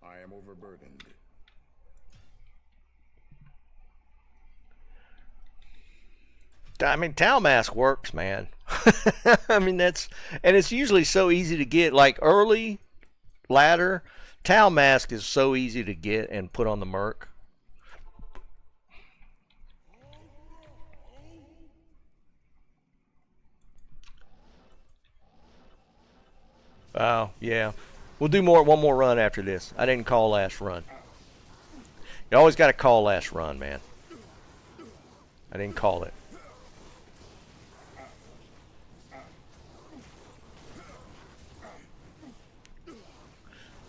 I am overburdened. I mean, Tau Mask works, man. I mean, and it's usually so easy to get. Like early ladder, Tau Mask is so easy to get and put on the Merc. Oh, yeah. We'll do one more run after this. I didn't call last run. You always got to call last run, man. I didn't call it.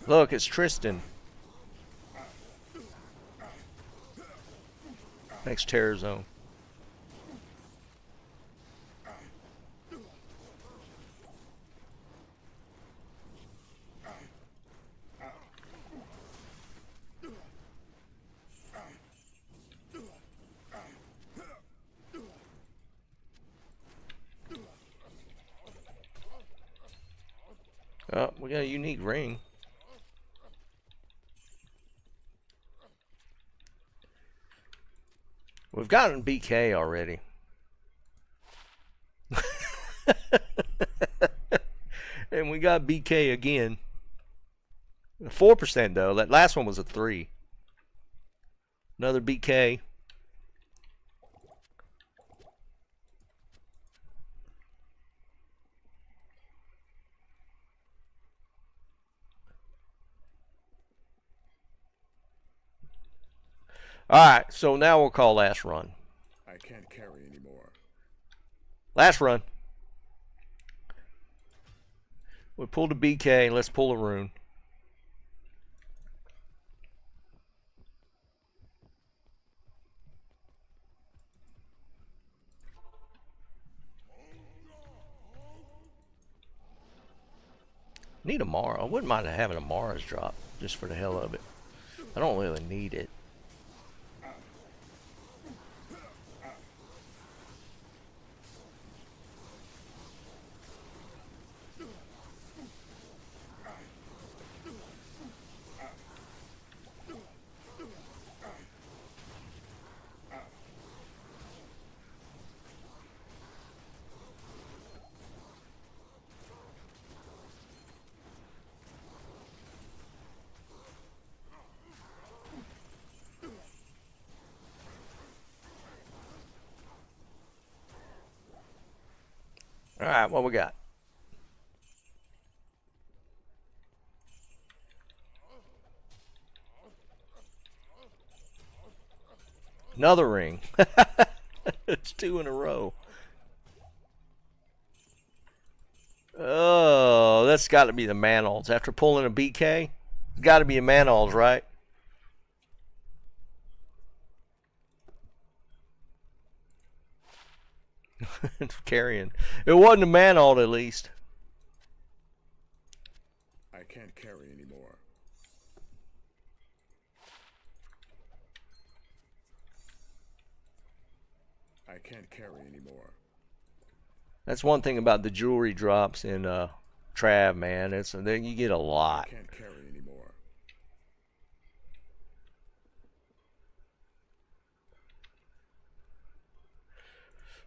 Look, it's Tristan. Next Terror Zone. Oh, we got a unique ring. We've gotten BK already. And we got BK again. 4% though. That last one was a 3. Another BK. Alright, so now we'll call last run. I can't carry anymore. Last run. We pulled a BK, let's pull a rune. Need a Mara. I wouldn't mind having a Mara's drop just for the hell of it. I don't really need it. All right, what we got? Another ring. It's 2 in a row. Oh, that's got to be the Manals. After pulling a BK, it's got to be a Manals, right? It's carrying. It wasn't a Manal, at least. I can't carry anymore. I can't carry anymore. That's one thing about the jewelry drops in Trav, man. It's then you get a I lot. can't carry anymore.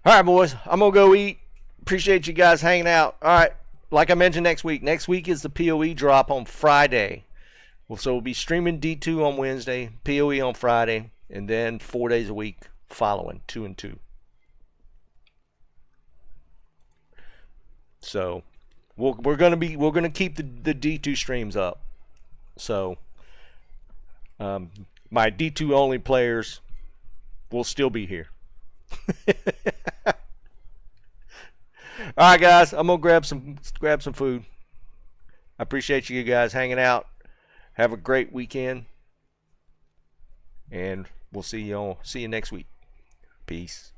All right, boys. I'm gonna go eat. Appreciate you guys hanging out. All right. Like I mentioned next week. Next week is the POE drop on Friday. So we'll be streaming D2 on Wednesday, POE on Friday, and then 4 days a week following, 2 and 2. So we're gonna keep the D2 streams up. So my D2 only players will still be here. All right, guys, I'm gonna grab some food. I appreciate you guys hanging out. Have a great weekend, and we'll see you next week. Peace.